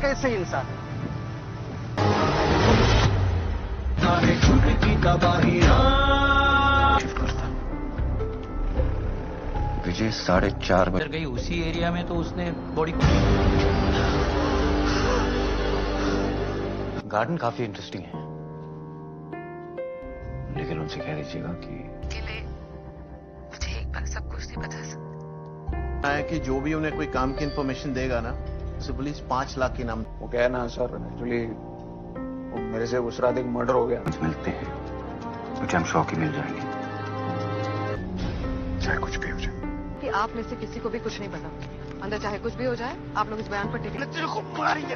कैसे इंसान है। विजय 4:30 बजे गई उसी एरिया में, तो उसने बॉडी गार्डन काफी इंटरेस्टिंग है, लेकिन उनसे कह दीजिएगा कि अकेले मुझे एक बार सब कुछ नहीं बता सकता है कि जो भी उन्हें कोई काम की इंफॉर्मेशन देगा ना, उसे पुलिस 5 लाख की नाम। वो क्या है ना सर, एक्चुअली मेरे से उस रात एक मर्डर हो गया। आज मिलते हैं क्योंकि हम शौक ही मिल जाएंगे, चाहे कुछ भी हो जाए। कि आप में से किसी को भी कुछ नहीं पता। अंदर चाहे कुछ भी हो जाए, आप लोग इस बयान पर टिके। तेरे को मारेंगे।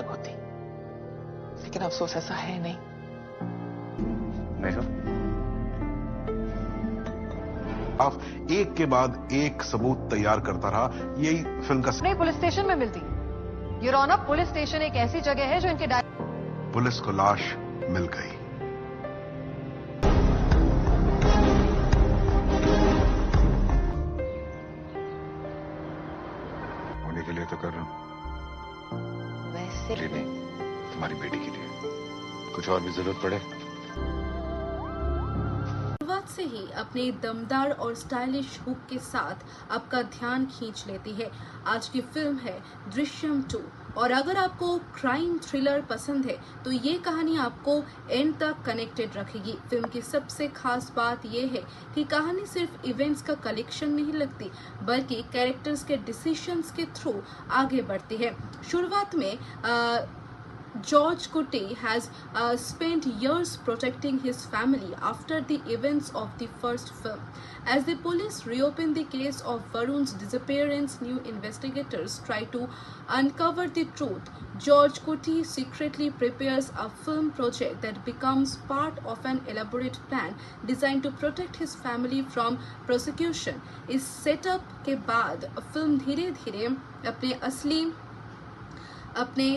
होती, लेकिन अफसोस ऐसा है नहीं। देखो, आप एक के बाद एक सबूत तैयार करता रहा, यही फिल्म का। नहीं, पुलिस स्टेशन में मिलती। योर ऑनर, पुलिस स्टेशन एक ऐसी जगह है जो इनके पुलिस को लाश मिल गई। होने के लिए तो कर रहा हूं, वैसे नहीं, तुम्हारी बेटी के लिए। कुछ और भी जरूरत पड़े शुरुआत से ही अपने दमदार और स्टाइलिश हुक के साथ आपका ध्यान खींच लेती है। आज की फिल्म है दृश्यम 2, और अगर आपको क्राइम थ्रिलर पसंद है तो ये कहानी आपको एंड तक कनेक्टेड रखेगी। फिल्म की सबसे खास बात यह है कि कहानी सिर्फ इवेंट्स का कलेक्शन नहीं लगती, बल्कि कैरेक्टर्स के डिसीजंस के थ्रू आगे बढ़ती है। शुरुआत में George Kuti has spent years protecting his family after the events of the first film. As the police reopen the case of Varun's disappearance, new investigators try to uncover the truth. George Kuti secretly prepares a film project that becomes part of an elaborate plan designed to protect his family from prosecution. इस setup के बाद film धीरे धीरे अपने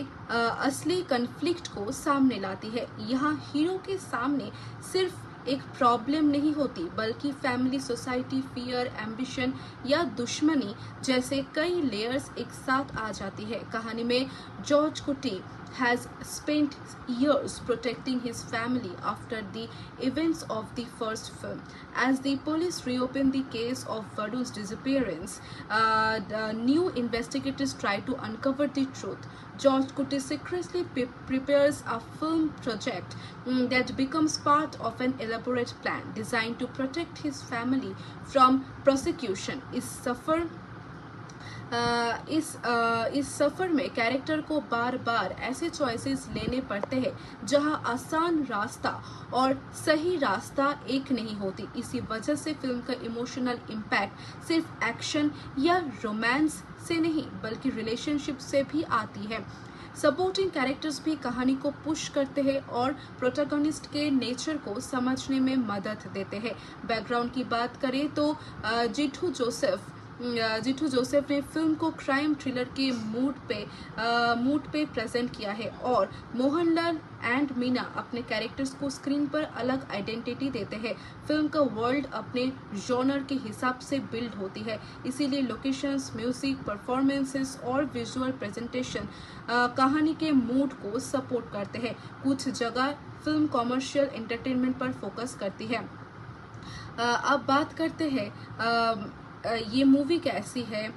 असली conflict को सामने लाती है। यहाँ हीरो के सामने सिर्फ एक प्रॉब्लम नहीं होती, बल्कि फैमिली, सोसाइटी, फियर, एम्बिशन या दुश्मनी जैसे कई लेयर्स एक साथ आ जाती है। कहानी में जॉर्ज कुटी has spent years protecting his family after the events of the first film. As the police reopen the case of Varun's disappearance, the new investigators try to uncover the truth. George Kuti secretly prepares a film project that becomes part of an elaborate plan designed to protect his family from prosecution. इस सफर में character को बार बार ऐसे choices लेने पड़ते हैं जहां आसान रास्ता और सही रास्ता एक नहीं होती। इसी वजह से फिल्म का इमोशनल इम्पैक्ट सिर्फ एक्शन या रोमांस से नहीं, बल्कि रिलेशनशिप से भी आती है। सपोर्टिंग कैरेक्टर्स भी कहानी को पुश करते हैं और प्रोटैगनिस्ट के नेचर को समझने में मदद देते हैं। बैकग्राउंड की बात करें तो जिठू जोसेफ ने फिल्म को क्राइम थ्रिलर के मूड पे प्रेजेंट किया है, और मोहनलाल एंड मीना अपने कैरेक्टर्स को स्क्रीन पर अलग आइडेंटिटी देते हैं। फिल्म का वर्ल्ड अपने जॉनर के हिसाब से बिल्ड होती है, इसीलिए लोकेशंस, म्यूजिक, परफॉर्मेंसेस और विजुअल प्रेजेंटेशन कहानी के मूड को सपोर्ट करते हैं। कुछ जगह फिल्म कॉमर्शियल एंटरटेनमेंट पर फोकस करती है। अब बात करते हैं ये मूवी कैसी है,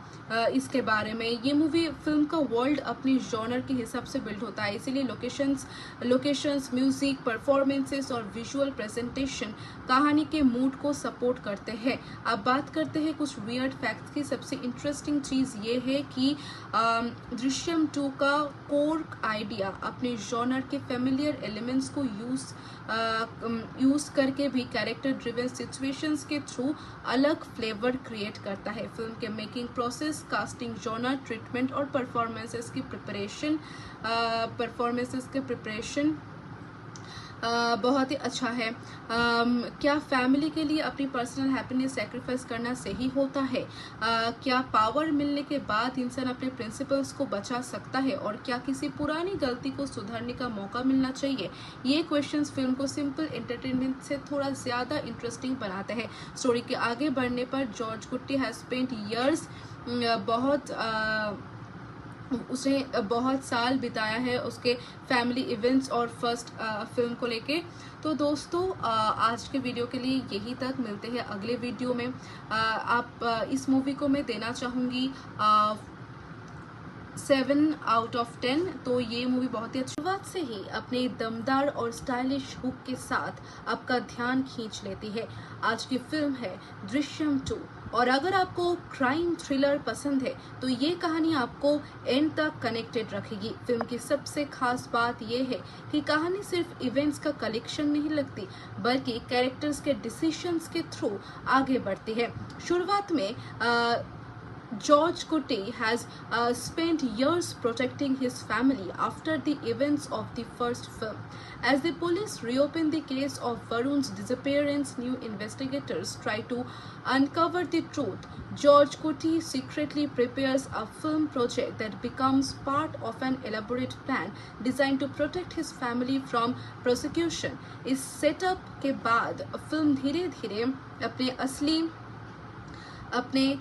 इसके बारे में। ये मूवी फिल्म का वर्ल्ड अपनी जॉनर के हिसाब से बिल्ड होता है, इसीलिए लोकेशंस, म्यूजिक, परफॉर्मेंसेस और विजुअल प्रेजेंटेशन कहानी के मूड को सपोर्ट करते हैं। अब बात करते हैं कुछ वियर्ड फैक्ट्स की। सबसे इंटरेस्टिंग चीज़ ये है कि दृश्यम 2 का कोर आइडिया अपने जॉनर के फेमिलियर एलिमेंट्स को यूज करके भी कैरेक्टर ड्रिवन सिचुएशंस के थ्रू अलग फ्लेवर क्रिएट करता है। फिल्म के making process, casting, genre, treatment और परफॉर्मेंसेस के प्रिपरेशन बहुत ही अच्छा है। क्या फैमिली के लिए अपनी पर्सनल हैप्पीनेस सेक्रीफाइस करना सही होता है? क्या पावर मिलने के बाद इंसान अपने प्रिंसिपल्स को बचा सकता है और क्या किसी पुरानी गलती को सुधारने का मौका मिलना चाहिए? ये क्वेश्चंस फिल्म को सिंपल एंटरटेनमेंट से थोड़ा ज्यादा इंटरेस्टिंग बनाते हैं। स्टोरी के आगे बढ़ने पर जॉर्ज कुट्टी हैज स्पेंट इयर्स उसने बहुत साल बिताया है उसके फैमिली इवेंट्स और फर्स्ट फिल्म को लेके। तो दोस्तों आज के वीडियो के लिए यही तक, मिलते हैं अगले वीडियो में। इस मूवी को मैं देना चाहूँगी 7 आउट ऑफ 10। तो ये मूवी बहुत ही अच्छी, शुरुआत से ही अपने दमदार और स्टाइलिश हुक के साथ आपका ध्यान खींच लेती है। आज की फिल्म है दृश्यम 2 और अगर आपको क्राइम थ्रिलर पसंद है तो ये कहानी आपको एंड तक कनेक्टेड रखेगी। फिल्म की सबसे खास बात यह है कि कहानी सिर्फ इवेंट्स का कलेक्शन नहीं लगती बल्कि कैरेक्टर्स के डिसीजंस के थ्रू आगे बढ़ती है। शुरुआत में George Kutti has spent years protecting his family after the events of the first film. As the police reopen the case of Varun's disappearance, new investigators try to uncover the truth. George Kutti secretly prepares a film project that becomes part of an elaborate plan designed to protect his family from prosecution. इस setup के बाद film धीरे धीरे अपने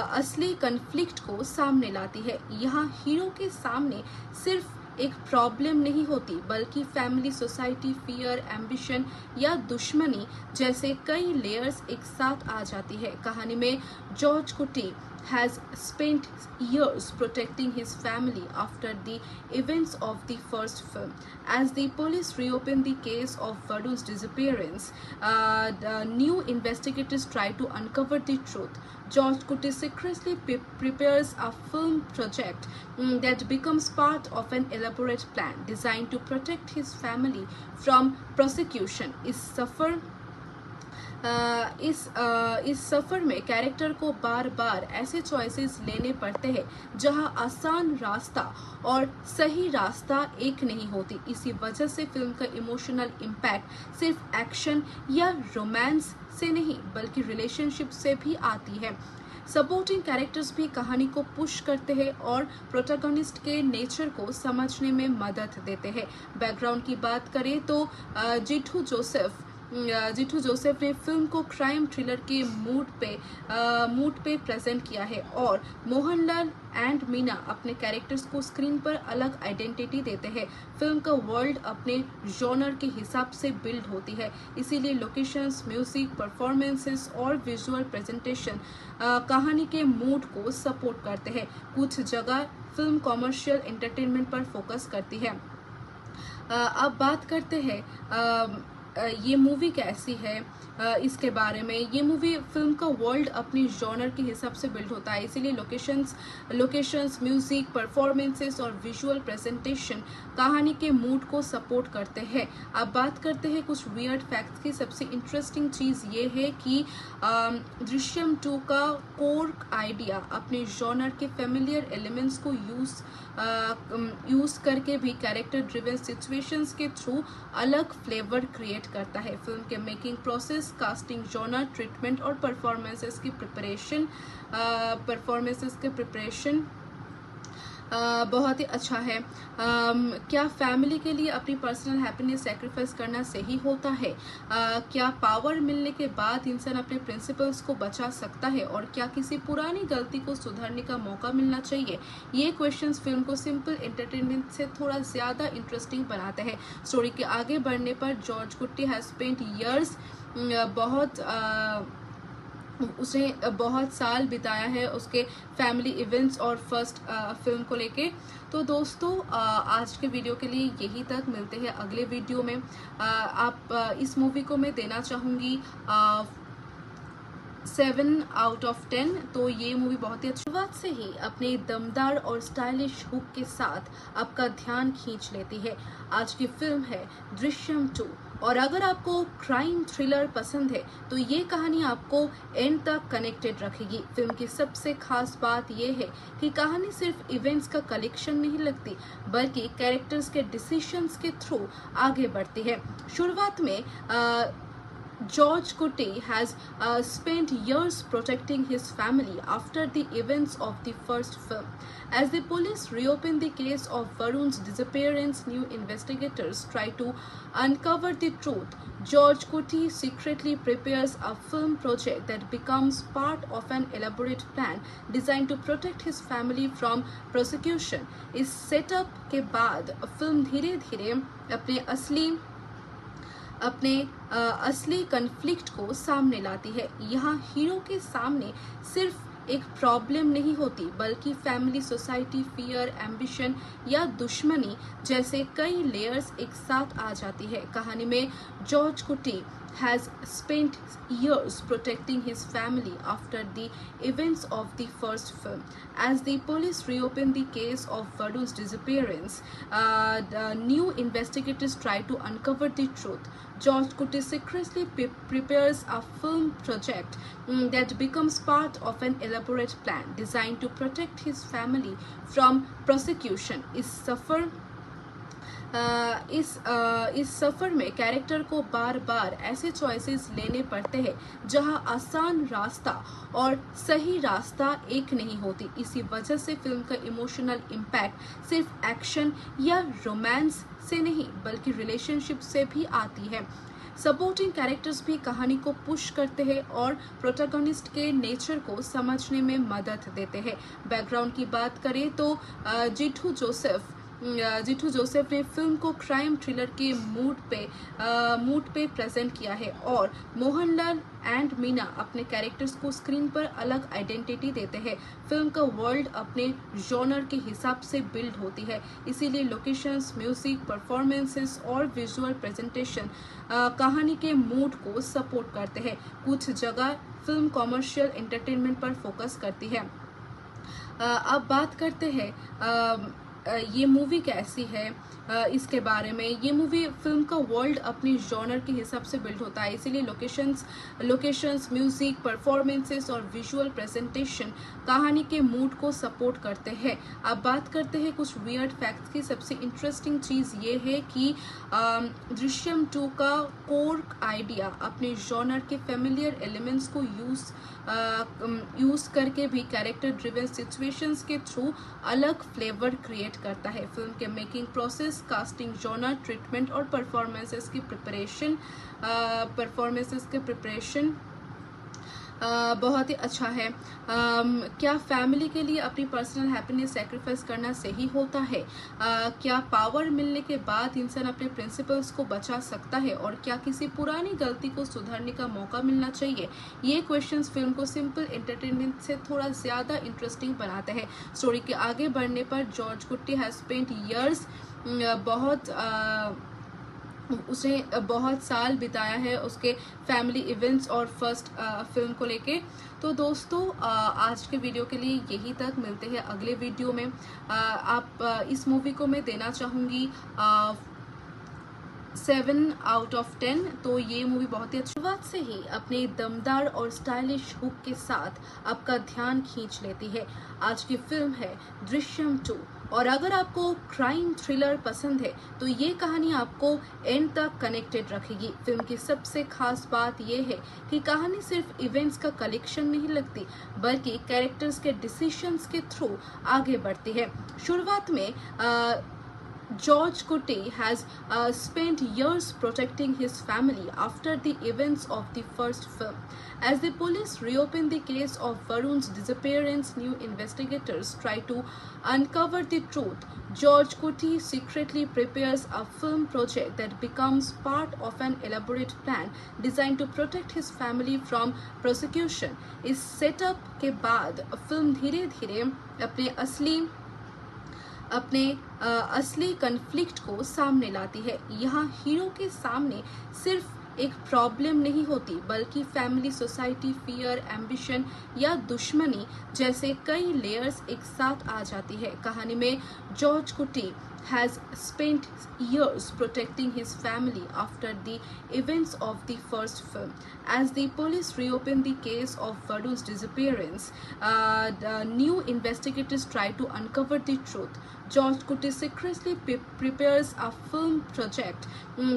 असली conflict को सामने लाती है। यहाँ हीरो के सामने सिर्फ एक प्रॉब्लम नहीं होती बल्कि फैमिली, सोसाइटी, फियर, एम्बिशन या दुश्मनी जैसे कई लेयर्स एक साथ आ जाती है। कहानी में जॉर्ज कुटी has spent years protecting his family after the events of the first film. As the police reopen the case of Varun's disappearance, the new investigators try to uncover the truth. George Kutti secretly prepares a film project that becomes part of an elaborate plan designed to protect his family from prosecution. इस सफर में character को बार बार ऐसे choices लेने पड़ते हैं जहां आसान रास्ता और सही रास्ता एक नहीं होती। इसी वजह से फिल्म का इमोशनल इम्पैक्ट सिर्फ एक्शन या रोमांस से नहीं बल्कि रिलेशनशिप से भी आती है। सपोर्टिंग कैरेक्टर्स भी कहानी को पुश करते हैं और प्रोटैगनिस्ट के नेचर को समझने में मदद देते हैं। बैकग्राउंड की बात करें तो जिठू जोसेफ ने फिल्म को क्राइम थ्रिलर के मूड पे प्रेजेंट किया है और मोहनलाल एंड मीना अपने कैरेक्टर्स को स्क्रीन पर अलग आइडेंटिटी देते हैं। फिल्म का वर्ल्ड अपने जॉनर के हिसाब से बिल्ड होती है, इसीलिए लोकेशंस, म्यूजिक, परफॉर्मेंसेस और विजुअल प्रेजेंटेशन कहानी के मूड को सपोर्ट करते हैं। कुछ जगह फिल्म कॉमर्शियल एंटरटेनमेंट पर फोकस करती है। अब बात करते हैं ये मूवी कैसी है इसके बारे में। ये मूवी फिल्म का वर्ल्ड अपनी जॉनर के हिसाब से बिल्ड होता है, इसीलिए लोकेशंस, म्यूजिक, परफॉर्मेंसेस और विजुअल प्रेजेंटेशन कहानी के मूड को सपोर्ट करते हैं। अब बात करते हैं कुछ वियर्ड फैक्ट्स की। सबसे इंटरेस्टिंग चीज़ ये है कि दृश्यम 2 का कोर आइडिया अपने जॉनर के फेमिलियर एलिमेंट्स को यूज करके भी कैरेक्टर ड्रिवन सिचुएशंस के थ्रू अलग फ्लेवर क्रिएट करता है। फिल्म के making process, casting, genre, treatment और परफॉर्मेंसेस के प्रिपरेशन बहुत ही अच्छा है। क्या फैमिली के लिए अपनी पर्सनल हैप्पीनेस सेक्रीफाइस करना सही होता है? क्या पावर मिलने के बाद इंसान अपने प्रिंसिपल्स को बचा सकता है और क्या किसी पुरानी गलती को सुधारने का मौका मिलना चाहिए? ये क्वेश्चंस फिल्म को सिंपल एंटरटेनमेंट से थोड़ा ज्यादा इंटरेस्टिंग बनाते हैं। स्टोरी के आगे बढ़ने पर जॉर्ज कुट्टी हैज स्पेंट इयर्स उसने बहुत साल बिताया है उसके फैमिली इवेंट्स और फर्स्ट फिल्म को लेके। तो दोस्तों आज के वीडियो के लिए यही तक, मिलते हैं अगले वीडियो में। इस मूवी को मैं देना चाहूँगी 7 आउट ऑफ 10। तो ये मूवी बहुत ही अच्छी शुरुआत से ही अपने दमदार और स्टाइलिश हुक के साथ आपका ध्यान खींच लेती है। आज की फिल्म है दृश्यम 2 और अगर आपको क्राइम थ्रिलर पसंद है तो ये कहानी आपको एंड तक कनेक्टेड रखेगी। फिल्म की सबसे खास बात यह है कि कहानी सिर्फ इवेंट्स का कलेक्शन नहीं लगती बल्कि कैरेक्टर्स के डिसीजंस के थ्रू आगे बढ़ती है। शुरुआत में George Kutti has spent years protecting his family after the events of the first film. As the police reopen the case of Varun's disappearance, new investigators try to uncover the truth. George Kutti secretly prepares a film project that becomes part of an elaborate plan designed to protect his family from prosecution. इस setup के बाद film धीरे धीरे अपने असली conflict को सामने लाती है। यहाँ हीरो के सामने सिर्फ एक प्रॉब्लम नहीं होती बल्कि फैमिली, सोसाइटी, फियर, एम्बिशन या दुश्मनी जैसे कई लेयर्स एक साथ आ जाती है। कहानी में जॉर्ज कुटी has spent years protecting his family after the events of the first film. As the police reopen the case of Varun's disappearance, the new investigators try to uncover the truth. George Kutti secretly prepares a film project that becomes part of an elaborate plan designed to protect his family from prosecution. इस सफर में character को बार बार ऐसे choices लेने पड़ते हैं जहां आसान रास्ता और सही रास्ता एक नहीं होती। इसी वजह से फिल्म का इमोशनल इम्पैक्ट सिर्फ एक्शन या रोमांस से नहीं बल्कि रिलेशनशिप से भी आती है। सपोर्टिंग कैरेक्टर्स भी कहानी को पुश करते हैं और प्रोटैगनिस्ट के नेचर को समझने में मदद देते हैं। बैकग्राउंड की बात करें तो जिठू जोसेफ ने फिल्म को क्राइम थ्रिलर के मूड पे प्रेजेंट किया है और मोहनलाल एंड मीना अपने कैरेक्टर्स को स्क्रीन पर अलग आइडेंटिटी देते हैं। फिल्म का वर्ल्ड अपने जॉनर के हिसाब से बिल्ड होती है, इसीलिए लोकेशंस, म्यूजिक, परफॉर्मेंसेस और विजुअल प्रेजेंटेशन कहानी के मूड को सपोर्ट करते हैं। कुछ जगह फिल्म कॉमर्शियल एंटरटेनमेंट पर फोकस करती है। अब बात करते हैं ये मूवी कैसी है इसके बारे में। ये मूवी फिल्म का वर्ल्ड अपनी जॉनर के हिसाब से बिल्ड होता है, इसीलिए लोकेशंस, म्यूजिक, परफॉर्मेंसेस और विजुअल प्रेजेंटेशन कहानी के मूड को सपोर्ट करते हैं। अब बात करते हैं कुछ वियर्ड फैक्ट्स की। सबसे इंटरेस्टिंग चीज़ ये है कि दृश्यम 2 का कोर आइडिया अपने जॉनर के फेमिलियर एलिमेंट्स को यूज करके भी कैरेक्टर ड्रिवन सिचुएशंस के थ्रू अलग फ्लेवर क्रिएट करता है। फिल्म के making process, casting, genre, treatment और परफॉर्मेंसेस के प्रिपरेशन बहुत ही अच्छा है। क्या फैमिली के लिए अपनी पर्सनल हैप्पीनेस सैक्रिफाइस करना सही होता है? क्या पावर मिलने के बाद इंसान अपने प्रिंसिपल्स को बचा सकता है और क्या किसी पुरानी गलती को सुधारने का मौका मिलना चाहिए? ये क्वेश्चंस फिल्म को सिंपल एंटरटेनमेंट से थोड़ा ज़्यादा इंटरेस्टिंग बनाते हैं। स्टोरी के आगे बढ़ने पर जॉर्ज कुट्टी हैज स्पेंट ईयर्स उसने बहुत साल बिताया है उसके फैमिली इवेंट्स और फर्स्ट फिल्म को लेके। तो दोस्तों आज के वीडियो के लिए यही तक, मिलते हैं अगले वीडियो में। आप इस मूवी को मैं देना चाहूँगी 7 आउट ऑफ 10। तो ये मूवी बहुत ही अच्छी शुरुआत से ही अपने दमदार और स्टाइलिश हुक के साथ आपका ध्यान खींच लेती है। आज की फिल्म है दृश्यम 2 और अगर आपको क्राइम थ्रिलर पसंद है तो ये कहानी आपको एंड तक कनेक्टेड रखेगी। फिल्म की सबसे खास बात यह है कि कहानी सिर्फ इवेंट्स का कलेक्शन नहीं लगती बल्कि कैरेक्टर्स के डिसीजंस के थ्रू आगे बढ़ती है। शुरुआत में George Kutti has spent years protecting his family after the events of the first film. As the police reopen the case of Varun's disappearance, new investigators try to uncover the truth. George Kutti secretly prepares a film project that becomes part of an elaborate plan designed to protect his family from prosecution. इस setup के बाद film धीरे धीरे अपने असली conflict को सामने लाती है। यहाँ हीरो के सामने सिर्फ एक प्रॉब्लम नहीं होती, बल्कि फैमिली, सोसाइटी, फियर, एम्बिशन या दुश्मनी जैसे कई लेयर्स एक साथ आ जाती है। कहानी में जॉर्ज कुटी has spent years protecting his family after the events of the first film. As the police reopen the case of Varun's disappearance, the new investigators try to uncover the truth. George Kutti secretly prepares a film project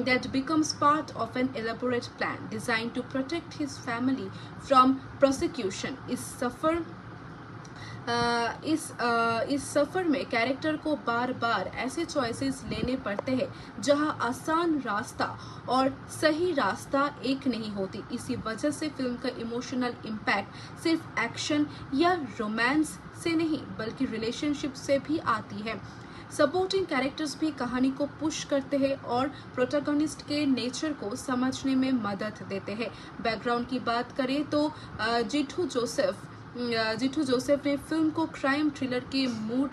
that becomes part of an elaborate plan designed to protect his family from prosecution. इस सफर में character को बार बार ऐसे choices लेने पड़ते हैं जहां आसान रास्ता और सही रास्ता एक नहीं होती। इसी वजह से फिल्म का इमोशनल इम्पैक्ट सिर्फ एक्शन या रोमांस से नहीं बल्कि रिलेशनशिप से भी आती है। सपोर्टिंग कैरेक्टर्स भी कहानी को पुश करते हैं और प्रोटैगनिस्ट के नेचर को समझने में मदद देते हैं। बैकग्राउंड की बात करें तो जिठू जोसेफ ने फिल्म को क्राइम थ्रिलर के मूड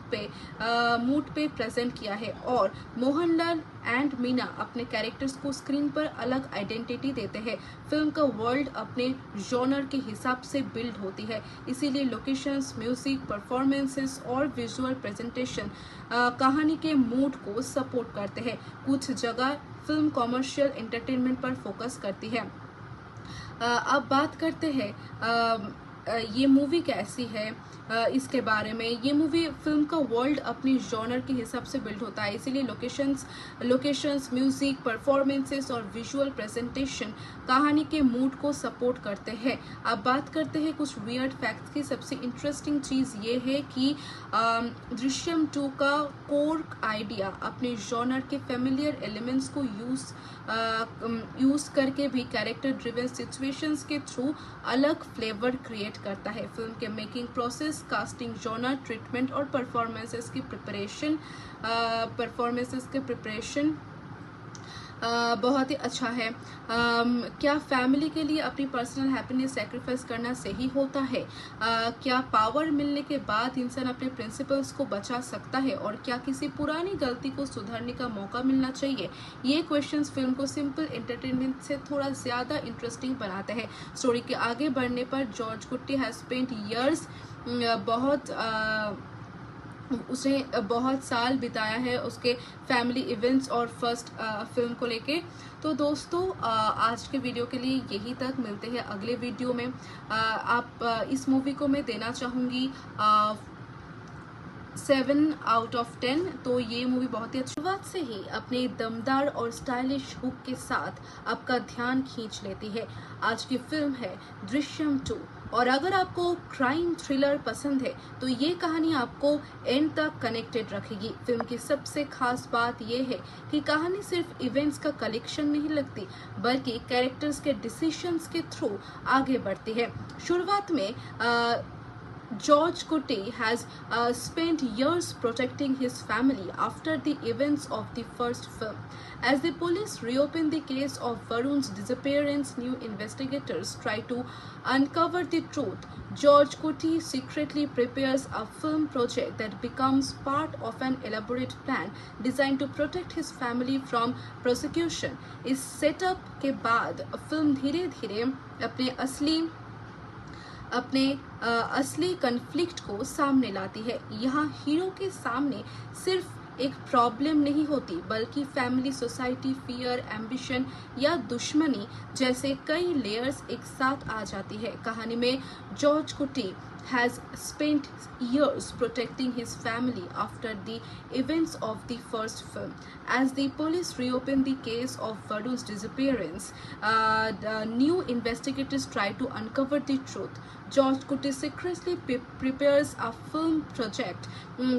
पे प्रेजेंट किया है और मोहनलाल एंड मीना अपने कैरेक्टर्स को स्क्रीन पर अलग आइडेंटिटी देते हैं। फिल्म का वर्ल्ड अपने जॉनर के हिसाब से बिल्ड होती है, इसीलिए लोकेशंस, म्यूजिक, परफॉर्मेंसेस और विजुअल प्रेजेंटेशन कहानी के मूड को सपोर्ट करते हैं। कुछ जगह फिल्म कॉमर्शियल एंटरटेनमेंट पर फोकस करती है। अब बात करते हैं ये मूवी कैसी है इसके बारे में। ये मूवी फिल्म का वर्ल्ड अपनी जॉनर के हिसाब से बिल्ड होता है, इसीलिए लोकेशंस, म्यूजिक, परफॉर्मेंसेस और विजुअल प्रेजेंटेशन कहानी के मूड को सपोर्ट करते हैं। अब बात करते हैं कुछ वियर्ड फैक्ट्स की। सबसे इंटरेस्टिंग चीज़ ये है कि दृश्यम 2 का कोर आइडिया अपने जॉनर के फेमिलियर एलिमेंट्स को यूज करके भी कैरेक्टर ड्रिवन सिचुएशंस के थ्रू अलग फ्लेवर क्रिएट करता है। फिल्म के making process, casting, genre, treatment और परफॉर्मेंसेस की प्रिपरेशन बहुत ही अच्छा है। क्या फैमिली के लिए अपनी पर्सनल हैप्पीनेस सैक्रिफाइस करना सही होता है? क्या पावर मिलने के बाद इंसान अपने प्रिंसिपल्स को बचा सकता है और क्या किसी पुरानी गलती को सुधारने का मौका मिलना चाहिए? ये क्वेश्चंस फिल्म को सिंपल एंटरटेनमेंट से थोड़ा ज़्यादा इंटरेस्टिंग बनाते हैं। स्टोरी के आगे बढ़ने पर जॉर्ज कुट्टी हैज स्पेंट ईयर्स उसने बहुत साल बिताया है उसके फैमिली इवेंट्स और फर्स्ट फिल्म को लेके। तो दोस्तों आज के वीडियो के लिए यही तक, मिलते हैं अगले वीडियो में। आप इस मूवी को मैं देना चाहूँगी 7 आउट ऑफ 10। तो ये मूवी बहुत ही अच्छी शुरुआत से ही अपने दमदार और स्टाइलिश हुक के साथ आपका ध्यान खींच लेती है। आज की फिल्म है दृश्यम 2 और अगर आपको क्राइम थ्रिलर पसंद है तो ये कहानी आपको एंड तक कनेक्टेड रखेगी। फिल्म की सबसे खास बात यह है कि कहानी सिर्फ इवेंट्स का कलेक्शन नहीं लगती बल्कि कैरेक्टर्स के डिसीजंस के थ्रू आगे बढ़ती है। शुरुआत में George Kutti has spent years protecting his family after the events of the first film. As the police reopen the case of Varun's disappearance, new investigators try to uncover the truth. George Kutti secretly prepares a film project that becomes part of an elaborate plan designed to protect his family from prosecution. इस setup के बाद film धीरे धीरे अपने असली conflict को सामने लाती है। यहाँ हीरो के सामने सिर्फ एक प्रॉब्लम नहीं होती बल्कि फैमिली, सोसाइटी, फियर, एम्बिशन या दुश्मनी जैसे कई लेयर्स एक साथ आ जाती है। कहानी में जॉर्ज कुटी has spent years protecting his family after the events of the first film. As the police reopen the case of Varun's disappearance, the new investigators try to uncover the truth. George Kutti secretly prepares a film project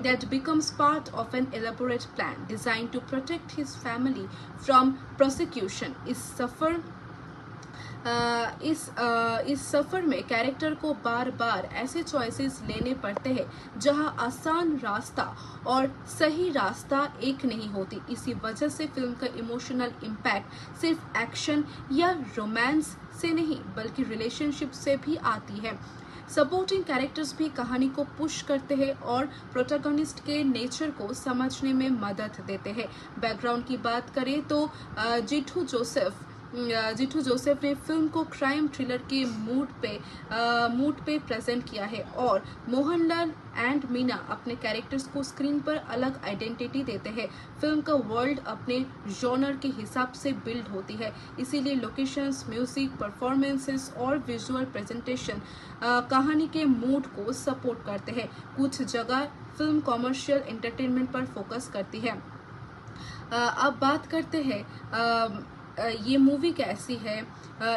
that becomes part of an elaborate plan designed to protect his family from prosecution. इस सफर में character को बार बार ऐसे choices लेने पड़ते हैं जहां आसान रास्ता और सही रास्ता एक नहीं होती। इसी वजह से फिल्म का इमोशनल इम्पैक्ट सिर्फ एक्शन या रोमांस से नहीं बल्कि रिलेशनशिप से भी आती है। सपोर्टिंग कैरेक्टर्स भी कहानी को पुश करते हैं और प्रोटैगनिस्ट के नेचर को समझने में मदद देते हैं। बैकग्राउंड की बात करें तो जिठू जोसेफ ने फिल्म को क्राइम थ्रिलर के मूड पे प्रेजेंट किया है और मोहनलाल एंड मीना अपने कैरेक्टर्स को स्क्रीन पर अलग आइडेंटिटी देते हैं। फिल्म का वर्ल्ड अपने जॉनर के हिसाब से बिल्ड होती है, इसीलिए लोकेशंस, म्यूजिक, परफॉर्मेंसेस और विजुअल प्रेजेंटेशन कहानी के मूड को सपोर्ट करते हैं। कुछ जगह फिल्म कॉमर्शियल एंटरटेनमेंट पर फोकस करती है। अब बात करते हैं ये मूवी कैसी है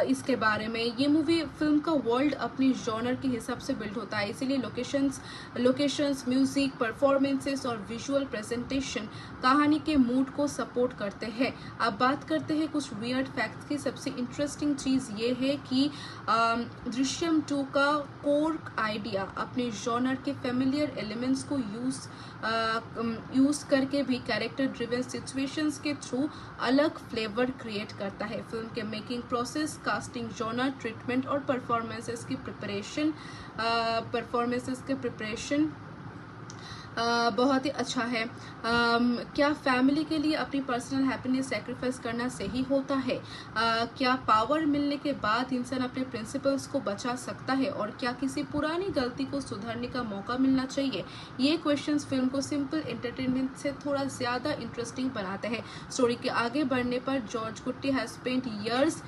इसके बारे में। ये मूवी फिल्म का वर्ल्ड अपनी जॉनर के हिसाब से बिल्ड होता है, इसीलिए लोकेशंस, म्यूजिक, परफॉर्मेंसेस और विजुअल प्रेजेंटेशन कहानी के मूड को सपोर्ट करते हैं। अब बात करते हैं कुछ वियर्ड फैक्ट्स की। सबसे इंटरेस्टिंग चीज़ ये है कि दृश्यम 2 का कोर आइडिया अपने जॉनर के फेमिलियर एलिमेंट्स को यूज करके भी कैरेक्टर ड्रिवन सिचुएशंस के थ्रू अलग फ्लेवर क्रिएट करता है। फिल्म के making process, casting, genre, treatment और परफॉर्मेंसेस की प्रिपरेशन बहुत ही अच्छा है। क्या फैमिली के लिए अपनी पर्सनल हैप्पीनेस सैक्रिफाइस करना सही होता है? क्या पावर मिलने के बाद इंसान अपने प्रिंसिपल्स को बचा सकता है? और क्या किसी पुरानी गलती को सुधारने का मौका मिलना चाहिए? ये क्वेश्चंस फिल्म को सिंपल एंटरटेनमेंट से थोड़ा ज़्यादा इंटरेस्टिंग बनाते हैं। स्टोरी के आगे बढ़ने पर जॉर्ज कुट्टी हैज स्पेंट ईयर्स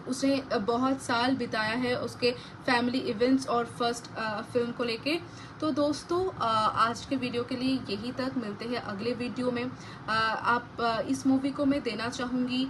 उसने बहुत साल बिताया है उसके फैमिली इवेंट्स और फर्स्ट फिल्म को लेके। तो दोस्तों आज के वीडियो के लिए यही तक, मिलते हैं अगले वीडियो में। आप इस मूवी को मैं देना चाहूँगी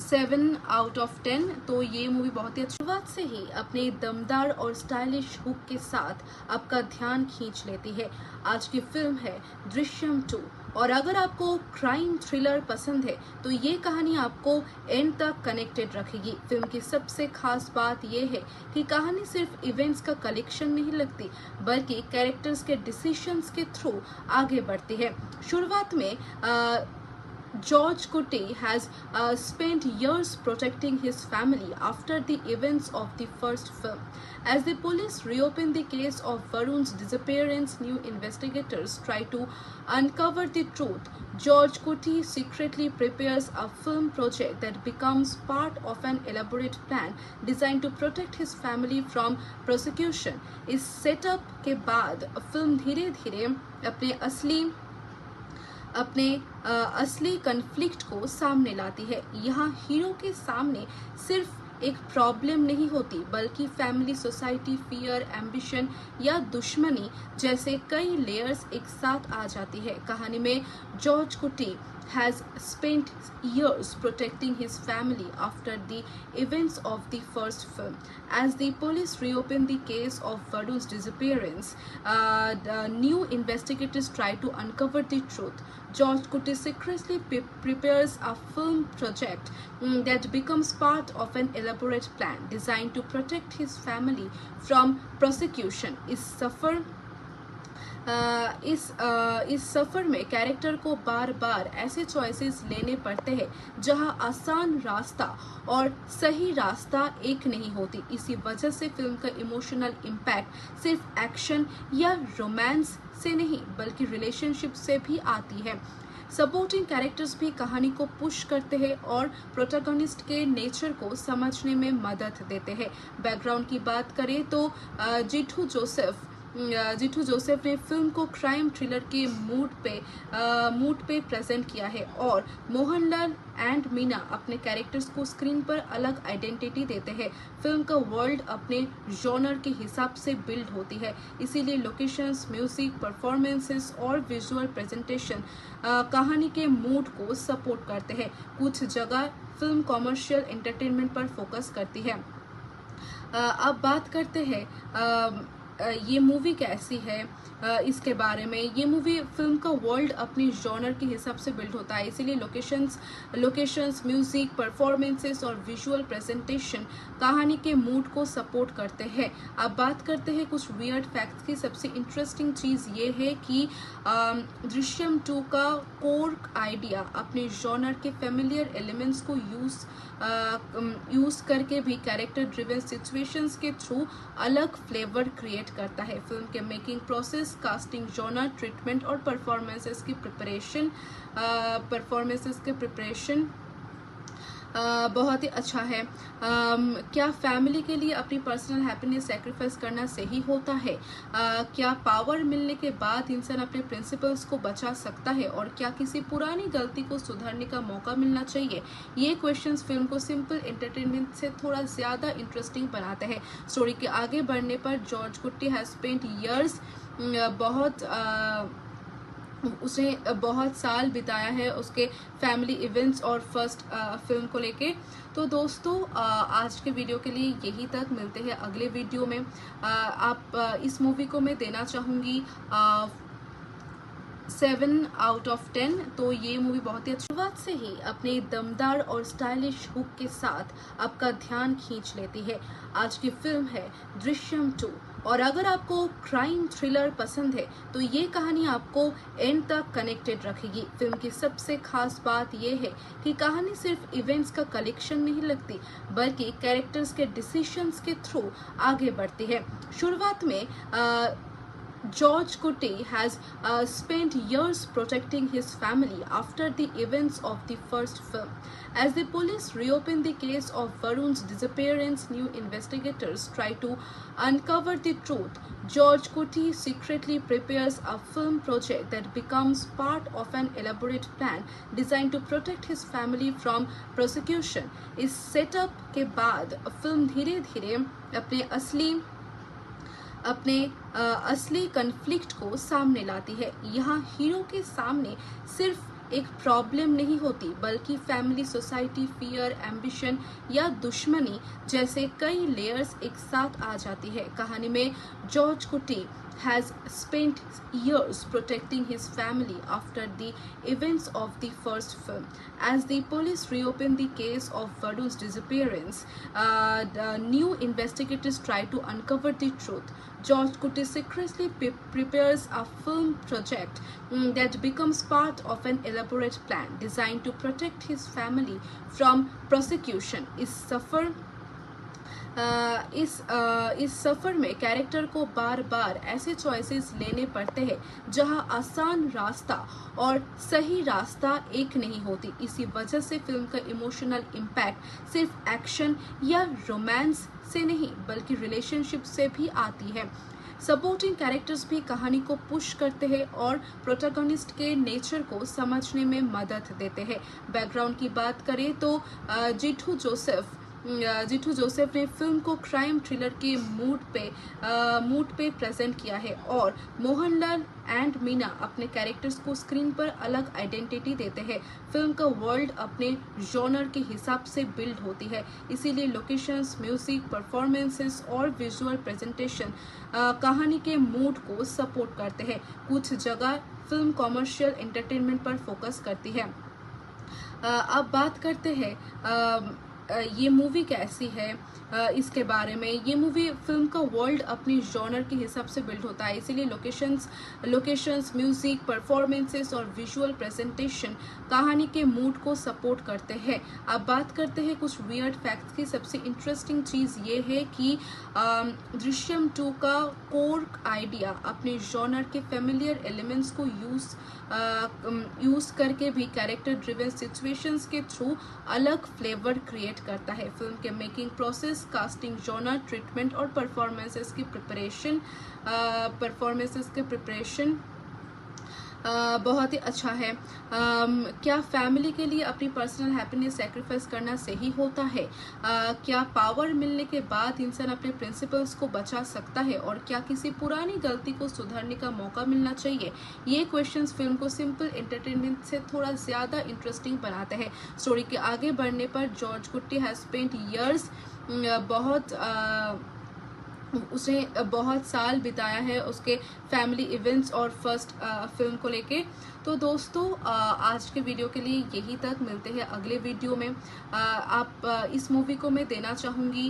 7 आउट ऑफ 10। तो ये मूवी बहुत ही अच्छी शुरुआत से ही अपने दमदार और स्टाइलिश हुक के साथ आपका ध्यान खींच लेती है। आज की फिल्म है दृश्यम 2 और अगर आपको क्राइम थ्रिलर पसंद है तो ये कहानी आपको एंड तक कनेक्टेड रखेगी। फिल्म की सबसे खास बात यह है कि कहानी सिर्फ इवेंट्स का कलेक्शन नहीं लगती, बल्कि कैरेक्टर्स के डिसीजंस के थ्रू आगे बढ़ती है। शुरुआत में George Kutti has spent years protecting his family after the events of the first film. As the police reopen the case of Varun's disappearance, new investigators try to uncover the truth. George Kutti secretly prepares a film project that becomes part of an elaborate plan designed to protect his family from prosecution. इस setup के बाद film धीरे धीरे अपने असली conflict को सामने लाती है। यहाँ हीरो के सामने सिर्फ एक प्रॉब्लम नहीं होती, बल्कि फैमिली, सोसाइटी, फियर, एम्बिशन या दुश्मनी जैसे कई लेयर्स एक साथ आ जाती है। कहानी में जॉर्ज कुटी has spent years protecting his family after the events of the first film. As the police reopen the case of Varun's disappearance, the new investigators try to uncover the truth. George Kutti secretly prepares a film project that becomes part of an elaborate plan designed to protect his family from prosecution. इस सफर में character को बार बार ऐसे choices लेने पड़ते हैं जहां आसान रास्ता और सही रास्ता एक नहीं होती। इसी वजह से फिल्म का इमोशनल इम्पैक्ट सिर्फ एक्शन या रोमांस से नहीं, बल्कि रिलेशनशिप से भी आती है। सपोर्टिंग कैरेक्टर्स भी कहानी को पुश करते हैं और प्रोटैगनिस्ट के नेचर को समझने में मदद देते हैं। बैकग्राउंड की बात करें तो जिठू जोसेफ ने फिल्म को क्राइम थ्रिलर के मूड पे प्रेजेंट किया है और मोहनलाल एंड मीना अपने कैरेक्टर्स को स्क्रीन पर अलग आइडेंटिटी देते हैं। फिल्म का वर्ल्ड अपने जॉनर के हिसाब से बिल्ड होती है, इसीलिए लोकेशंस, म्यूजिक, परफॉर्मेंसेस और विजुअल प्रेजेंटेशन कहानी के मूड को सपोर्ट करते हैं। कुछ जगह फिल्म कॉमर्शियल एंटरटेनमेंट पर फोकस करती है। अब बात करते हैं ये मूवी कैसी है इसके बारे में। ये मूवी फिल्म का वर्ल्ड अपनी जॉनर के हिसाब से बिल्ड होता है, इसीलिए लोकेशंस, म्यूजिक, परफॉर्मेंसेस और विजुअल प्रेजेंटेशन कहानी के मूड को सपोर्ट करते हैं। अब बात करते हैं कुछ वियर्ड फैक्ट्स की। सबसे इंटरेस्टिंग चीज़ ये है कि दृश्यम 2 का कोर आइडिया अपने जॉनर के फेमिलियर एलिमेंट्स को यूज करके भी कैरेक्टर ड्रिवन सिचुएशंस के थ्रू अलग फ्लेवर क्रिएट क्रिएट करता है। फिल्म के making process, casting, genre, treatment और परफॉर्मेंसेस की प्रिपरेशन बहुत ही अच्छा है। क्या फैमिली के लिए अपनी पर्सनल हैप्पीनेस सैक्रिफाइस करना सही होता है? क्या पावर मिलने के बाद इंसान अपने प्रिंसिपल्स को बचा सकता है और क्या किसी पुरानी गलती को सुधारने का मौका मिलना चाहिए? ये क्वेश्चंस फिल्म को सिंपल एंटरटेनमेंट से थोड़ा ज्यादा इंटरेस्टिंग बनाते हैं। स्टोरी के आगे बढ़ने पर जॉर्ज कुट्टी हैज स्पेंट इयर्स उसने बहुत साल बिताया है उसके फैमिली इवेंट्स और फर्स्ट फिल्म को लेके। तो दोस्तों आज के वीडियो के लिए यही तक, मिलते हैं अगले वीडियो में। आप इस मूवी को मैं देना चाहूँगी 7 आउट ऑफ 10। तो ये मूवी बहुत ही शुरुआत से ही अपने दमदार और स्टाइलिश हुक के साथ आपका ध्यान खींच लेती है। आज की फिल्म है दृश्यम 2 और अगर आपको क्राइम थ्रिलर पसंद है तो ये कहानी आपको एंड तक कनेक्टेड रखेगी। फिल्म की सबसे खास बात यह है कि कहानी सिर्फ इवेंट्स का कलेक्शन नहीं लगती बल्कि कैरेक्टर्स के डिसीजंस के थ्रू आगे बढ़ती है। शुरुआत में George Kutti has spent years protecting his family after the events of the first film. As the police reopen the case of Varun's disappearance, new investigators try to uncover the truth. George Kutti secretly prepares a film project that becomes part of an elaborate plan designed to protect his family from prosecution. इस setup के बाद film धीरे-धीरे अपने असली conflict को सामने लाती है। यहाँ हीरो के सामने सिर्फ एक प्रॉब्लम नहीं होती बल्कि फैमिली, सोसाइटी, फियर, एम्बिशन या दुश्मनी जैसे कई लेयर्स एक साथ आ जाती है। कहानी में जॉर्ज कुटी has spent years protecting his family after the events of the first film. As the police reopen the case of Varun's disappearance, the new investigators try to uncover the truth. George Kutti secretly prepares a film project that becomes part of an elaborate plan designed to protect his family from prosecution. इस सफर में character को बार बार ऐसे choices लेने पड़ते हैं जहां आसान रास्ता और सही रास्ता एक नहीं होती। इसी वजह से फिल्म का इमोशनल इम्पैक्ट सिर्फ एक्शन या रोमांस से नहीं बल्कि रिलेशनशिप से भी आती है। सपोर्टिंग कैरेक्टर्स भी कहानी को पुश करते हैं और प्रोटैगनिस्ट के नेचर को समझने में मदद देते हैं। बैकग्राउंड की बात करें तो जिठू जोसेफ ने फिल्म को क्राइम थ्रिलर के मूड पे प्रेजेंट किया है और मोहनलाल एंड मीना अपने कैरेक्टर्स को स्क्रीन पर अलग आइडेंटिटी देते हैं। फिल्म का वर्ल्ड अपने जॉनर के हिसाब से बिल्ड होती है, इसीलिए लोकेशंस, म्यूजिक, परफॉर्मेंसेस और विजुअल प्रेजेंटेशन कहानी के मूड को सपोर्ट करते हैं। कुछ जगह फिल्म कॉमर्शियल एंटरटेनमेंट पर फोकस करती है। अब बात करते हैं ये मूवी कैसी है इसके बारे में। ये मूवी फिल्म का वर्ल्ड अपनी जॉनर के हिसाब से बिल्ड होता है, इसीलिए लोकेशंस, म्यूजिक, परफॉर्मेंसेस और विजुअल प्रेजेंटेशन कहानी के मूड को सपोर्ट करते हैं। अब बात करते हैं कुछ वियर्ड फैक्ट्स की। सबसे इंटरेस्टिंग चीज़ ये है कि दृश्यम 2 का कोर आइडिया अपने जॉनर के फेमिलियर एलिमेंट्स को यूज करके भी कैरेक्टर ड्रिवन सिचुएशंस के थ्रू अलग फ्लेवर क्रिएट करता है। फिल्म के making process, casting, genre, treatment और परफॉर्मेंसेस की प्रिपरेशन बहुत ही अच्छा है। क्या फैमिली के लिए अपनी पर्सनल हैप्पीनेस सैक्रिफाइस करना सही होता है? क्या पावर मिलने के बाद इंसान अपने प्रिंसिपल्स को बचा सकता है और क्या किसी पुरानी गलती को सुधारने का मौका मिलना चाहिए? ये क्वेश्चंस फिल्म को सिंपल एंटरटेनमेंट से थोड़ा ज्यादा इंटरेस्टिंग बनाते हैं। स्टोरी के आगे बढ़ने पर जॉर्ज कुट्टी हैज स्पेंट इयर्स उसने बहुत साल बिताया है उसके फैमिली इवेंट्स और फर्स्ट फिल्म को लेके। तो दोस्तों आज के वीडियो के लिए यही तक, मिलते हैं अगले वीडियो में। आप इस मूवी को मैं देना चाहूँगी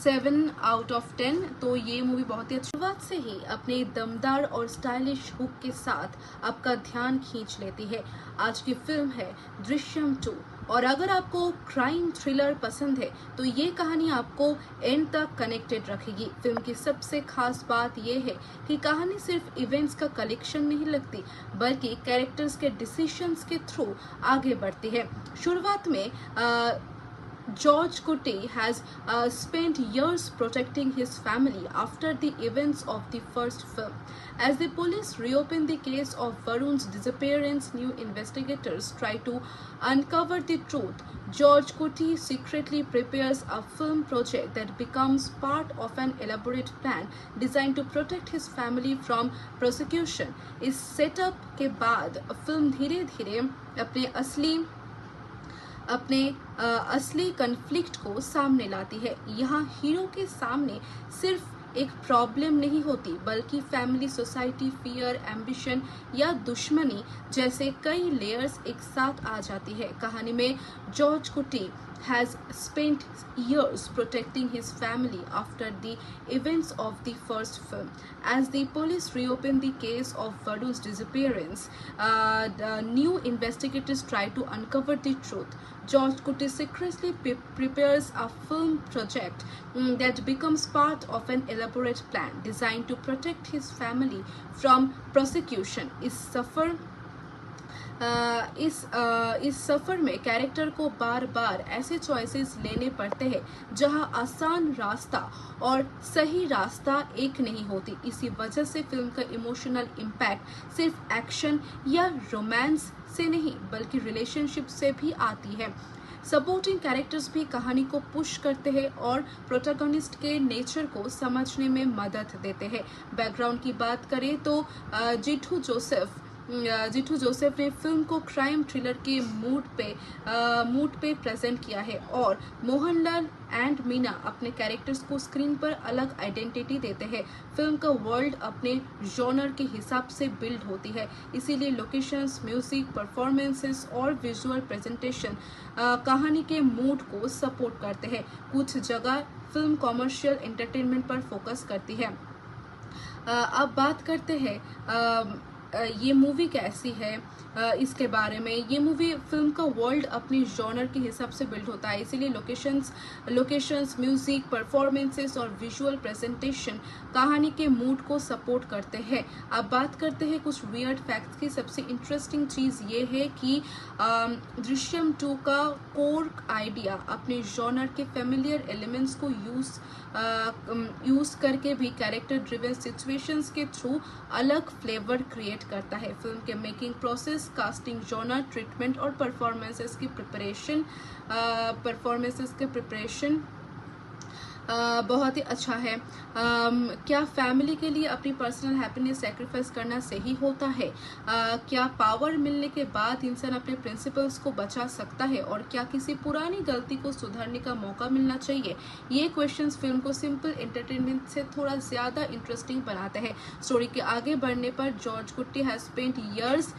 7/10। तो ये मूवी बहुत ही शुरुआत से ही अपने दमदार और स्टाइलिश हुक के साथ आपका ध्यान खींच लेती है। आज की फिल्म है दृश्यम 2, और अगर आपको क्राइम थ्रिलर पसंद है तो ये कहानी आपको एंड तक कनेक्टेड रखेगी। फिल्म की सबसे खास बात यह है कि कहानी सिर्फ इवेंट्स का कलेक्शन नहीं लगती, बल्कि कैरेक्टर्स के डिसीजंस के थ्रू आगे बढ़ती है। शुरुआत में George Kuti has spent years protecting his family after the events of the first film. As the police reopen the case of Varun's disappearance, new investigators try to uncover the truth. George Kuti secretly prepares a film project that becomes part of an elaborate plan designed to protect his family from prosecution. इस setup के बाद film धीरे धीरे अपने असली conflict को सामने लाती है। यहाँ हीरो के सामने सिर्फ एक प्रॉब्लम नहीं होती, बल्कि फैमिली, सोसाइटी, फियर, एम्बिशन या दुश्मनी जैसे कई लेयर्स एक साथ आ जाती है। कहानी में जॉर्ज कुटी has spent years protecting his family after the events of the first film. As the police reopen the case of Varun's disappearance, the new investigators try to uncover the truth. George Kuti secretly prepares a film project that becomes part of an elaborate plan designed to protect his family from prosecution. इस सफर में character को बार बार ऐसे choices लेने पड़ते हैं जहां आसान रास्ता और सही रास्ता एक नहीं होती। इसी वजह से फिल्म का इमोशनल इम्पैक्ट सिर्फ एक्शन या रोमांस से नहीं, बल्कि रिलेशनशिप से भी आती है। सपोर्टिंग कैरेक्टर्स भी कहानी को पुश करते हैं और प्रोटैगनिस्ट के नेचर को समझने में मदद देते हैं। बैकग्राउंड की बात करें तो जिठू जोसेफ ने फिल्म को क्राइम थ्रिलर के मूड पे प्रेजेंट किया है, और मोहनलाल एंड मीना अपने कैरेक्टर्स को स्क्रीन पर अलग आइडेंटिटी देते हैं। फिल्म का वर्ल्ड अपने जॉनर के हिसाब से बिल्ड होती है, इसीलिए लोकेशंस, म्यूजिक, परफॉर्मेंसेस और विजुअल प्रेजेंटेशन कहानी के मूड को सपोर्ट करते हैं। कुछ जगह फिल्म कॉमर्शियल एंटरटेनमेंट पर फोकस करती है। अब बात करते हैं ये मूवी कैसी है इसके बारे में। ये मूवी फिल्म का वर्ल्ड अपनी जॉनर के हिसाब से बिल्ड होता है, इसीलिए लोकेशंस, म्यूजिक, परफॉर्मेंसेस और विजुअल प्रेजेंटेशन कहानी के मूड को सपोर्ट करते हैं। अब बात करते हैं कुछ वियर्ड फैक्ट्स की। सबसे इंटरेस्टिंग चीज़ ये है कि दृश्यम 2 का कोर आइडिया अपने जॉनर के फेमिलियर एलिमेंट्स को यूज करके भी कैरेक्टर ड्रिवन सिचुएशंस के थ्रू अलग फ्लेवर क्रिएट करता है। फिल्म के making process, casting, genre, treatment और परफॉर्मेंसेस की प्रिपरेशन बहुत ही अच्छा है। क्या फैमिली के लिए अपनी पर्सनल हैप्पीनेस सैक्रिफाइस करना सही होता है? क्या पावर मिलने के बाद इंसान अपने प्रिंसिपल्स को बचा सकता है, और क्या किसी पुरानी गलती को सुधारने का मौका मिलना चाहिए? ये क्वेश्चंस फिल्म को सिंपल एंटरटेनमेंट से थोड़ा ज़्यादा इंटरेस्टिंग बनाते हैं। स्टोरी के आगे बढ़ने पर जॉर्ज कुट्टी हैज स्पेंट ईयर्स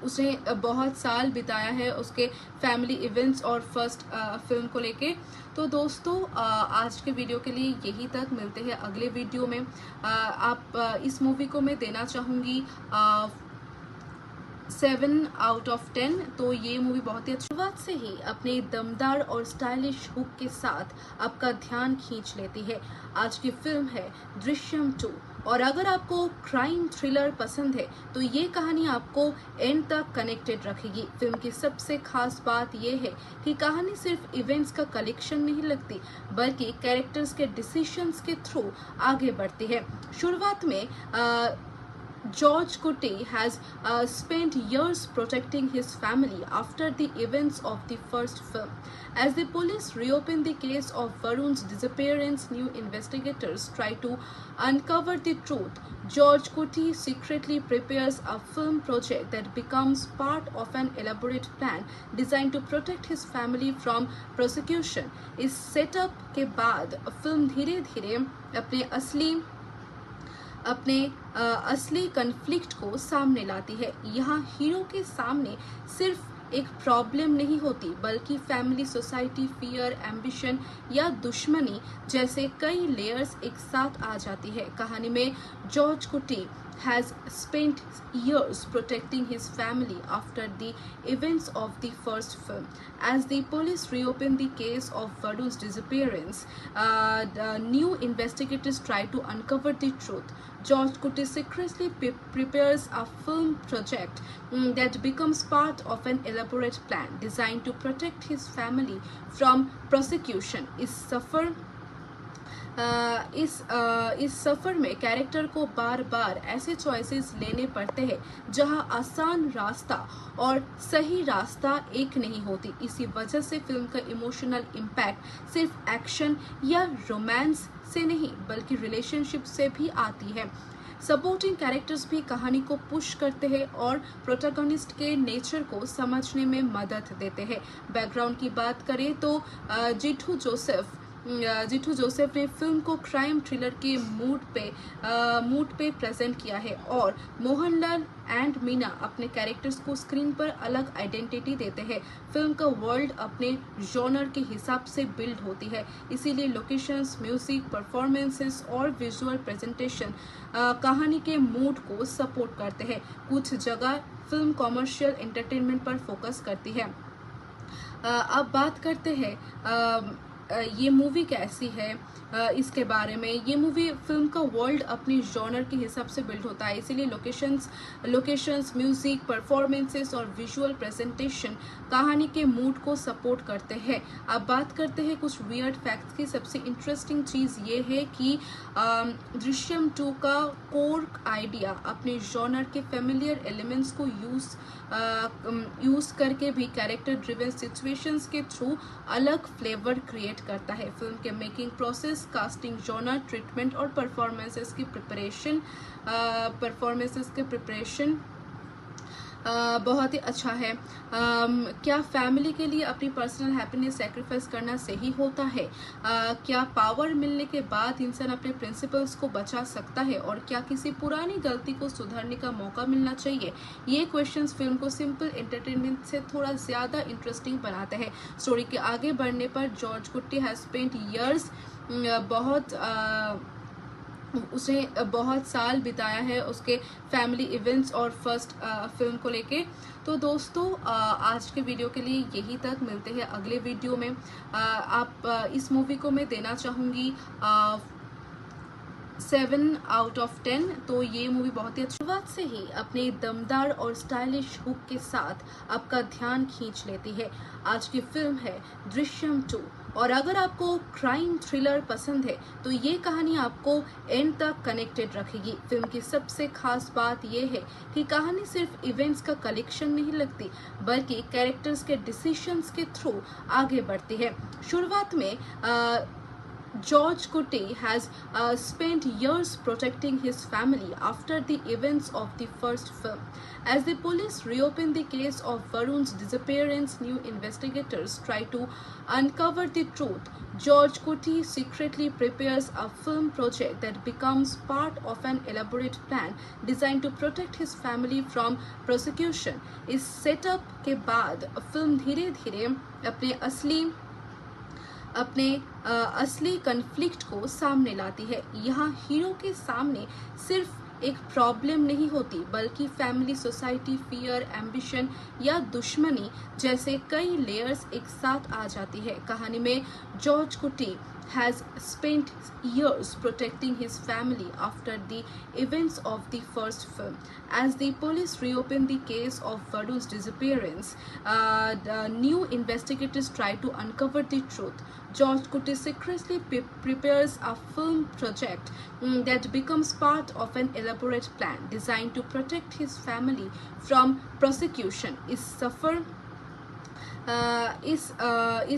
उसने बहुत साल बिताया है उसके फैमिली इवेंट्स और फर्स्ट फिल्म को लेके। तो दोस्तों आज के वीडियो के लिए यही तक, मिलते हैं अगले वीडियो में। आप इस मूवी को मैं देना चाहूँगी 7/10। तो ये मूवी बहुत ही शुरुआत से ही अपने दमदार और स्टाइलिश हुक के साथ आपका ध्यान खींच लेती है। आज की फिल्म है दृश्यम 2, और अगर आपको क्राइम थ्रिलर पसंद है तो ये कहानी आपको एंड तक कनेक्टेड रखेगी। फिल्म की सबसे खास बात यह है कि कहानी सिर्फ इवेंट्स का कलेक्शन नहीं लगती, बल्कि कैरेक्टर्स के डिसीजंस के थ्रू आगे बढ़ती है। शुरुआत में George Kuti has spent years protecting his family after the events of the first film. As the police reopen the case of Varun's disappearance, new investigators try to uncover the truth. George Kuti secretly prepares a film project that becomes part of an elaborate plan designed to protect his family from prosecution. इस setup के बाद film धीरे धीरे अपने असली conflict को सामने लाती है। यहाँ हीरो के सामने सिर्फ एक प्रॉब्लम नहीं होती, बल्कि फैमिली, सोसाइटी, फियर, एम्बिशन या दुश्मनी जैसे कई लेयर्स एक साथ आ जाती है। कहानी में जॉर्ज कुटी has spent years protecting his family after the events of the first film. As the police reopen the case of Varun's disappearance, the new investigators try to uncover the truth. George Kuti secretly prepares a film project that becomes part of an elaborate plan designed to protect his family from prosecution. इस सफर में character को बार बार ऐसे choices लेने पड़ते हैं जहां आसान रास्ता और सही रास्ता एक नहीं होती। इसी वजह से फिल्म का इमोशनल इम्पैक्ट सिर्फ एक्शन या रोमांस से नहीं बल्कि रिलेशनशिप से भी आती है। सपोर्टिंग कैरेक्टर्स भी कहानी को पुश करते हैं और प्रोटैगनिस्ट के नेचर को समझने में मदद देते हैं। बैकग्राउंड की बात करें तो जिठू जोसेफ ने फिल्म को क्राइम थ्रिलर के मूड पे प्रेजेंट किया है और मोहनलाल एंड मीना अपने कैरेक्टर्स को स्क्रीन पर अलग आइडेंटिटी देते हैं। फिल्म का वर्ल्ड अपने जॉनर के हिसाब से बिल्ड होती है, इसीलिए लोकेशंस, म्यूजिक, परफॉर्मेंसेस और विजुअल प्रेजेंटेशन कहानी के मूड को सपोर्ट करते हैं। कुछ जगह फिल्म कॉमर्शियल एंटरटेनमेंट पर फोकस करती है। अब बात करते हैं ये मूवी कैसी है इसके बारे में। ये मूवी फिल्म का वर्ल्ड अपनी जॉनर के हिसाब से बिल्ड होता है, इसीलिए लोकेशंस, म्यूजिक, परफॉर्मेंसेस और विजुअल प्रेजेंटेशन कहानी के मूड को सपोर्ट करते हैं। अब बात करते हैं कुछ वियर्ड फैक्ट्स की। सबसे इंटरेस्टिंग चीज़ ये है कि दृश्यम 2 का कोर आइडिया अपने जॉनर के फेमिलियर एलिमेंट्स को यूज करके भी कैरेक्टर ड्रिवन सिचुएशंस के थ्रू अलग फ्लेवर क्रिएट करता है। फिल्म के making process, casting, genre, treatment और परफॉर्मेंसेस की प्रिपरेशन बहुत ही अच्छा है। क्या फैमिली के लिए अपनी पर्सनल हैप्पीनेस सैक्रिफाइस करना सही होता है? क्या पावर मिलने के बाद इंसान अपने प्रिंसिपल्स को बचा सकता है और क्या किसी पुरानी गलती को सुधारने का मौका मिलना चाहिए? ये क्वेश्चंस फिल्म को सिंपल एंटरटेनमेंट से थोड़ा ज़्यादा इंटरेस्टिंग बनाते हैं। स्टोरी के आगे बढ़ने पर जॉर्ज कुट्टी हैज स्पेंट ईयर्स उसने बहुत साल बिताया है उसके फैमिली इवेंट्स और फर्स्ट फिल्म को लेके। तो दोस्तों आज के वीडियो के लिए यही तक, मिलते हैं अगले वीडियो में। आप इस मूवी को मैं देना चाहूँगी 7 आउट ऑफ 10। तो ये मूवी बहुत ही शुरुआत से ही अपने दमदार और स्टाइलिश हुक के साथ आपका ध्यान खींच लेती है। आज की फिल्म है दृश्यम 2 और अगर आपको क्राइम थ्रिलर पसंद है तो ये कहानी आपको एंड तक कनेक्टेड रखेगी। फिल्म की सबसे खास बात यह है कि कहानी सिर्फ इवेंट्स का कलेक्शन नहीं लगती बल्कि कैरेक्टर्स के डिसीजंस के थ्रू आगे बढ़ती है। शुरुआत में George Kuti has spent years protecting his family after the events of the first film. As the police reopen the case of Varun's disappearance, new investigators try to uncover the truth. George Kuti secretly prepares a film project that becomes part of an elaborate plan designed to protect his family from prosecution. इस setup के बाद film धीरे धीरे अपने असली conflict को सामने लाती है। यहाँ हीरो के सामने सिर्फ एक प्रॉब्लम नहीं होती बल्कि फैमिली, सोसाइटी, फियर, एम्बिशन या दुश्मनी जैसे कई लेयर्स एक साथ आ जाती है। कहानी में जॉर्ज कुटी has spent years protecting his family after the events of the first film. As the police reopen the case of Varun's disappearance, the new investigators try to uncover the truth. George Kuti secretly prepares a film project that becomes part of an elaborate plan designed to protect his family from prosecution. इस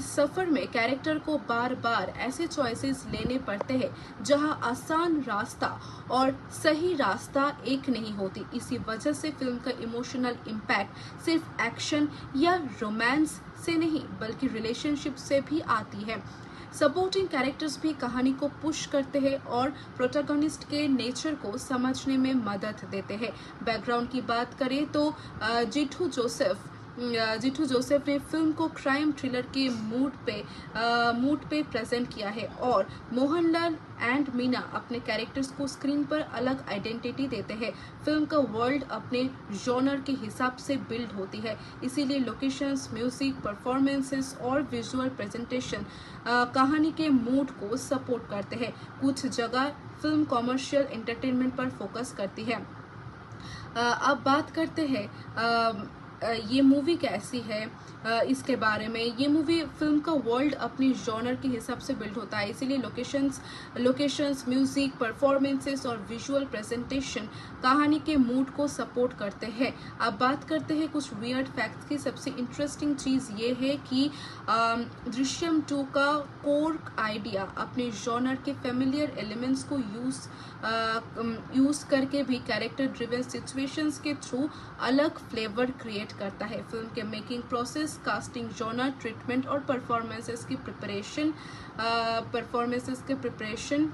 सफर में character को बार बार ऐसे choices लेने पड़ते हैं जहां आसान रास्ता और सही रास्ता एक नहीं होती। इसी वजह से फिल्म का इमोशनल इम्पैक्ट सिर्फ एक्शन या रोमांस से नहीं बल्कि रिलेशनशिप से भी आती है। सपोर्टिंग कैरेक्टर्स भी कहानी को पुश करते हैं और प्रोटैगनिस्ट के नेचर को समझने में मदद देते हैं। बैकग्राउंड की बात करें तो जिठू जोसेफ ने फिल्म को क्राइम थ्रिलर के मूड पे प्रेजेंट किया है और मोहनलाल एंड मीना अपने कैरेक्टर्स को स्क्रीन पर अलग आइडेंटिटी देते हैं। फिल्म का वर्ल्ड अपने जॉनर के हिसाब से बिल्ड होती है, इसीलिए लोकेशंस, म्यूजिक, परफॉर्मेंसेस और विजुअल प्रेजेंटेशन कहानी के मूड को सपोर्ट करते हैं। कुछ जगह फिल्म कॉमर्शियल एंटरटेनमेंट पर फोकस करती है। अब बात करते हैं ये मूवी कैसी है इसके बारे में। ये मूवी फिल्म का वर्ल्ड अपनी जॉनर के हिसाब से बिल्ड होता है, इसीलिए लोकेशंस, म्यूजिक, परफॉर्मेंसेस और विजुअल प्रेजेंटेशन कहानी के मूड को सपोर्ट करते हैं। अब बात करते हैं कुछ वियर्ड फैक्ट्स की। सबसे इंटरेस्टिंग चीज़ ये है कि दृश्यम 2 का कोर आइडिया अपने जॉनर के फेमिलियर एलिमेंट्स को यूज करके भी कैरेक्टर ड्रिवन सिचुएशंस के थ्रू अलग फ्लेवर क्रिएट करता है। फिल्म के making process, casting, genre, treatment और परफॉर्मेंसेस की प्रिपरेशन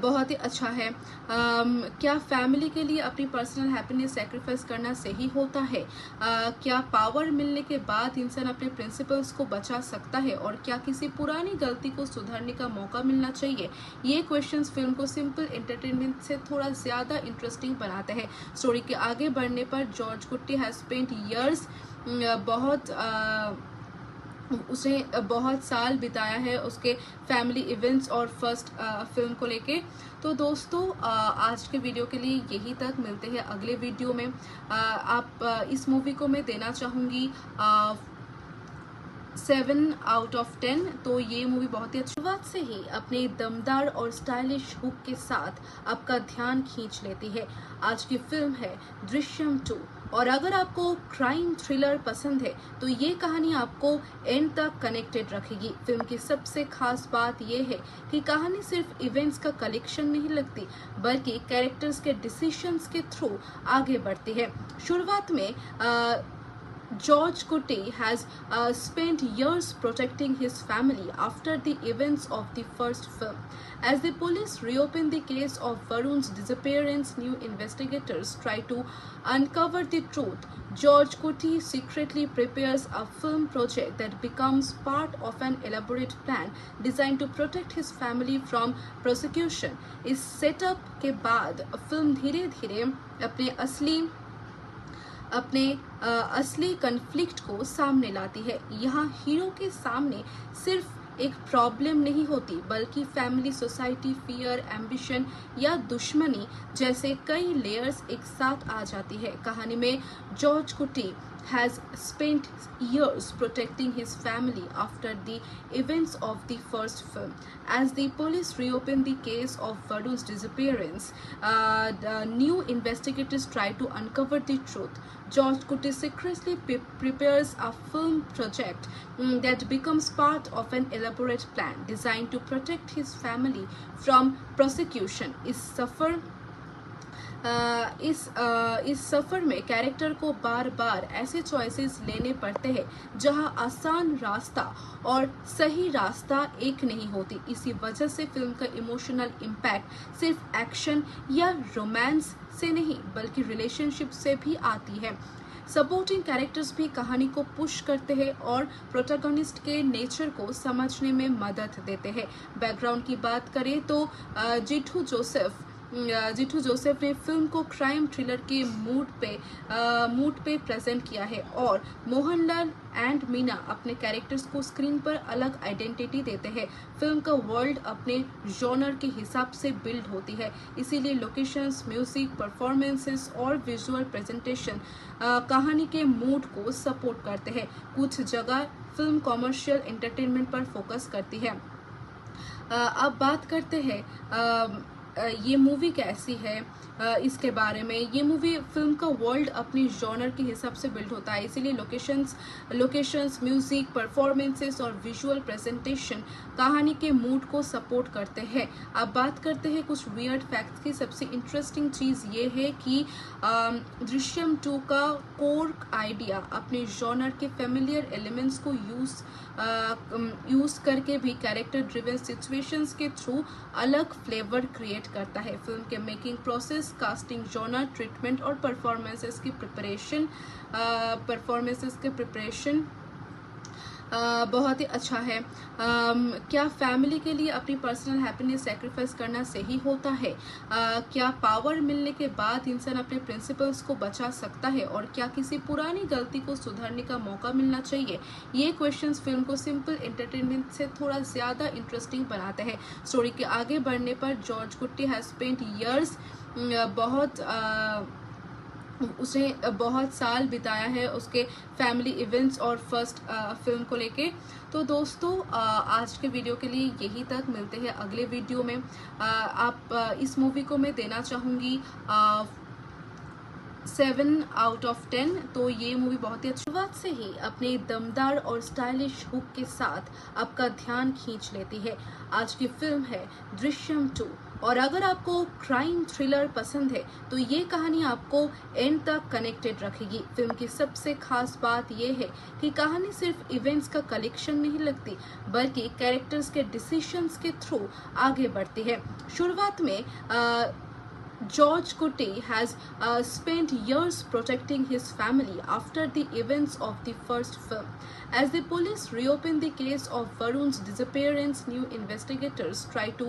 बहुत ही अच्छा है। क्या फैमिली के लिए अपनी पर्सनल हैप्पीनेस सैक्रिफाइस करना सही होता है? क्या पावर मिलने के बाद इंसान अपने प्रिंसिपल्स को बचा सकता है? और क्या किसी पुरानी गलती को सुधारने का मौका मिलना चाहिए? ये क्वेश्चंस फिल्म को सिंपल एंटरटेनमेंट से थोड़ा ज़्यादा इंटरेस्टिंग बनाते हैं। स्टोरी के आगे बढ़ने पर जॉर्ज कुट्टी हैज स्पेंट ईयर्स उसने बहुत साल बिताया है उसके फैमिली इवेंट्स और फर्स्ट फिल्म को लेके। तो दोस्तों आज के वीडियो के लिए यही तक, मिलते हैं अगले वीडियो में। इस मूवी को मैं देना चाहूँगी 7 आउट ऑफ 10। तो ये मूवी बहुत ही अच्छी शुरुआत से ही अपने दमदार और स्टाइलिश हुक के साथ आपका ध्यान खींच लेती है। आज की फिल्म है दृश्यम 2 और अगर आपको क्राइम थ्रिलर पसंद है तो ये कहानी आपको एंड तक कनेक्टेड रखेगी। फिल्म की सबसे खास बात यह है कि कहानी सिर्फ इवेंट्स का कलेक्शन नहीं लगती, बल्कि कैरेक्टर्स के डिसीजंस के थ्रू आगे बढ़ती है। शुरुआत में George Kutti has spent years protecting his family after the events of the first film. As the police reopen the case of Varun's disappearance, new investigators try to uncover the truth. George Kutti secretly prepares a film project that becomes part of an elaborate plan designed to protect his family from prosecution. इस setup के बाद film धीरे-धीरे अपने असली conflict को सामने लाती है। यहाँ हीरो के सामने सिर्फ एक प्रॉब्लम नहीं होती, बल्कि फैमिली, सोसाइटी, फियर, एम्बिशन या दुश्मनी जैसे कई लेयर्स एक साथ आ जाती है। कहानी में जॉर्ज कुटी has spent years protecting his family after the events of the first film. As the police reopen the case of Varun's disappearance, the new investigators try to uncover the truth. George Kutti secretly prepares a film project that becomes part of an elaborate plan designed to protect his family from prosecution. इस सफर में character को बार बार ऐसे choices लेने पड़ते हैं जहां आसान रास्ता और सही रास्ता एक नहीं होती। इसी वजह से फिल्म का इमोशनल इम्पैक्ट सिर्फ एक्शन या रोमांस से नहीं, बल्कि रिलेशनशिप से भी आती है। सपोर्टिंग कैरेक्टर्स भी कहानी को पुश करते हैं और प्रोटैगनिस्ट के नेचर को समझने में मदद देते हैं। बैकग्राउंड की बात करें तो जिठू जोसेफ ने फिल्म को क्राइम थ्रिलर के मूड पे प्रेजेंट किया है और मोहनलाल एंड मीना अपने कैरेक्टर्स को स्क्रीन पर अलग आइडेंटिटी देते हैं। फिल्म का वर्ल्ड अपने जॉनर के हिसाब से बिल्ड होती है, इसीलिए लोकेशंस, म्यूजिक, परफॉर्मेंसेस और विजुअल प्रेजेंटेशन कहानी के मूड को सपोर्ट करते हैं। कुछ जगह फिल्म कॉमर्शियल एंटरटेनमेंट पर फोकस करती है। अब बात करते हैं ये मूवी कैसी है इसके बारे में। ये मूवी फिल्म का वर्ल्ड अपनी जॉनर के हिसाब से बिल्ड होता है, इसीलिए लोकेशंस, म्यूजिक, परफॉर्मेंसेस और विजुअल प्रेजेंटेशन कहानी के मूड को सपोर्ट करते हैं। अब बात करते हैं कुछ वियर्ड फैक्ट्स की। सबसे इंटरेस्टिंग चीज़ ये है कि दृश्यम 2 का कोर आइडिया अपने जॉनर के फेमिलियर एलिमेंट्स को यूज करके भी कैरेक्टर ड्रिवन सिचुएशंस के थ्रू अलग फ्लेवर क्रिएट क्रिएट करता है। फिल्म के making process, casting, genre, treatment और परफॉर्मेंसेस की प्रिपरेशन बहुत ही अच्छा है। क्या फैमिली के लिए अपनी पर्सनल हैप्पीनेस सैक्रिफाइस करना सही होता है? क्या पावर मिलने के बाद इंसान अपने प्रिंसिपल्स को बचा सकता है और क्या किसी पुरानी गलती को सुधारने का मौका मिलना चाहिए? ये क्वेश्चंस फिल्म को सिंपल एंटरटेनमेंट से थोड़ा ज्यादा इंटरेस्टिंग बनाते हैं। स्टोरी के आगे बढ़ने पर जॉर्ज कुट्टी हैज स्पेंट इयर्स उसने बहुत साल बिताया है उसके फैमिली इवेंट्स और फर्स्ट फिल्म को लेके। तो दोस्तों आज के वीडियो के लिए यही तक, मिलते हैं अगले वीडियो में। आप इस मूवी को मैं देना चाहूँगी 7 आउट ऑफ 10। तो ये मूवी बहुत ही शुरुआत से ही अपने दमदार और स्टाइलिश हुक के साथ आपका ध्यान खींच लेती है। आज की फिल्म है दृश्यम 2 और अगर आपको क्राइम थ्रिलर पसंद है तो ये कहानी आपको एंड तक कनेक्टेड रखेगी। फिल्म की सबसे खास बात यह है कि कहानी सिर्फ इवेंट्स का कलेक्शन नहीं लगती बल्कि कैरेक्टर्स के डिसीजंस के थ्रू आगे बढ़ती है। शुरुआत में George Kutti has spent years protecting his family after the events of the first film. As the police reopen the case of Varun's disappearance, new investigators try to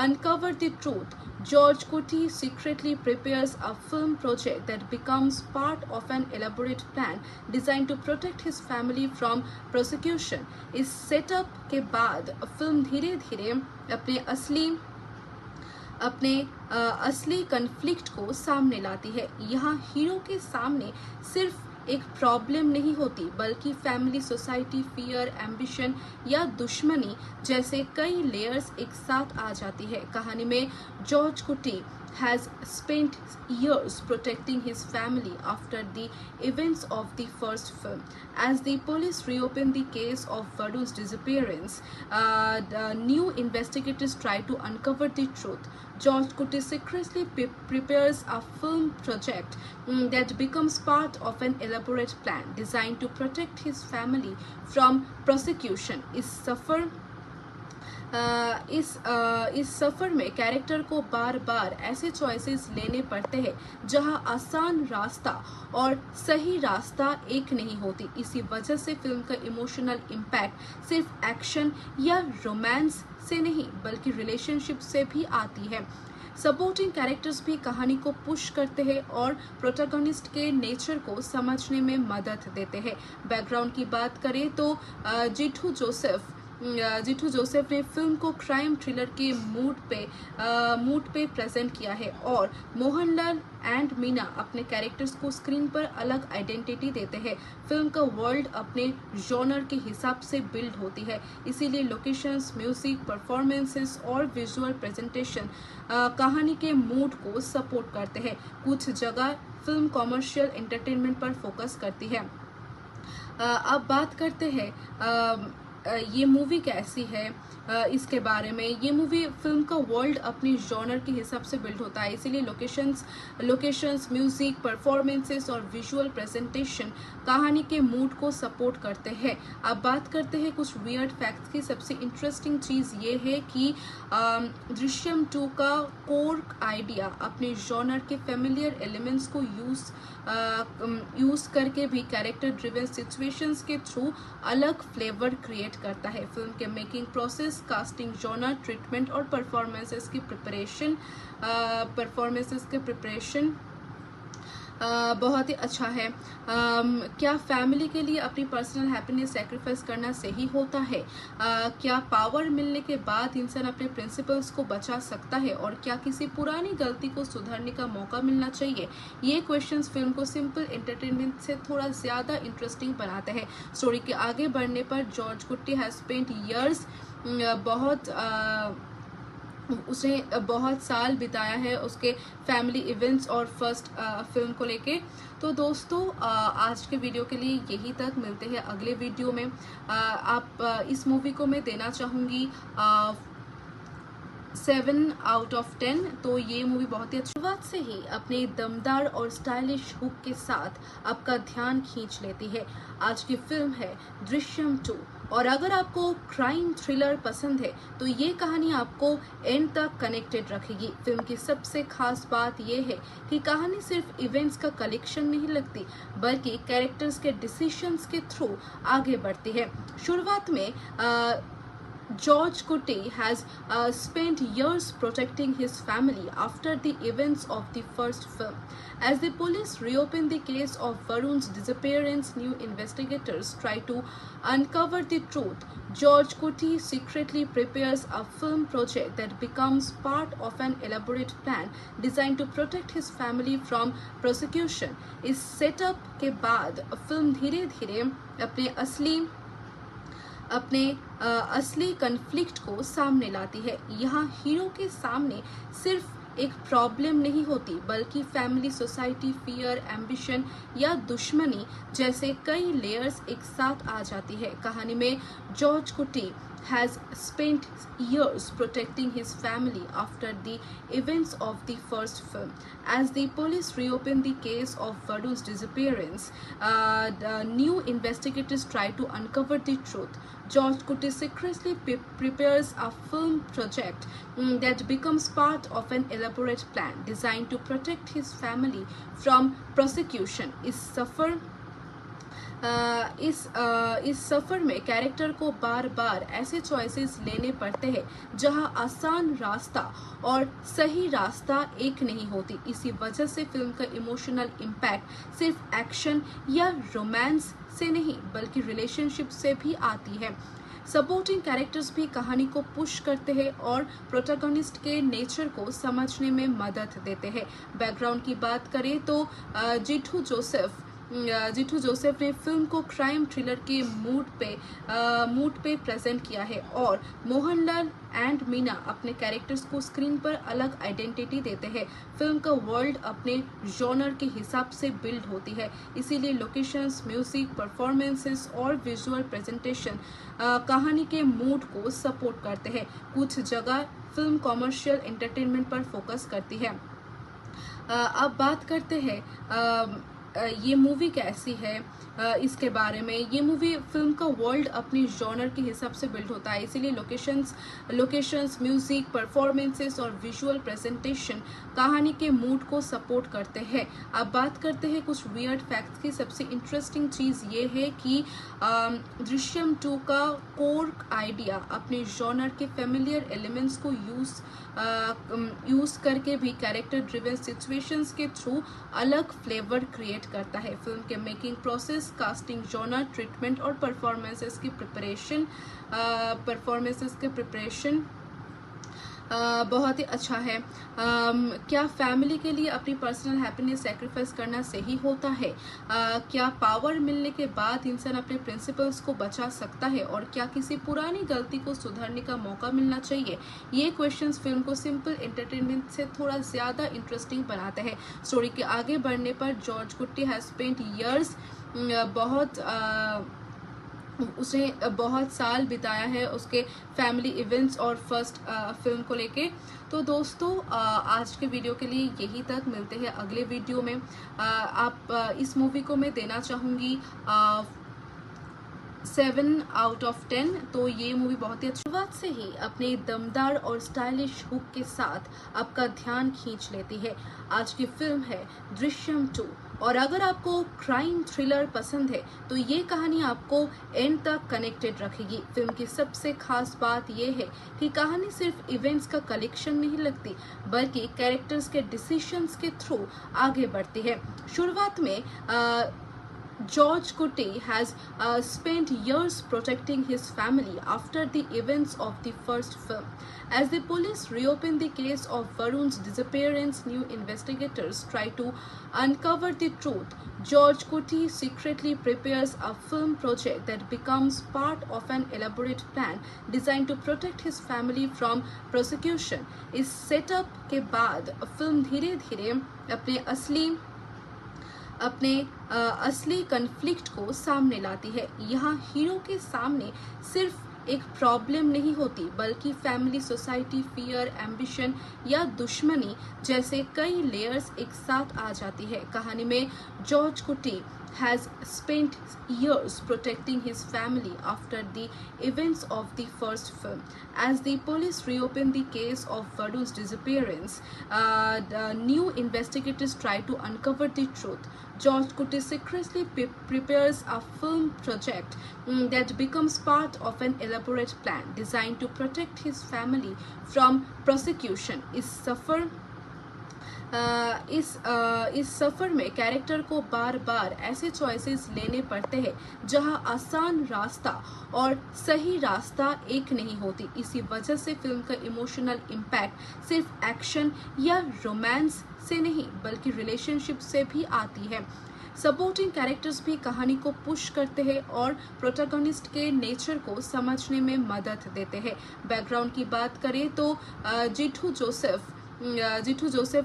uncover the truth. George Kutti secretly prepares a film project that becomes part of an elaborate plan designed to protect his family from prosecution. इस setup के बाद film धीरे-धीरे अपने असली conflict को सामने लाती है। यहाँ हीरो के सामने सिर्फ एक प्रॉब्लम नहीं होती बल्कि फैमिली, सोसाइटी, फियर, एम्बिशन या दुश्मनी जैसे कई लेयर्स एक साथ आ जाती है। कहानी में जॉर्ज कुटी has spent years protecting his family after the events of the first film. As the police reopen the case of Varun's disappearance, the new investigators try to uncover the truth. George Kutti secretly prepares a film project that becomes part of an elaborate plan designed to protect his family from prosecution. इस सफर में character को बार बार ऐसे choices लेने पड़ते हैं जहां आसान रास्ता और सही रास्ता एक नहीं होती। इसी वजह से फिल्म का इमोशनल इम्पैक्ट सिर्फ एक्शन या रोमांस से नहीं बल्कि रिलेशनशिप से भी आती है। सपोर्टिंग कैरेक्टर्स भी कहानी को पुश करते हैं और प्रोटैगनिस्ट के नेचर को समझने में मदद देते हैं। बैकग्राउंड की बात करें तो जिठू जोसेफ ने फिल्म को क्राइम थ्रिलर के मूड पे प्रेजेंट किया है और मोहनलाल एंड मीना अपने कैरेक्टर्स को स्क्रीन पर अलग आइडेंटिटी देते हैं। फिल्म का वर्ल्ड अपने जॉनर के हिसाब से बिल्ड होती है, इसीलिए लोकेशंस, म्यूजिक, परफॉर्मेंसेस और विजुअल प्रेजेंटेशन कहानी के मूड को सपोर्ट करते हैं। कुछ जगह फिल्म कॉमर्शियल एंटरटेनमेंट पर फोकस करती है। अब बात करते हैं ये मूवी कैसी है इसके बारे में। ये मूवी फिल्म का वर्ल्ड अपनी जॉनर के हिसाब से बिल्ड होता है, इसीलिए लोकेशंस, म्यूजिक, परफॉर्मेंसेस और विजुअल प्रेजेंटेशन कहानी के मूड को सपोर्ट करते हैं। अब बात करते हैं कुछ वियर्ड फैक्ट्स की। सबसे इंटरेस्टिंग चीज़ ये है कि दृश्यम 2 का कोर आइडिया अपने जॉनर के फेमिलियर एलिमेंट्स को यूज करके भी कैरेक्टर ड्रिवन सिचुएशंस के थ्रू अलग फ्लेवर क्रिएट करता है। फिल्म के making process, casting, genre, treatment और परफॉर्मेंसेस की प्रिपरेशन बहुत ही अच्छा है। क्या फैमिली के लिए अपनी पर्सनल हैप्पीनेस सैक्रिफाइस करना सही होता है? क्या पावर मिलने के बाद इंसान अपने प्रिंसिपल्स को बचा सकता है और क्या किसी पुरानी गलती को सुधारने का मौका मिलना चाहिए? ये क्वेश्चंस फिल्म को सिंपल एंटरटेनमेंट से थोड़ा ज्यादा इंटरेस्टिंग बनाते हैं। स्टोरी के आगे बढ़ने पर जॉर्ज कुट्टी हैज स्पेंट इयर्स उसने बहुत साल बिताया है उसके फैमिली इवेंट्स और फर्स्ट फिल्म को लेके। तो दोस्तों आज के वीडियो के लिए यही तक, मिलते हैं अगले वीडियो में। आप इस मूवी को मैं देना चाहूँगी 7 आउट ऑफ 10। तो ये मूवी बहुत ही शुरुआत से ही अपने दमदार और स्टाइलिश हुक के साथ आपका ध्यान खींच लेती है। आज की फिल्म है दृश्यम 2 और अगर आपको क्राइम थ्रिलर पसंद है तो ये कहानी आपको एंड तक कनेक्टेड रखेगी। फिल्म की सबसे खास बात यह है कि कहानी सिर्फ इवेंट्स का कलेक्शन नहीं लगती, बल्कि कैरेक्टर्स के डिसीजंस के थ्रू आगे बढ़ती है। शुरुआत में George Kuti has spent years protecting his family after the events of the first film. As the police reopen the case of Varun's disappearance, new investigators try to uncover the truth. George Kuti secretly prepares a film project that becomes part of an elaborate plan designed to protect his family from prosecution. इस setup के बाद film धीरे-धीरे अपने असली conflict को सामने लाती है। यहाँ हीरो के सामने सिर्फ एक प्रॉब्लम नहीं होती, बल्कि फैमिली, सोसाइटी, फियर, एम्बिशन या दुश्मनी जैसे कई लेयर्स एक साथ आ जाती है। कहानी में जॉर्ज कुटी has spent years protecting his family after the events of the first film. As the police reopen the case of Varun's disappearance, the new investigators try to uncover the truth. George Kuti secretly prepares a film project that becomes part of an elaborate plan designed to protect his family from prosecution. इस सफर में character को बार बार ऐसे choices लेने पड़ते हैं जहां आसान रास्ता और सही रास्ता एक नहीं होती। इसी वजह से फिल्म का इमोशनल इम्पैक्ट सिर्फ एक्शन या रोमांस से नहीं, बल्कि रिलेशनशिप से भी आती है। सपोर्टिंग कैरेक्टर्स भी कहानी को पुश करते हैं और प्रोटैगनिस्ट के नेचर को समझने में मदद देते हैं। बैकग्राउंड की बात करें तो जिठू जोसेफ ने फिल्म को क्राइम थ्रिलर के मूड पे प्रेजेंट किया है और मोहनलाल एंड मीना अपने कैरेक्टर्स को स्क्रीन पर अलग आइडेंटिटी देते हैं। फिल्म का वर्ल्ड अपने जॉनर के हिसाब से बिल्ड होती है, इसीलिए लोकेशंस, म्यूजिक, परफॉर्मेंसेस और विजुअल प्रेजेंटेशन कहानी के मूड को सपोर्ट करते हैं। कुछ जगह फिल्म कॉमर्शियल एंटरटेनमेंट पर फोकस करती है। अब बात करते हैं ये मूवी कैसी है इसके बारे में। ये मूवी फिल्म का वर्ल्ड अपनी जॉनर के हिसाब से बिल्ड होता है, इसीलिए लोकेशंस, म्यूजिक, परफॉर्मेंसेस और विजुअल प्रेजेंटेशन कहानी के मूड को सपोर्ट करते हैं। अब बात करते हैं कुछ वियर्ड फैक्ट्स की। सबसे इंटरेस्टिंग चीज़ ये है कि दृश्यम 2 का कोर आइडिया अपने जॉनर के फेमिलियर एलिमेंट्स को यूज करके भी कैरेक्टर ड्रिवन सिचुएशंस के थ्रू अलग फ्लेवर क्रिएट करता है। फिल्म के making process, casting, genre, treatment और परफॉर्मेंसेस की प्रिपरेशन बहुत ही अच्छा है। क्या फैमिली के लिए अपनी पर्सनल हैप्पीनेस सैक्रिफाइस करना सही होता है? क्या पावर मिलने के बाद इंसान अपने प्रिंसिपल्स को बचा सकता है? और क्या किसी पुरानी गलती को सुधारने का मौका मिलना चाहिए? ये क्वेश्चंस फिल्म को सिंपल एंटरटेनमेंट से थोड़ा ज़्यादा इंटरेस्टिंग बनाते हैं। स्टोरी के आगे बढ़ने पर जॉर्ज कुट्टी हैज स्पेंट ईयर्स उसने बहुत साल बिताया है उसके फैमिली इवेंट्स और फर्स्ट फिल्म को लेके। तो दोस्तों आज के वीडियो के लिए यही तक, मिलते हैं अगले वीडियो में। इस मूवी को मैं देना चाहूँगी 7 आउट ऑफ 10। तो ये मूवी बहुत ही शुरुआत से ही अपने दमदार और स्टाइलिश हुक के साथ आपका ध्यान खींच लेती है। आज की फिल्म है दृश्यम 2, और अगर आपको क्राइम थ्रिलर पसंद है तो ये कहानी आपको एंड तक कनेक्टेड रखेगी। फिल्म की सबसे खास बात यह है कि कहानी सिर्फ इवेंट्स का कलेक्शन नहीं लगती, बल्कि कैरेक्टर्स के डिसीजंस के थ्रू आगे बढ़ती है। शुरुआत में George Kuti has spent years protecting his family after the events of the first film. As the police reopen the case of Varun's disappearance, new investigators try to uncover the truth. George Kuti secretly prepares a film project that becomes part of an elaborate plan designed to protect his family from prosecution. इस setup के बाद film धीरे-धीरे अपने असली conflict को सामने लाती है। यहाँ हीरो के सामने सिर्फ एक प्रॉब्लम नहीं होती, बल्कि फैमिली, सोसाइटी, फियर, एम्बिशन या दुश्मनी जैसे कई लेयर्स एक साथ आ जाती है। कहानी में जॉर्ज कुटी has spent years protecting his family after the events of the first film. As the police reopen the case of Varun's disappearance, the new investigators try to uncover the truth. George Kuti secretly prepares a film project that becomes part of an elaborate plan designed to protect his family from prosecution. इस सफर में character को बार बार ऐसे choices लेने पड़ते हैं जहां आसान रास्ता और सही रास्ता एक नहीं होती। इसी वजह से फिल्म का इमोशनल इम्पैक्ट सिर्फ एक्शन या रोमांस से नहीं बल्कि रिलेशनशिप से भी आती है। सपोर्टिंग कैरेक्टर्स भी कहानी को पुश करते हैं और प्रोटैगनिस्ट के नेचर को समझने में मदद देते हैं। बैकग्राउंड की बात करें तो जिठू जोसेफ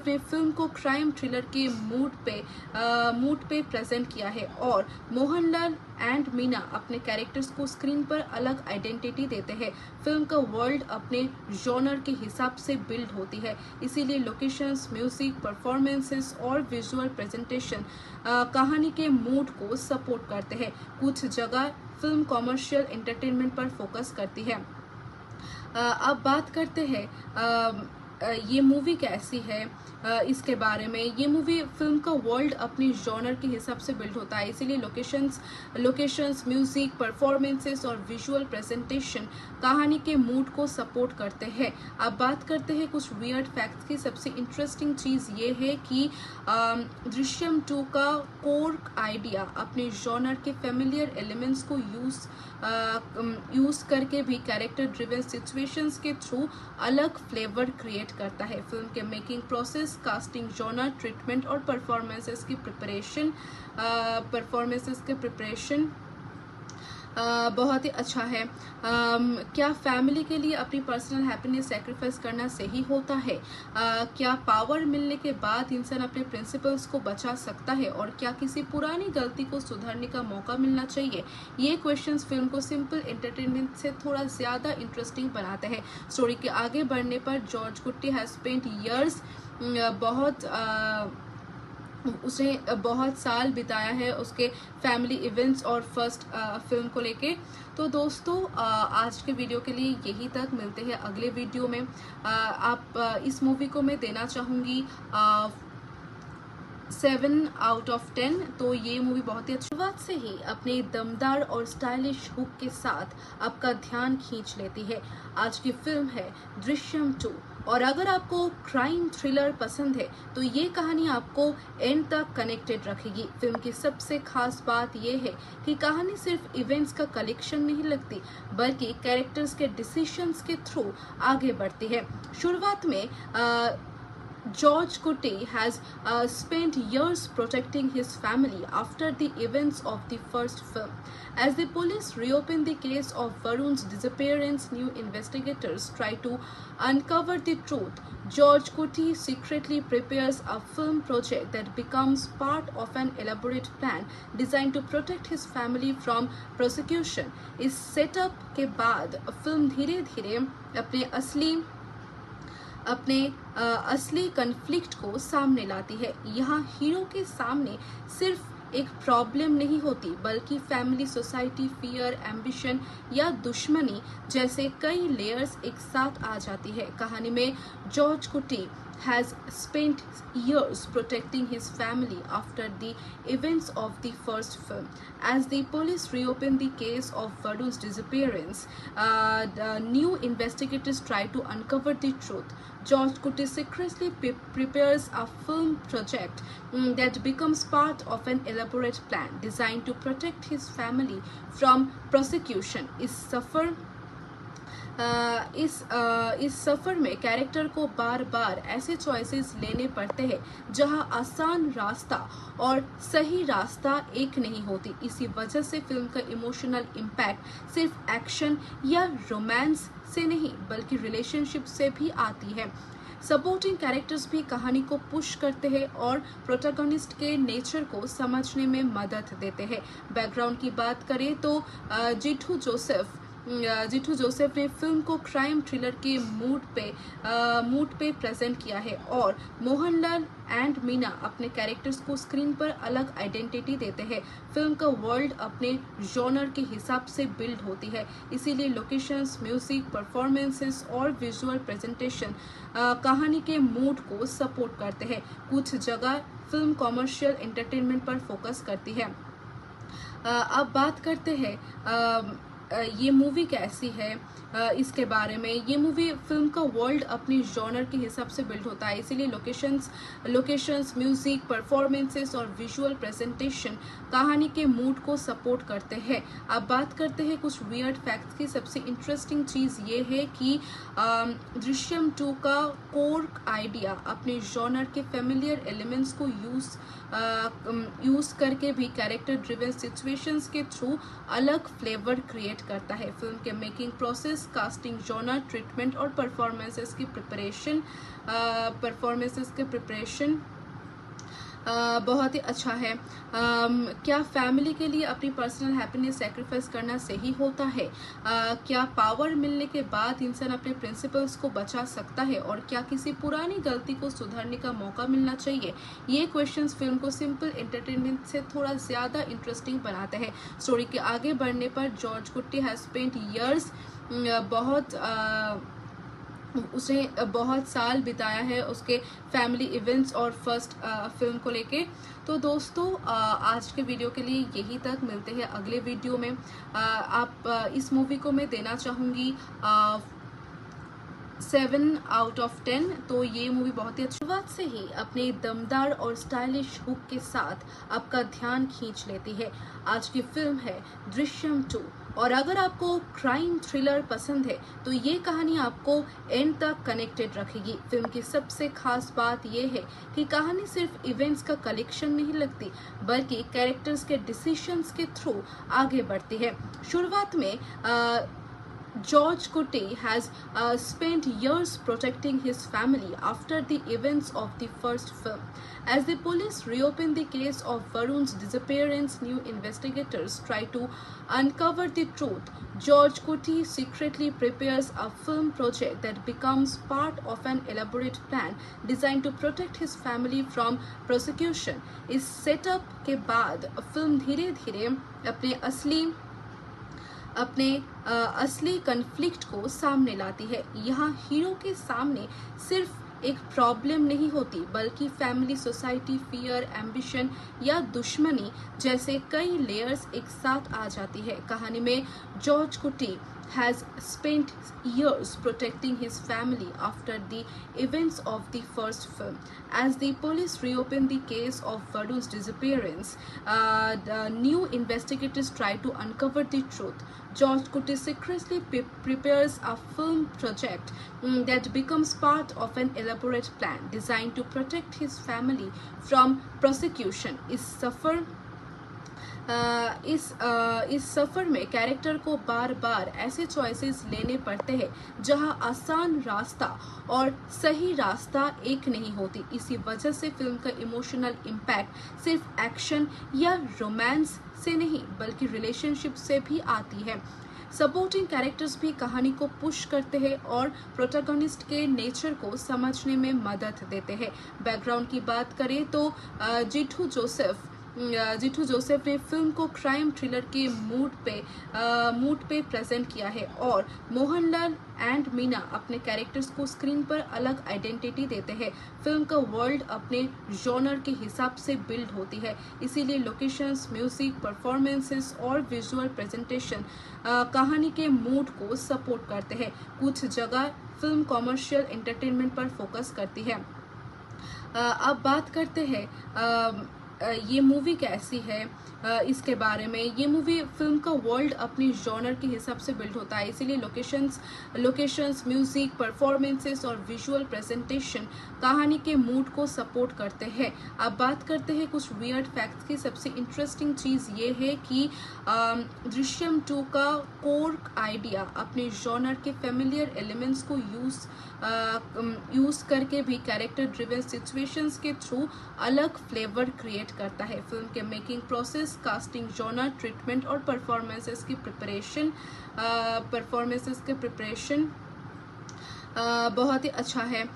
ने फिल्म को क्राइम थ्रिलर के मूड पे प्रेजेंट किया है और मोहनलाल एंड मीना अपने कैरेक्टर्स को स्क्रीन पर अलग आइडेंटिटी देते हैं। फिल्म का वर्ल्ड अपने जॉनर के हिसाब से बिल्ड होती है, इसीलिए लोकेशंस, म्यूजिक, परफॉर्मेंसेस और विजुअल प्रेजेंटेशन कहानी के मूड को सपोर्ट करते हैं। कुछ जगह फिल्म कॉमर्शियल एंटरटेनमेंट पर फोकस करती है। अब बात करते हैं ये मूवी कैसी है इसके बारे में। ये मूवी फिल्म का वर्ल्ड अपनी जॉनर के हिसाब से बिल्ड होता है, इसीलिए लोकेशंस, म्यूजिक, परफॉर्मेंसेस और विजुअल प्रेजेंटेशन कहानी के मूड को सपोर्ट करते हैं। अब बात करते हैं कुछ वियर्ड फैक्ट्स की। सबसे इंटरेस्टिंग चीज़ ये है कि दृश्यम 2 का कोर आइडिया अपने जॉनर के फेमिलियर एलिमेंट्स को यूज करके भी कैरेक्टर ड्रिवन सिचुएशंस के थ्रू अलग फ्लेवर क्रिएट करता है। फिल्म के making process, casting, genre, treatment और परफॉर्मेंसेस की प्रिपरेशन बहुत ही अच्छा है। क्या फैमिली के लिए अपनी पर्सनल हैप्पीनेस सैक्रिफाइस करना सही होता है? क्या पावर मिलने के बाद इंसान अपने प्रिंसिपल्स को बचा सकता है और क्या किसी पुरानी गलती को सुधारने का मौका मिलना चाहिए? ये क्वेश्चंस फिल्म को सिंपल एंटरटेनमेंट से थोड़ा ज़्यादा इंटरेस्टिंग बनाते हैं। स्टोरी के आगे बढ़ने पर जॉर्ज कुट्टी हैज स्पेंट ईयर्स उसने बहुत साल बिताया है उसके फैमिली इवेंट्स और फर्स्ट फिल्म को लेके। तो दोस्तों आज के वीडियो के लिए यही तक, मिलते हैं अगले वीडियो में। इस मूवी को मैं देना चाहूँगी 7 आउट ऑफ 10। तो ये मूवी बहुत ही अच्छी शुरुआत से ही अपने दमदार और स्टाइलिश हुक के साथ आपका ध्यान खींच लेती है। आज की फिल्म है दृश्यम 2 और अगर आपको क्राइम थ्रिलर पसंद है तो ये कहानी आपको एंड तक कनेक्टेड रखेगी। फिल्म की सबसे खास बात ये है कि कहानी सिर्फ इवेंट्स का कलेक्शन नहीं लगती बल्कि कैरेक्टर्स के डिसीजंस के थ्रू आगे बढ़ती है। शुरुआत में George Kuti has spent years protecting his family after the events of the first film. As the police reopen the case of Varun's disappearance, new investigators try to uncover the truth. George Kuti secretly prepares a film project that becomes part of an elaborate plan designed to protect his family from prosecution. इस setup के बाद film धीरे धीरे अपने असली conflict को सामने लाती है। यहाँ हीरो के सामने सिर्फ एक प्रॉब्लम नहीं होती बल्कि फैमिली, सोसाइटी, फियर, एम्बिशन या दुश्मनी जैसे कई लेयर्स एक साथ आ जाती है। कहानी में जॉर्ज कुटी has spent years protecting his family after the events of the first film. As the police reopen the case of Varun's disappearance, the new investigators try to uncover the truth. George Kuti secretly prepares a film project that becomes part of an elaborate plan designed to protect his family from prosecution. इस सफर में character को बार बार ऐसे choices लेने पड़ते हैं जहां आसान रास्ता और सही रास्ता एक नहीं होती। इसी वजह से फिल्म का इमोशनल इम्पैक्ट सिर्फ एक्शन या रोमांस से नहीं बल्कि रिलेशनशिप से भी आती है। सपोर्टिंग कैरेक्टर्स भी कहानी को पुश करते हैं और प्रोटैगनिस्ट के नेचर को समझने में मदद देते हैं। बैकग्राउंड की बात करें तो जिठू जोसेफ ने फिल्म को क्राइम थ्रिलर के मूड पे प्रेजेंट किया है और मोहनलाल एंड मीना अपने कैरेक्टर्स को स्क्रीन पर अलग आइडेंटिटी देते हैं। फिल्म का वर्ल्ड अपने जॉनर के हिसाब से बिल्ड होती है, इसीलिए लोकेशंस, म्यूजिक, परफॉर्मेंसेस और विजुअल प्रेजेंटेशन कहानी के मूड को सपोर्ट करते हैं। कुछ जगह फिल्म कॉमर्शियल एंटरटेनमेंट पर फोकस करती है। अब बात करते हैं ये मूवी कैसी है इसके बारे में। ये मूवी फिल्म का वर्ल्ड अपनी जॉनर के हिसाब से बिल्ड होता है, इसीलिए लोकेशंस, म्यूजिक, परफॉर्मेंसेस और विजुअल प्रेजेंटेशन कहानी के मूड को सपोर्ट करते हैं। अब बात करते हैं कुछ वियर्ड फैक्ट्स की। सबसे इंटरेस्टिंग चीज़ ये है कि दृश्यम 2 का कोर आइडिया अपने जॉनर के फेमिलियर एलिमेंट्स को यूज करके भी कैरेक्टर ड्रिवन सिचुएशंस के थ्रू अलग फ्लेवर क्रिएट करता है। फिल्म के making process, casting, genre, treatment और परफॉर्मेंसेस की प्रिपरेशन बहुत ही अच्छा है। क्या फैमिली के लिए अपनी पर्सनल हैप्पीनेस सैक्रिफाइस करना सही होता है? क्या पावर मिलने के बाद इंसान अपने प्रिंसिपल्स को बचा सकता है? और क्या किसी पुरानी गलती को सुधारने का मौका मिलना चाहिए? ये क्वेश्चंस फिल्म को सिंपल एंटरटेनमेंट से थोड़ा ज़्यादा इंटरेस्टिंग बनाते हैं। स्टोरी के आगे बढ़ने पर जॉर्ज कुट्टी हैज स्पेंट ईयर्स उसने बहुत साल बिताया है उसके फैमिली इवेंट्स और फर्स्ट फिल्म को लेके। तो दोस्तों आज के वीडियो के लिए यही तक, मिलते हैं अगले वीडियो में। इस मूवी को मैं देना चाहूँगी 7 आउट ऑफ 10। तो ये मूवी बहुत ही अच्छी शुरुआत से ही अपने दमदार और स्टाइलिश हुक के साथ आपका ध्यान खींच लेती है। आज की फिल्म है दृश्यम 2 और अगर आपको क्राइम थ्रिलर पसंद है तो ये कहानी आपको एंड तक कनेक्टेड रखेगी। फिल्म की सबसे खास बात यह है कि कहानी सिर्फ इवेंट्स का कलेक्शन नहीं लगती, बल्कि कैरेक्टर्स के डिसीजंस के थ्रू आगे बढ़ती है। शुरुआत में George Kutti has spent years protecting his family after the events of the first film. As the police reopen the case of Varun's disappearance, new investigators try to uncover the truth. George Kutti secretly prepares a film project that becomes part of an elaborate plan designed to protect his family from prosecution. इस setup के बाद film धीरे-धीरे अपने असली conflict को सामने लाती है। यहाँ हीरो के सामने सिर्फ एक प्रॉब्लम नहीं होती, बल्कि फैमिली, सोसाइटी, फियर, एम्बिशन या दुश्मनी जैसे कई लेयर्स एक साथ आ जाती है। कहानी में जॉर्ज कुटी has spent years protecting his family after the events of the first film. As the police reopen the case of Varun's disappearance, the new investigators try to uncover the truth. George Kutti secretly prepares a film project that becomes part of an elaborate plan designed to protect his family from prosecution. इस सफर में character को बार बार ऐसे choices लेने पड़ते हैं जहां आसान रास्ता और सही रास्ता एक नहीं होती। इसी वजह से फिल्म का इमोशनल इम्पैक्ट सिर्फ एक्शन या रोमांस से नहीं, बल्कि रिलेशनशिप से भी आती है। सपोर्टिंग कैरेक्टर्स भी कहानी को पुश करते हैं और प्रोटैगनिस्ट के नेचर को समझने में मदद देते हैं। बैकग्राउंड की बात करें तो जिठू जोसेफ ने फिल्म को क्राइम थ्रिलर के मूड पे प्रेजेंट किया है और मोहनलाल एंड मीना अपने कैरेक्टर्स को स्क्रीन पर अलग आइडेंटिटी देते हैं। फिल्म का वर्ल्ड अपने जॉनर के हिसाब से बिल्ड होती है, इसीलिए लोकेशंस, म्यूजिक, परफॉर्मेंसेस और विजुअल प्रेजेंटेशन कहानी के मूड को सपोर्ट करते हैं। कुछ जगह फिल्म कॉमर्शियल एंटरटेनमेंट पर फोकस करती है। अब बात करते हैं ये मूवी कैसी है इसके बारे में। ये मूवी फिल्म का वर्ल्ड अपनी जॉनर के हिसाब से बिल्ड होता है, इसीलिए लोकेशंस, म्यूजिक, परफॉर्मेंसेस और विजुअल प्रेजेंटेशन कहानी के मूड को सपोर्ट करते हैं। अब बात करते हैं कुछ वियर्ड फैक्ट्स की। सबसे इंटरेस्टिंग चीज़ ये है कि दृश्यम 2 का कोर आइडिया अपने जॉनर के फेमिलियर एलिमेंट्स को यूज करके भी कैरेक्टर ड्रिवन सिचुएशंस के थ्रू अलग फ्लेवर क्रिएट करता है। फिल्म के making process, casting, genre, treatment और परफॉर्मेंसेस की प्रिपरेशन बहुत ही अच्छा है।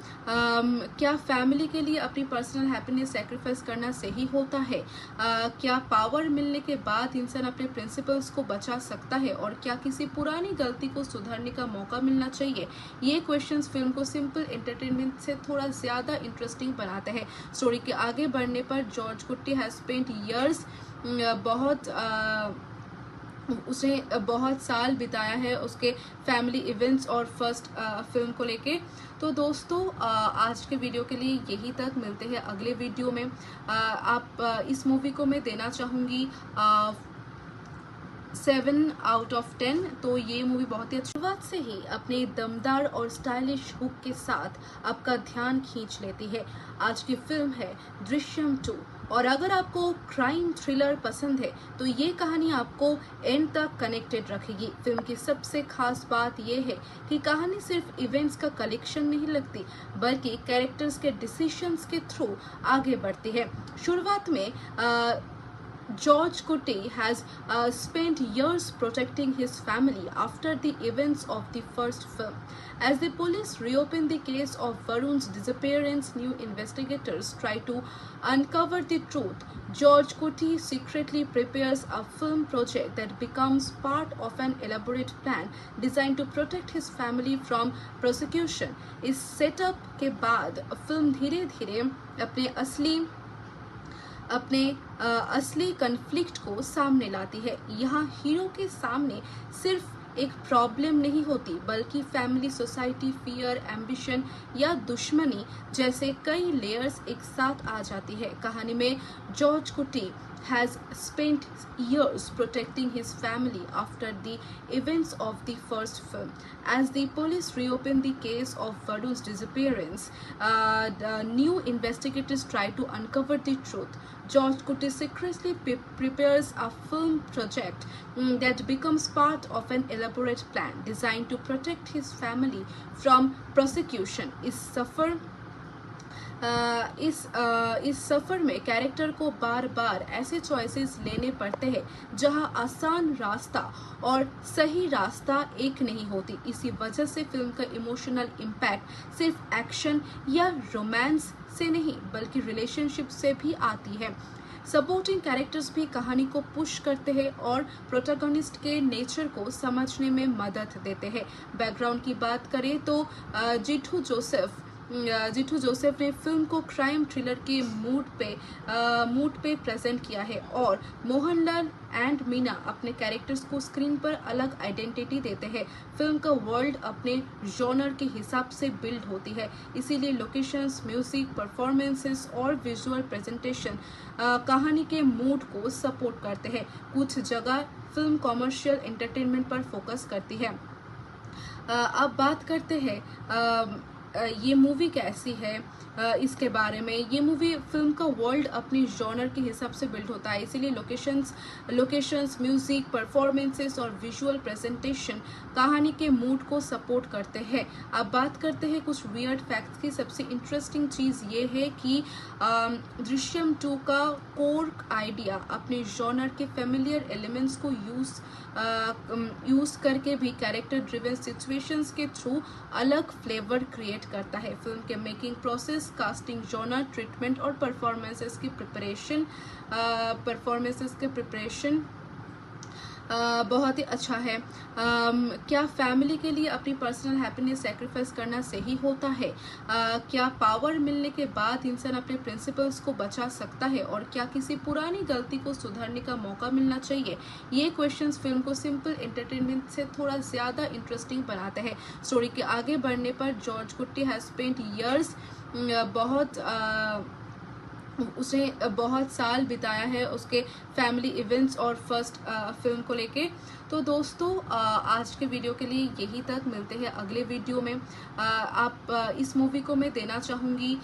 क्या फैमिली के लिए अपनी पर्सनल हैप्पीनेस सैक्रिफाइस करना सही होता है? क्या पावर मिलने के बाद इंसान अपने प्रिंसिपल्स को बचा सकता है और क्या किसी पुरानी गलती को सुधारने का मौका मिलना चाहिए? ये क्वेश्चंस फिल्म को सिंपल एंटरटेनमेंट से थोड़ा ज्यादा इंटरेस्टिंग बनाते हैं। स्टोरी के आगे बढ़ने पर जॉर्ज कुट्टी हैज स्पेंट इयर्स उसने बहुत साल बिताया है उसके फैमिली इवेंट्स और फर्स्ट फिल्म को लेके। तो दोस्तों आज के वीडियो के लिए यही तक, मिलते हैं अगले वीडियो में। इस मूवी को मैं देना चाहूँगी 7 आउट ऑफ 10। तो ये मूवी बहुत ही अच्छी शुरुआत से ही अपने दमदार और स्टाइलिश हुक के साथ आपका ध्यान खींच लेती है। आज की फिल्म है दृश्यम 2 और अगर आपको क्राइम थ्रिलर पसंद है तो ये कहानी आपको एंड तक कनेक्टेड रखेगी। फिल्म की सबसे खास बात यह है कि कहानी सिर्फ इवेंट्स का कलेक्शन नहीं लगती बल्कि कैरेक्टर्स के डिसीजंस के थ्रू आगे बढ़ती है। शुरुआत में George Kutti has spent years protecting his family after the events of the first film. As the police reopen the case of Varun's disappearance, new investigators try to uncover the truth. George Kutti secretly prepares a film project that becomes part of an elaborate plan designed to protect his family from prosecution. इस setup के बाद film धीरे-धीरे अपने असली conflict को सामने लाती है। यहाँ हीरो के सामने सिर्फ एक प्रॉब्लम नहीं होती बल्कि फैमिली, सोसाइटी, फियर, एम्बिशन या दुश्मनी जैसे कई लेयर्स एक साथ आ जाती है। कहानी में जॉर्ज कुट्टी has spent years protecting his family after the events of the first film. As the police reopen the case of Varun's disappearance, the new investigators try to uncover the truth. George Kutti secretly prepares a film project that becomes part of an elaborate plan designed to protect his family from prosecution. इस सफर में character को बार बार ऐसे choices लेने पड़ते हैं जहां आसान रास्ता और सही रास्ता एक नहीं होती। इसी वजह से फिल्म का इमोशनल इम्पैक्ट सिर्फ एक्शन या रोमांस से नहीं बल्कि रिलेशनशिप से भी आती है। सपोर्टिंग कैरेक्टर्स भी कहानी को पुश करते हैं और प्रोटैगनिस्ट के नेचर को समझने में मदद देते हैं। बैकग्राउंड की बात करें तो जिठू जोसेफ ने फिल्म को क्राइम थ्रिलर के मूड पे प्रेजेंट किया है और मोहनलाल एंड मीना अपने कैरेक्टर्स को स्क्रीन पर अलग आइडेंटिटी देते हैं। फिल्म का वर्ल्ड अपने जॉनर के हिसाब से बिल्ड होती है, इसीलिए लोकेशंस, म्यूजिक, परफॉर्मेंसेस और विजुअल प्रेजेंटेशन कहानी के मूड को सपोर्ट करते हैं। कुछ जगह फिल्म कॉमर्शियल एंटरटेनमेंट पर फोकस करती है। अब बात करते हैं ये मूवी कैसी है इसके बारे में। ये मूवी फिल्म का वर्ल्ड अपनी जॉनर के हिसाब से बिल्ड होता है, इसीलिए लोकेशंस, म्यूजिक, परफॉर्मेंसेस और विजुअल प्रेजेंटेशन कहानी के मूड को सपोर्ट करते हैं। अब बात करते हैं कुछ वियर्ड फैक्ट्स की। सबसे इंटरेस्टिंग चीज़ ये है कि दृश्यम 2 का कोर आइडिया अपने जॉनर के फेमिलियर एलिमेंट्स को यूज करके भी कैरेक्टर ड्रिवन सिचुएशंस के थ्रू अलग फ्लेवर क्रिएट करता है। फिल्म के making process, casting, genre, treatment और परफॉर्मेंसेस की प्रिपरेशन बहुत ही अच्छा है। क्या फैमिली के लिए अपनी पर्सनल हैप्पीनेस सैक्रिफाइस करना सही होता है? क्या पावर मिलने के बाद इंसान अपने प्रिंसिपल्स को बचा सकता है और क्या किसी पुरानी गलती को सुधारने का मौका मिलना चाहिए? ये क्वेश्चंस फिल्म को सिंपल एंटरटेनमेंट से थोड़ा ज्यादा इंटरेस्टिंग बनाते हैं। स्टोरी के आगे बढ़ने पर जॉर्ज कुट्टी हैज स्पेंट इयर्स उसने बहुत साल बिताया है उसके फैमिली इवेंट्स और फर्स्ट फिल्म को लेके। तो दोस्तों आज के वीडियो के लिए यही तक, मिलते हैं अगले वीडियो में। इस मूवी को मैं देना चाहूँगी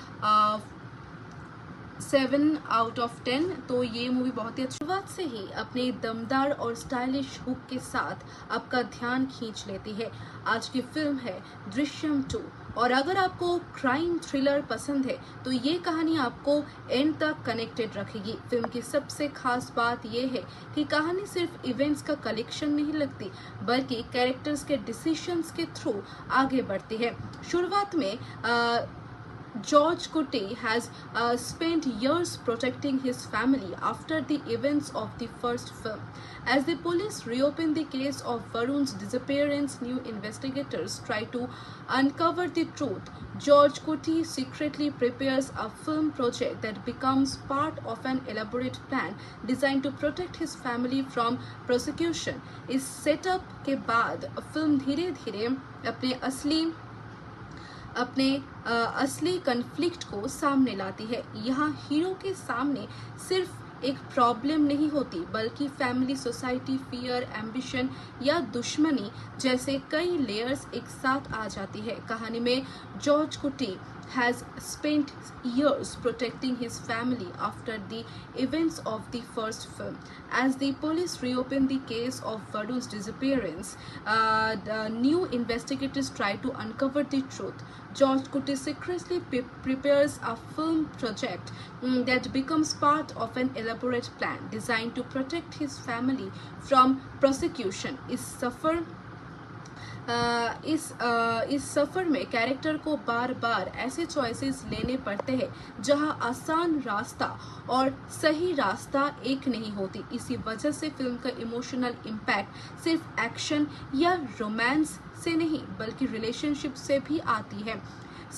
7 आउट ऑफ 10। तो ये मूवी बहुत ही शुरुआत से ही अपने दमदार और स्टाइलिश हुक के साथ आपका ध्यान खींच लेती है। आज की फिल्म है दृश्यम 2, और अगर आपको क्राइम थ्रिलर पसंद है तो ये कहानी आपको एंड तक कनेक्टेड रखेगी। फिल्म की सबसे खास बात यह है कि कहानी सिर्फ इवेंट्स का कलेक्शन नहीं लगती, बल्कि कैरेक्टर्स के डिसीजंस के थ्रू आगे बढ़ती है। शुरुआत में George Kuti has spent years protecting his family after the events of the first film. As the police reopen the case of Varun's disappearance, new investigators try to uncover the truth. George Kuti secretly prepares a film project that becomes part of an elaborate plan designed to protect his family from prosecution. इस setup के बाद film धीरे धीरे अपने असली conflict को सामने लाती है। यहाँ हीरो के सामने सिर्फ एक प्रॉब्लम नहीं होती, बल्कि फैमिली, सोसाइटी, फियर, एम्बिशन या दुश्मनी जैसे कई लेयर्स एक साथ आ जाती है। कहानी में जॉर्ज कुटी has spent years protecting his family after the events of the first film. As the police reopen the case of Varun's disappearance, the new investigators try to uncover the truth. George Kuti secretly prepares a film project that becomes part of an elaborate plan designed to protect his family from prosecution. इस सफर में character को बार बार ऐसे choices लेने पड़ते हैं जहां आसान रास्ता और सही रास्ता एक नहीं होती। इसी वजह से फिल्म का इमोशनल इम्पैक्ट सिर्फ एक्शन या रोमांस से नहीं, बल्कि रिलेशनशिप से भी आती है।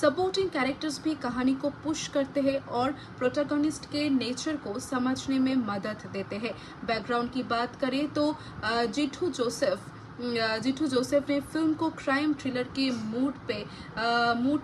सपोर्टिंग कैरेक्टर्स भी कहानी को पुश करते हैं और प्रोटैगनिस्ट के नेचर को समझने में मदद देते हैं। बैकग्राउंड की बात करें तो जिठू जोसेफ ने फिल्म को क्राइम थ्रिलर के मूड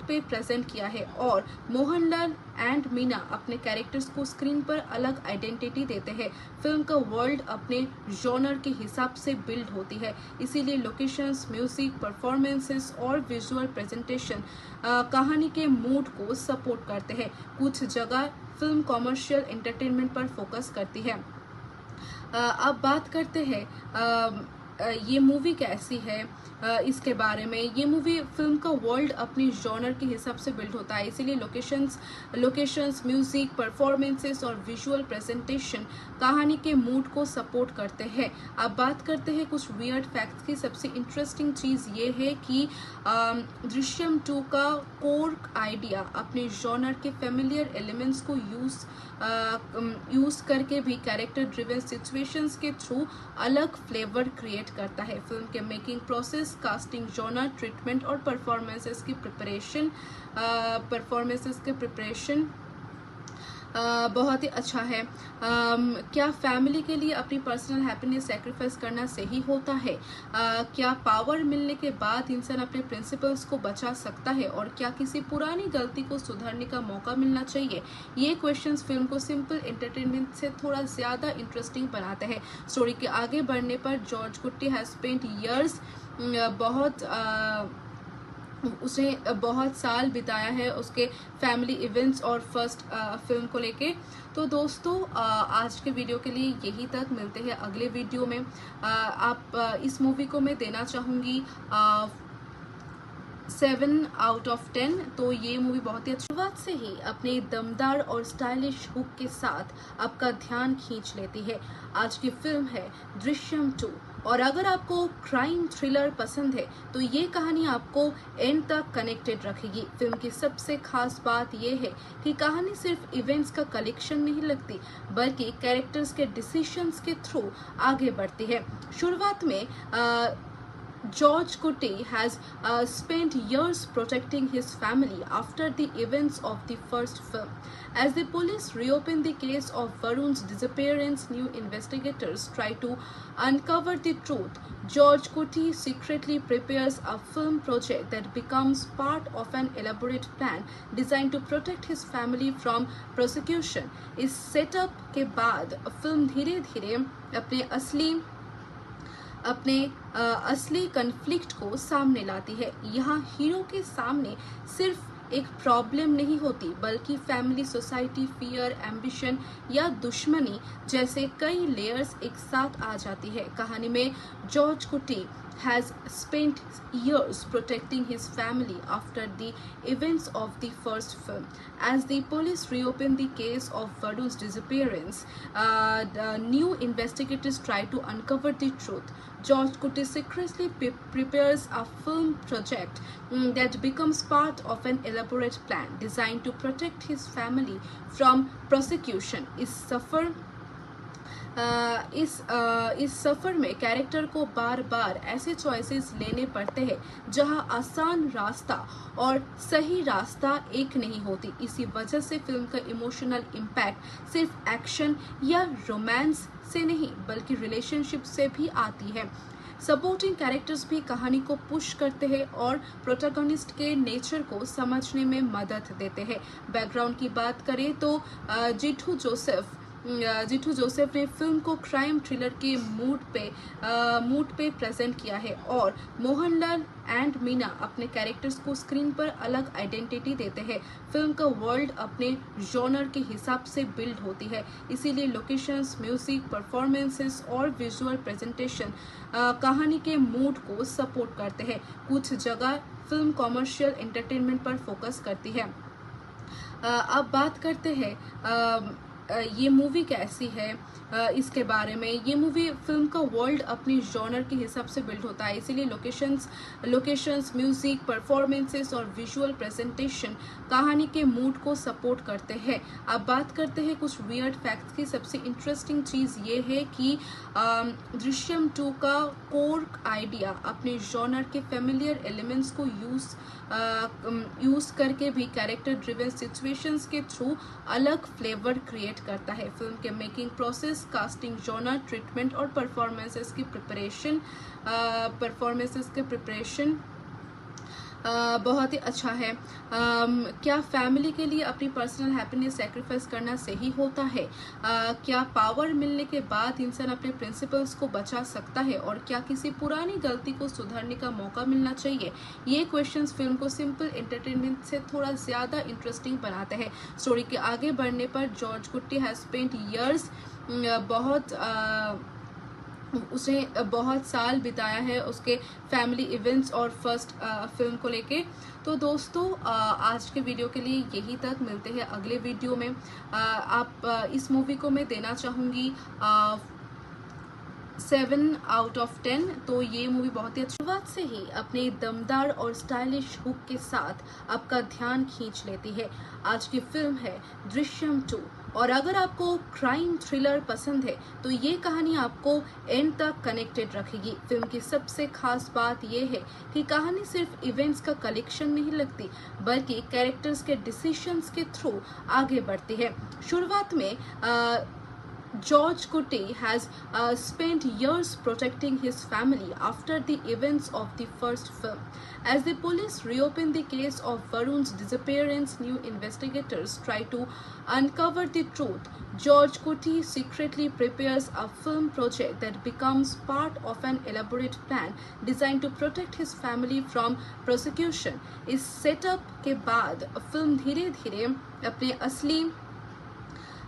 पे प्रेजेंट किया है, और मोहनलाल एंड मीना अपने कैरेक्टर्स को स्क्रीन पर अलग आइडेंटिटी देते हैं। फिल्म का वर्ल्ड अपने जॉनर के हिसाब से बिल्ड होती है, इसीलिए लोकेशंस, म्यूजिक, परफॉर्मेंसेस और विजुअल प्रेजेंटेशन कहानी के मूड को सपोर्ट करते हैं। कुछ जगह फिल्म कॉमर्शियल एंटरटेनमेंट पर फोकस करती है। अब बात करते हैं ये मूवी कैसी है, इसके बारे में। ये मूवी फिल्म का वर्ल्ड अपनी जॉनर के हिसाब से बिल्ड होता है, इसीलिए लोकेशंस, म्यूजिक, परफॉर्मेंसेस और विजुअल प्रेजेंटेशन कहानी के मूड को सपोर्ट करते हैं। अब बात करते हैं कुछ वियर्ड फैक्ट्स की। सबसे इंटरेस्टिंग चीज़ ये है कि दृश्यम 2 का कोर आइडिया अपने जॉनर के फेमिलियर एलिमेंट्स को यूज करके भी कैरेक्टर ड्रिवन सिचुएशंस के थ्रू अलग फ्लेवर क्रिएट करता है। फिल्म के making process, casting, genre, treatment और परफॉर्मेंसेस की प्रिपरेशन बहुत ही अच्छा है। क्या फैमिली के लिए अपनी पर्सनल हैप्पीनेस सैक्रिफाइस करना सही होता है? क्या पावर मिलने के बाद इंसान अपने प्रिंसिपल्स को बचा सकता है, और क्या किसी पुरानी गलती को सुधारने का मौका मिलना चाहिए? ये क्वेश्चंस फिल्म को सिंपल एंटरटेनमेंट से थोड़ा ज़्यादा इंटरेस्टिंग बनाते हैं। स्टोरी के आगे बढ़ने पर जॉर्ज कुट्टी हैज स्पेंट ईयर्स उसने बहुत साल बिताया है उसके फैमिली इवेंट्स और फर्स्ट फिल्म को लेके। तो दोस्तों आज के वीडियो के लिए यही तक, मिलते हैं अगले वीडियो में। इस मूवी को मैं देना चाहूँगी 7 आउट ऑफ 10। तो ये मूवी बहुत ही शुरुआत से ही अपने दमदार और स्टाइलिश हुक के साथ आपका ध्यान खींच लेती है। आज की फिल्म है दृश्यम 2, और अगर आपको क्राइम थ्रिलर पसंद है तो ये कहानी आपको एंड तक कनेक्टेड रखेगी। फिल्म की सबसे खास बात यह है कि कहानी सिर्फ इवेंट्स का कलेक्शन नहीं लगती, बल्कि कैरेक्टर्स के डिसीजंस के थ्रू आगे बढ़ती है। शुरुआत में George Kuti has spent years protecting his family after the events of the first film. As the police reopen the case of Varun's disappearance, new investigators try to uncover the truth. George Kuti secretly prepares a film project that becomes part of an elaborate plan designed to protect his family from prosecution. इस setup के बाद film धीरे धीरे अपने असली conflict को सामने लाती है। यहाँ हीरो के सामने सिर्फ एक प्रॉब्लम नहीं होती, बल्कि फैमिली, सोसाइटी, फियर, एम्बिशन या दुश्मनी जैसे कई लेयर्स एक साथ आ जाती है। कहानी में जॉर्ज कुटी has spent years protecting his family after the events of the first film. As the police reopen the case of Varun's disappearance, the new investigators try to uncover the truth. George Kutti secretly prepares a film project that becomes part of an elaborate plan designed to protect his family from prosecution. इस सफर में character को बार बार ऐसे choices लेने पड़ते हैं जहां आसान रास्ता और सही रास्ता एक नहीं होती। इसी वजह से फिल्म का इमोशनल इम्पैक्ट सिर्फ एक्शन या रोमांस से नहीं बल्कि रिलेशनशिप से भी आती है। सपोर्टिंग कैरेक्टर्स भी कहानी को पुश करते हैं और प्रोटैगनिस्ट के नेचर को समझने में मदद देते हैं। बैकग्राउंड की बात करें तो जिठू जोसेफ ने फिल्म को क्राइम थ्रिलर के मूड पे प्रेजेंट किया है और मोहनलाल एंड मीना अपने कैरेक्टर्स को स्क्रीन पर अलग आइडेंटिटी देते हैं। फिल्म का वर्ल्ड अपने जॉनर के हिसाब से बिल्ड होती है, इसीलिए लोकेशंस, म्यूजिक, परफॉर्मेंसेस और विजुअल प्रेजेंटेशन कहानी के मूड को सपोर्ट करते हैं। कुछ जगह फिल्म कॉमर्शियल एंटरटेनमेंट पर फोकस करती है। अब बात करते हैं ये मूवी कैसी है, इसके बारे में। ये मूवी फिल्म का वर्ल्ड अपनी जॉनर के हिसाब से बिल्ड होता है, इसीलिए लोकेशंस, म्यूजिक, परफॉर्मेंसेस और विजुअल प्रेजेंटेशन कहानी के मूड को सपोर्ट करते हैं। अब बात करते हैं कुछ वियर्ड फैक्ट्स की। सबसे इंटरेस्टिंग चीज़ ये है कि दृश्यम 2 का कोर आइडिया अपने जॉनर के फेमिलियर एलिमेंट्स को यूज करके भी कैरेक्टर ड्रिवन सिचुएशंस के थ्रू अलग फ्लेवर क्रिएट करता है। फिल्म के making process, casting, genre, treatment और परफॉर्मेंसेस की प्रिपरेशन बहुत ही अच्छा है। क्या फैमिली के लिए अपनी पर्सनल हैप्पीनेस सैक्रिफाइस करना सही होता है? क्या पावर मिलने के बाद इंसान अपने प्रिंसिपल्स को बचा सकता है? और क्या किसी पुरानी गलती को सुधारने का मौका मिलना चाहिए? ये क्वेश्चंस फिल्म को सिंपल एंटरटेनमेंट से थोड़ा ज़्यादा इंटरेस्टिंग बनाते हैं। स्टोरी के आगे बढ़ने पर जॉर्ज कुट्टी हैज स्पेंट ईयर्स उसने बहुत साल बिताया है उसके फैमिली इवेंट्स और फर्स्ट फिल्म को लेके। तो दोस्तों आज के वीडियो के लिए यही तक, मिलते हैं अगले वीडियो में। इस मूवी को मैं देना चाहूँगी 7 आउट ऑफ 10। तो ये मूवी बहुत ही अच्छी शुरुआत से ही अपने दमदार और स्टाइलिश हुक के साथ आपका ध्यान खींच लेती है। आज की फिल्म है दृश्यम 2 और अगर आपको क्राइम थ्रिलर पसंद है तो ये कहानी आपको एंड तक कनेक्टेड रखेगी। फिल्म की सबसे खास बात यह है कि कहानी सिर्फ इवेंट्स का कलेक्शन नहीं लगती बल्कि कैरेक्टर्स के डिसीजंस के थ्रू आगे बढ़ती है। शुरुआत में George Kutti has spent years protecting his family after the events of the first film. As the police reopen the case of Varun's disappearance, new investigators try to uncover the truth. George Kutti secretly prepares a film project that becomes part of an elaborate plan designed to protect his family from prosecution. इस setup के बाद film धीरे धीरे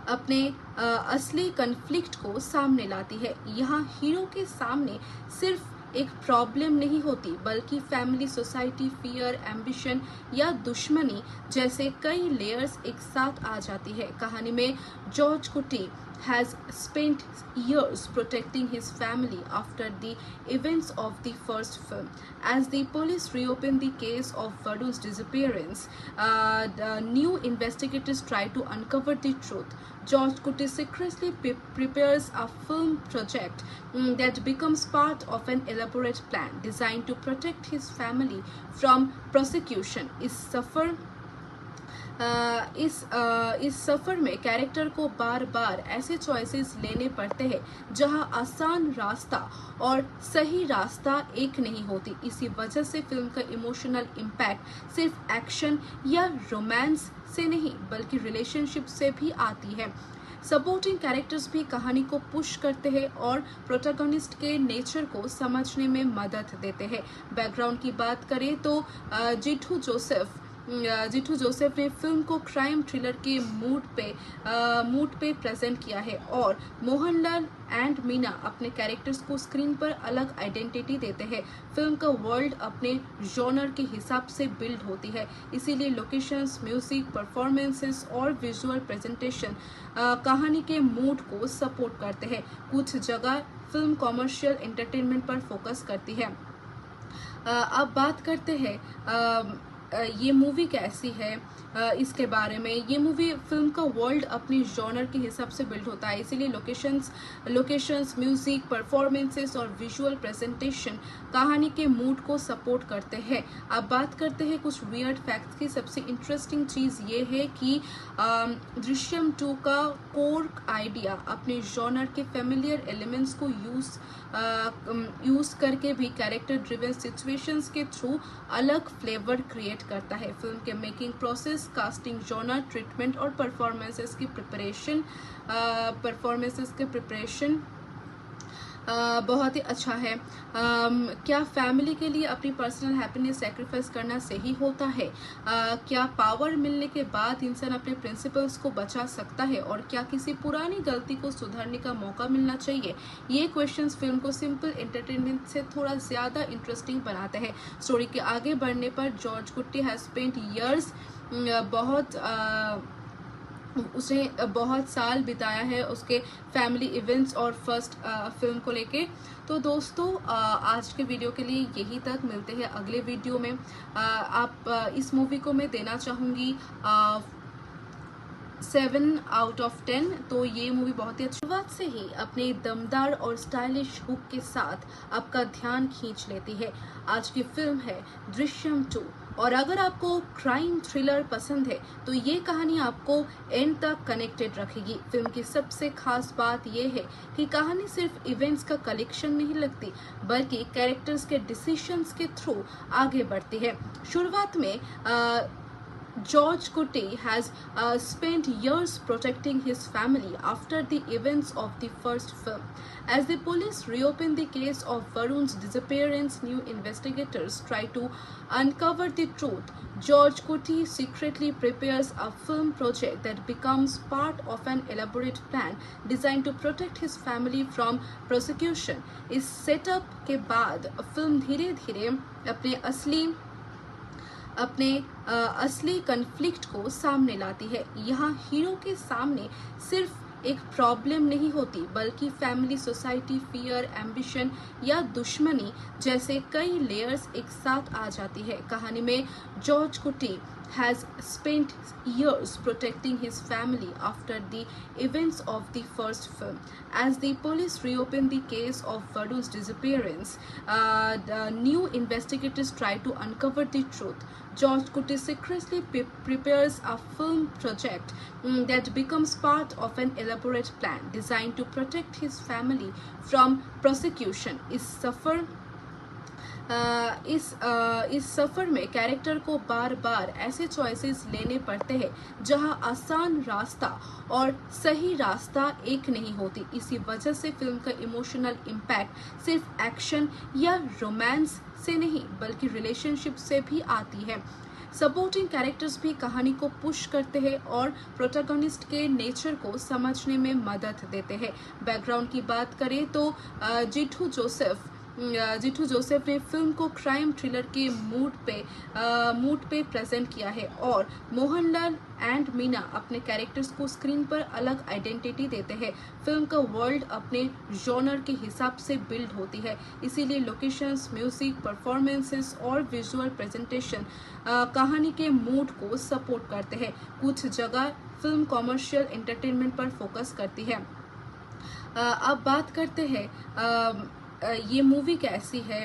अपने असली conflict को सामने लाती है। यहाँ हीरो के सामने सिर्फ एक प्रॉब्लम नहीं होती बल्कि फैमिली, सोसाइटी, फियर, एम्बिशन या दुश्मनी जैसे कई लेयर्स एक साथ आ जाती है। कहानी में जॉर्ज कुटी has spent years protecting his family after the events of the first film. As the police reopen the case of Varun's disappearance, the new investigators try to uncover the truth. George Kutti secretly prepares a film project that becomes part of an elaborate plan designed to protect his family from prosecution. इस सफर में character को बार बार ऐसे choices लेने पड़ते हैं जहां आसान रास्ता और सही रास्ता एक नहीं होती। इसी वजह से फिल्म का इमोशनल इम्पैक्ट सिर्फ एक्शन या रोमांस से नहीं बल्कि रिलेशनशिप से भी आती है। सपोर्टिंग कैरेक्टर्स भी कहानी को पुश करते हैं और प्रोटैगनिस्ट के नेचर को समझने में मदद देते हैं। बैकग्राउंड की बात करें तो जिठू जोसेफ ने फिल्म को क्राइम थ्रिलर के मूड पे प्रेजेंट किया है और मोहनलाल एंड मीना अपने कैरेक्टर्स को स्क्रीन पर अलग आइडेंटिटी देते हैं। फिल्म का वर्ल्ड अपने जॉनर के हिसाब से बिल्ड होती है, इसीलिए लोकेशंस, म्यूजिक, परफॉर्मेंसेस और विजुअल प्रेजेंटेशन कहानी के मूड को सपोर्ट करते हैं। कुछ जगह फिल्म कॉमर्शियल एंटरटेनमेंट पर फोकस करती है। अब बात करते हैं ये मूवी कैसी है इसके बारे में। ये मूवी फिल्म का वर्ल्ड अपनी जॉनर के हिसाब से बिल्ड होता है, इसीलिए लोकेशंस, म्यूजिक, परफॉर्मेंसेस और विजुअल प्रेजेंटेशन कहानी के मूड को सपोर्ट करते हैं। अब बात करते हैं कुछ वियर्ड फैक्ट्स की। सबसे इंटरेस्टिंग चीज़ ये है कि दृश्यम 2 का कोर आइडिया अपने जॉनर के फेमिलियर एलिमेंट्स को यूज करके भी कैरेक्टर ड्रिवन सिचुएशंस के थ्रू अलग फ्लेवर क्रिएट करता है। फिल्म के making process, casting, genre, treatment और परफॉर्मेंसेस की प्रिपरेशन बहुत ही अच्छा है। क्या फैमिली के लिए अपनी पर्सनल हैप्पीनेस सैक्रिफाइस करना सही होता है? क्या पावर मिलने के बाद इंसान अपने प्रिंसिपल्स को बचा सकता है? और क्या किसी पुरानी गलती को सुधारने का मौका मिलना चाहिए? ये क्वेश्चंस फिल्म को सिंपल एंटरटेनमेंट से थोड़ा ज्यादा इंटरेस्टिंग बनाते हैं। स्टोरी के आगे बढ़ने पर जॉर्ज कुट्टी हैज स्पेंट इयर्स उसने बहुत साल बिताया है उसके फैमिली इवेंट्स और फर्स्ट फिल्म को लेके। तो दोस्तों आज के वीडियो के लिए यही तक, मिलते हैं अगले वीडियो में। इस मूवी को मैं देना चाहूँगी 7 आउट ऑफ 10। तो ये मूवी बहुत ही अच्छी शुरुआत से ही अपने दमदार और स्टाइलिश हुक के साथ आपका ध्यान खींच लेती है। आज की फिल्म है दृश्यम 2 और अगर आपको क्राइम थ्रिलर पसंद है तो ये कहानी आपको एंड तक कनेक्टेड रखेगी। फिल्म की सबसे खास बात यह है कि कहानी सिर्फ इवेंट्स का कलेक्शन नहीं लगती, बल्कि कैरेक्टर्स के डिसीजंस के थ्रू आगे बढ़ती है। शुरुआत में George Kutti has spent years protecting his family after the events of the first film. As the police reopen the case of Varun's disappearance, new investigators try to uncover the truth. George Kutti secretly prepares a film project that becomes part of an elaborate plan designed to protect his family from prosecution. इस setup के बाद film धीरे धीरे अपने असली conflict को सामने लाती है। यहाँ हीरो के सामने सिर्फ एक प्रॉब्लम नहीं होती, बल्कि फैमिली, सोसाइटी, फियर, एम्बिशन या दुश्मनी जैसे कई लेयर्स एक साथ आ जाती है। कहानी में जॉर्ज कुटी has spent years protecting his family after the events of the first film. As the police reopen the case of Varun's disappearance, the new investigators try to uncover the truth. George Kutti secretly prepares a film project that becomes part of an elaborate plan designed to protect his family from prosecution. इस सफर में character को बार बार ऐसे choices लेने पड़ते हैं जहां आसान रास्ता और सही रास्ता एक नहीं होती। इसी वजह से फिल्म का इमोशनल इम्पैक्ट सिर्फ एक्शन या रोमांस से नहीं, बल्कि रिलेशनशिप से भी आती है। सपोर्टिंग कैरेक्टर्स भी कहानी को पुश करते हैं और प्रोटैगनिस्ट के नेचर को समझने में मदद देते हैं। बैकग्राउंड की बात करें तो जिठू जोसेफ ने फिल्म को क्राइम थ्रिलर के मूड पे प्रेजेंट किया है और मोहनलाल एंड मीना अपने कैरेक्टर्स को स्क्रीन पर अलग आइडेंटिटी देते हैं। फिल्म का वर्ल्ड अपने जॉनर के हिसाब से बिल्ड होती है, इसीलिए लोकेशंस, म्यूजिक, परफॉर्मेंसेस और विजुअल प्रेजेंटेशन कहानी के मूड को सपोर्ट करते हैं। कुछ जगह फिल्म कॉमर्शियल एंटरटेनमेंट पर फोकस करती है। अब बात करते हैं ये मूवी कैसी है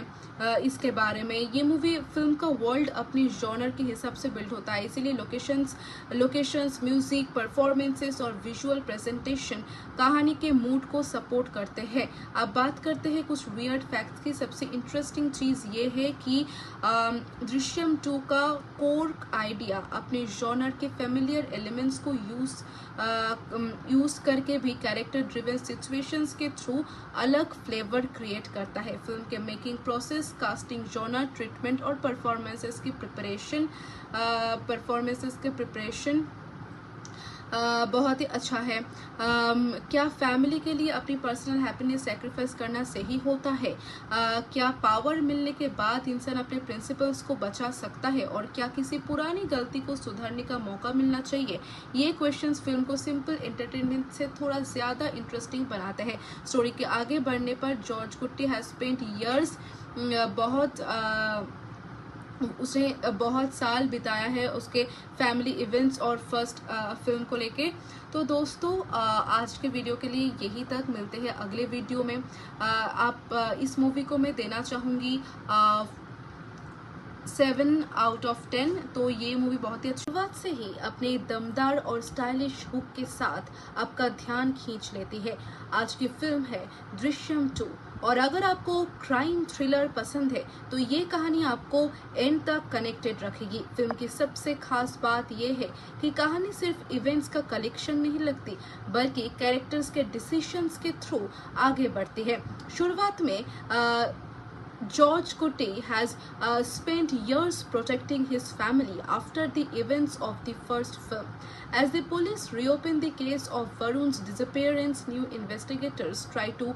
इसके बारे में। ये मूवी फिल्म का वर्ल्ड अपनी जॉनर के हिसाब से बिल्ड होता है, इसीलिए लोकेशंस, म्यूजिक, परफॉर्मेंसेस और विजुअल प्रेजेंटेशन कहानी के मूड को सपोर्ट करते हैं। अब बात करते हैं कुछ वियर्ड फैक्ट्स की। सबसे इंटरेस्टिंग चीज़ ये है कि दृश्यम 2 का कोर आइडिया अपने जॉनर के फेमिलियर एलिमेंट्स को यूज करके भी कैरेक्टर ड्रिवन सिचुएशंस के थ्रू अलग फ्लेवर क्रिएट करता है। फिल्म के making process, casting, genre, treatment और परफॉर्मेंसेस की प्रिपरेशन बहुत ही अच्छा है। क्या फैमिली के लिए अपनी पर्सनल हैप्पीनेस सैक्रिफाइस करना सही होता है? क्या पावर मिलने के बाद इंसान अपने प्रिंसिपल्स को बचा सकता है और क्या किसी पुरानी गलती को सुधारने का मौका मिलना चाहिए? ये क्वेश्चंस फिल्म को सिंपल एंटरटेनमेंट से थोड़ा ज्यादा इंटरेस्टिंग बनाते हैं। स्टोरी के आगे बढ़ने पर जॉर्ज कुट्टी हैज स्पेंट इयर्स उसने बहुत साल बिताया है उसके फैमिली इवेंट्स और फर्स्ट फिल्म को लेके। तो दोस्तों आज के वीडियो के लिए यही तक, मिलते हैं अगले वीडियो में। इस मूवी को मैं देना चाहूँगी 7 आउट ऑफ 10। तो ये मूवी बहुत ही अच्छी शुरुआत से ही अपने दमदार और स्टाइलिश हुक के साथ आपका ध्यान खींच लेती है। आज की फिल्म है दृश्यम 2 और अगर आपको क्राइम थ्रिलर पसंद है तो ये कहानी आपको एंड तक कनेक्टेड रखेगी। फिल्म की सबसे खास बात यह है कि कहानी सिर्फ इवेंट्स का कलेक्शन नहीं लगती बल्कि कैरेक्टर्स के डिसीजंस के थ्रू आगे बढ़ती है। शुरुआत में George Kutti has spent years protecting his family after the events of the first film. As the police reopen the case of Varun's disappearance, new investigators try to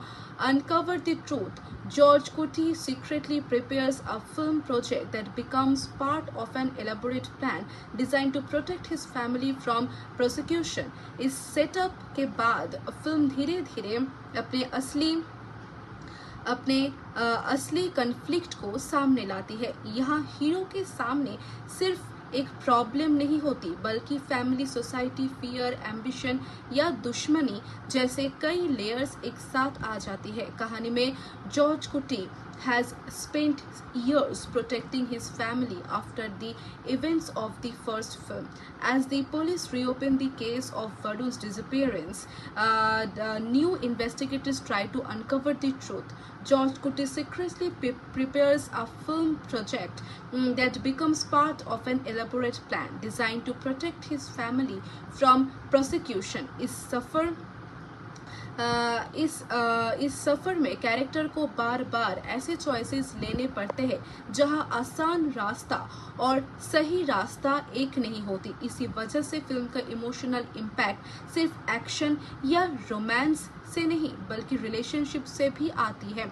uncover the truth. George Kutti secretly prepares a film project that becomes part of an elaborate plan designed to protect his family from prosecution. इस setup के बाद film धीरे धीरे अपने असली conflict को सामने लाती है। यहाँ हीरो के सामने सिर्फ एक प्रॉब्लम नहीं होती बल्कि फैमिली, सोसाइटी, फियर, एम्बिशन या दुश्मनी जैसे कई लेयर्स एक साथ आ जाती है। कहानी में जॉर्ज कुट्टी has spent years protecting his family after the events of the first film. As the police reopen the case of Varun's disappearance, the new investigators try to uncover the truth. George Kutti secretly prepares a film project that becomes part of an elaborate plan designed to protect his family from prosecution. इस सफर में character को बार बार ऐसे choices लेने पड़ते हैं जहां आसान रास्ता और सही रास्ता एक नहीं होती। इसी वजह से फिल्म का इमोशनल इम्पैक्ट सिर्फ एक्शन या रोमांस से नहीं बल्कि रिलेशनशिप से भी आती है।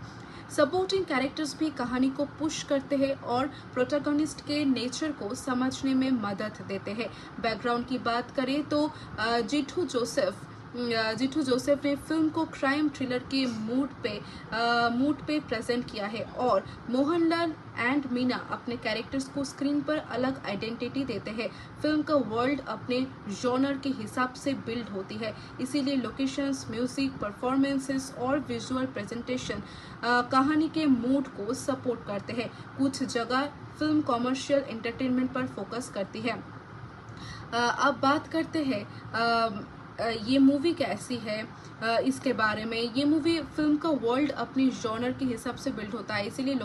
सपोर्टिंग कैरेक्टर्स भी कहानी को पुश करते हैं और प्रोटैगनिस्ट के नेचर को समझने में मदद देते हैं। बैकग्राउंड की बात करें तो जिठू जोसेफ ने फिल्म को क्राइम थ्रिलर के मूड पे प्रेजेंट किया है और मोहनलाल एंड मीना अपने कैरेक्टर्स को स्क्रीन पर अलग आइडेंटिटी देते हैं। फिल्म का वर्ल्ड अपने जॉनर के हिसाब से बिल्ड होती है, इसीलिए लोकेशंस, म्यूजिक, परफॉर्मेंसेस और विजुअल प्रेजेंटेशन कहानी के मूड को सपोर्ट करते हैं। कुछ जगह फिल्म कॉमर्शियल एंटरटेनमेंट पर फोकस करती है। अब बात करते हैं ये मूवी कैसी है इसके बारे में। ये मूवी फिल्म का वर्ल्ड अपनी जॉनर के हिसाब से बिल्ड होता है, इसीलिए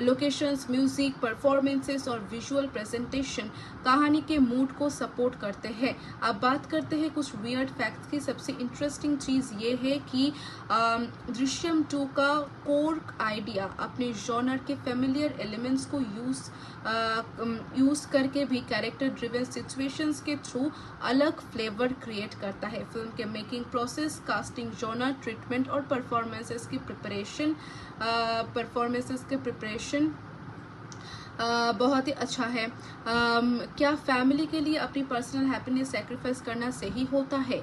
लोकेशंस, म्यूजिक, परफॉर्मेंसेस और विजुअल प्रेजेंटेशन कहानी के मूड को सपोर्ट करते हैं। अब बात करते हैं कुछ वियर्ड फैक्ट्स की। सबसे इंटरेस्टिंग चीज़ ये है कि दृश्यम 2 का कोर आइडिया अपने जॉनर के फेमिलियर एलिमेंट्स को यूज करके भी कैरेक्टर ड्रिवन सिचुएशंस के थ्रू अलग फ्लेवर क्रिएट करता है। फिल्म के making process, casting, genre, treatment और परफॉर्मेंसेस की प्रिपरेशन बहुत ही अच्छा है। क्या फैमिली के लिए अपनी पर्सनल हैप्पीनेस सैक्रिफाइस करना सही होता है?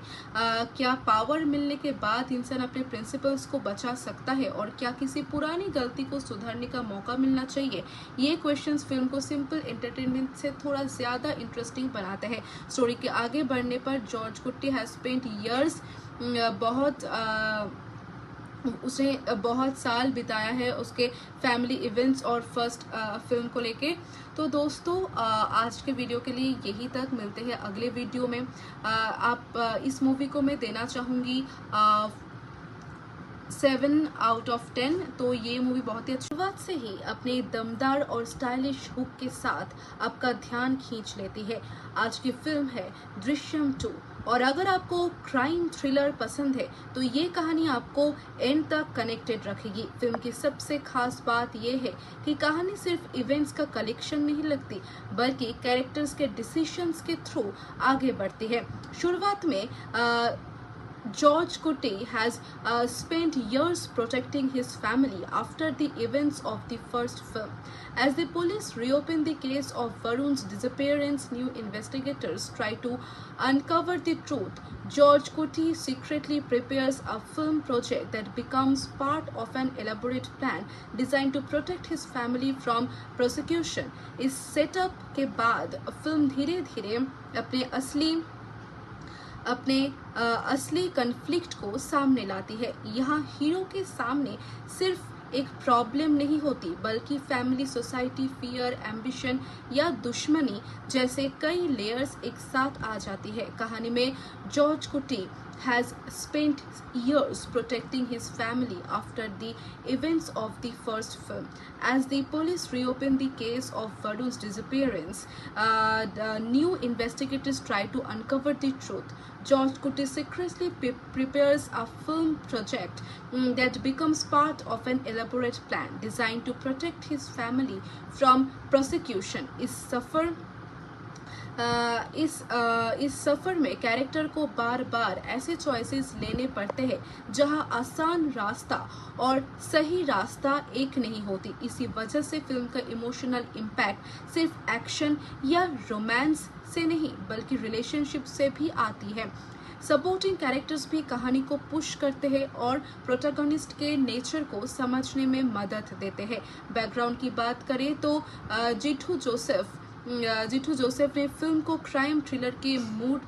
क्या पावर मिलने के बाद इंसान अपने प्रिंसिपल्स को बचा सकता है और क्या किसी पुरानी गलती को सुधारने का मौका मिलना चाहिए? ये क्वेश्चंस फिल्म को सिंपल एंटरटेनमेंट से थोड़ा ज्यादा इंटरेस्टिंग बनाते हैं। स्टोरी के आगे बढ़ने पर जॉर्ज कुट्टी हैज स्पेंट इयर्स उसने बहुत साल बिताया है उसके फैमिली इवेंट्स और फर्स्ट फिल्म को लेके। तो दोस्तों आज के वीडियो के लिए यही तक, मिलते हैं अगले वीडियो में। इस मूवी को मैं देना चाहूँगी 7 आउट ऑफ 10। तो ये मूवी बहुत ही अच्छी शुरुआत से ही अपने दमदार और स्टाइलिश हुक के साथ आपका ध्यान खींच लेती है। आज की फिल्म है दृश्यम 2 और अगर आपको क्राइम थ्रिलर पसंद है तो ये कहानी आपको एंड तक कनेक्टेड रखेगी। फिल्म की सबसे खास बात यह है कि कहानी सिर्फ इवेंट्स का कलेक्शन नहीं लगती, बल्कि कैरेक्टर्स के डिसीजंस के थ्रू आगे बढ़ती है। शुरुआत में George Kuti has spent years protecting his family after the events of the first film. As the police reopen the case of Varun's disappearance, new investigators try to uncover the truth. George Kuti secretly prepares a film project that becomes part of an elaborate plan designed to protect his family from prosecution. इस setup के बाद film धीरे धीरे अपने असली conflict को सामने लाती है। यहाँ हीरो के सामने सिर्फ एक प्रॉब्लम नहीं होती, बल्कि फैमिली, सोसाइटी, फियर, एम्बिशन या दुश्मनी जैसे कई लेयर्स एक साथ आ जाती है। कहानी में जॉर्ज कुटी has spent years protecting his family after the events of the first film. As the police reopen the case of Varun's disappearance, the new investigators try to uncover the truth. George Kuti secretly prepares a film project that becomes part of an elaborate plan designed to protect his family from prosecution. इस सफर में character को बार बार ऐसे choices लेने पड़ते हैं जहां आसान रास्ता और सही रास्ता एक नहीं होती। इसी वजह से फिल्म का इमोशनल इम्पैक्ट सिर्फ एक्शन या रोमांस से नहीं, बल्कि रिलेशनशिप से भी आती है। सपोर्टिंग कैरेक्टर्स भी कहानी को पुश करते हैं और प्रोटैगनिस्ट के नेचर को समझने में मदद देते हैं। बैकग्राउंड की बात करें तो जिठू जोसेफ ने फिल्म को क्राइम थ्रिलर के मूड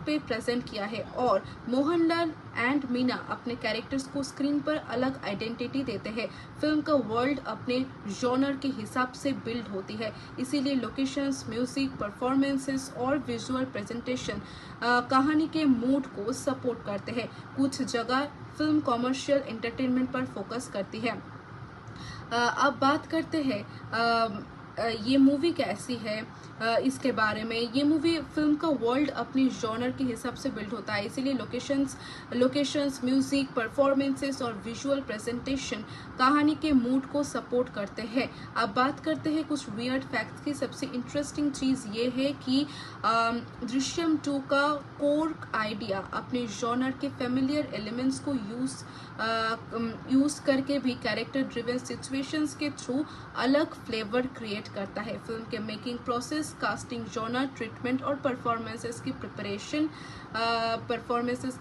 पे प्रेजेंट किया है और मोहनलाल एंड मीना अपने कैरेक्टर्स को स्क्रीन पर अलग आइडेंटिटी देते हैं। फिल्म का वर्ल्ड अपने जॉनर के हिसाब से बिल्ड होती है, इसीलिए लोकेशंस, म्यूजिक, परफॉर्मेंसेस और विजुअल प्रेजेंटेशन कहानी के मूड को सपोर्ट करते हैं। कुछ जगह फिल्म कॉमर्शियल एंटरटेनमेंट पर फोकस करती है। अब बात करते हैं ये मूवी कैसी है, इसके बारे में। ये मूवी फिल्म का वर्ल्ड अपनी जॉनर के हिसाब से बिल्ड होता है, इसीलिए लोकेशंस, म्यूजिक, परफॉर्मेंसेस और विजुअल प्रेजेंटेशन कहानी के मूड को सपोर्ट करते हैं। अब बात करते हैं कुछ वियर्ड फैक्ट्स की। सबसे इंटरेस्टिंग चीज़ ये है कि दृश्यम 2 का कोर आइडिया अपने जॉनर के फेमिलियर एलिमेंट्स को यूज करके भी कैरेक्टर ड्रिवन सिचुएशंस के थ्रू अलग फ्लेवर क्रिएट करता है। फिल्म के making process, casting, genre, treatment और परफॉर्मेंसेस की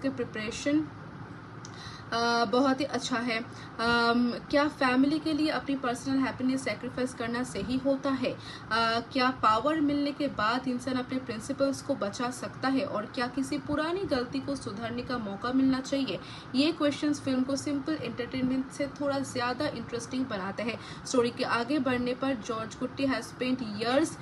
प्रिपरेशन बहुत ही अच्छा है। क्या फैमिली के लिए अपनी पर्सनल हैप्पीनेस सैक्रिफाइस करना सही होता है? क्या पावर मिलने के बाद इंसान अपने प्रिंसिपल्स को बचा सकता है? और क्या किसी पुरानी गलती को सुधारने का मौका मिलना चाहिए? ये क्वेश्चंस फिल्म को सिंपल एंटरटेनमेंट से थोड़ा ज़्यादा इंटरेस्टिंग बनाते हैं। स्टोरी के आगे बढ़ने पर जॉर्ज कुट्टी हैज स्पेंट ईयर्स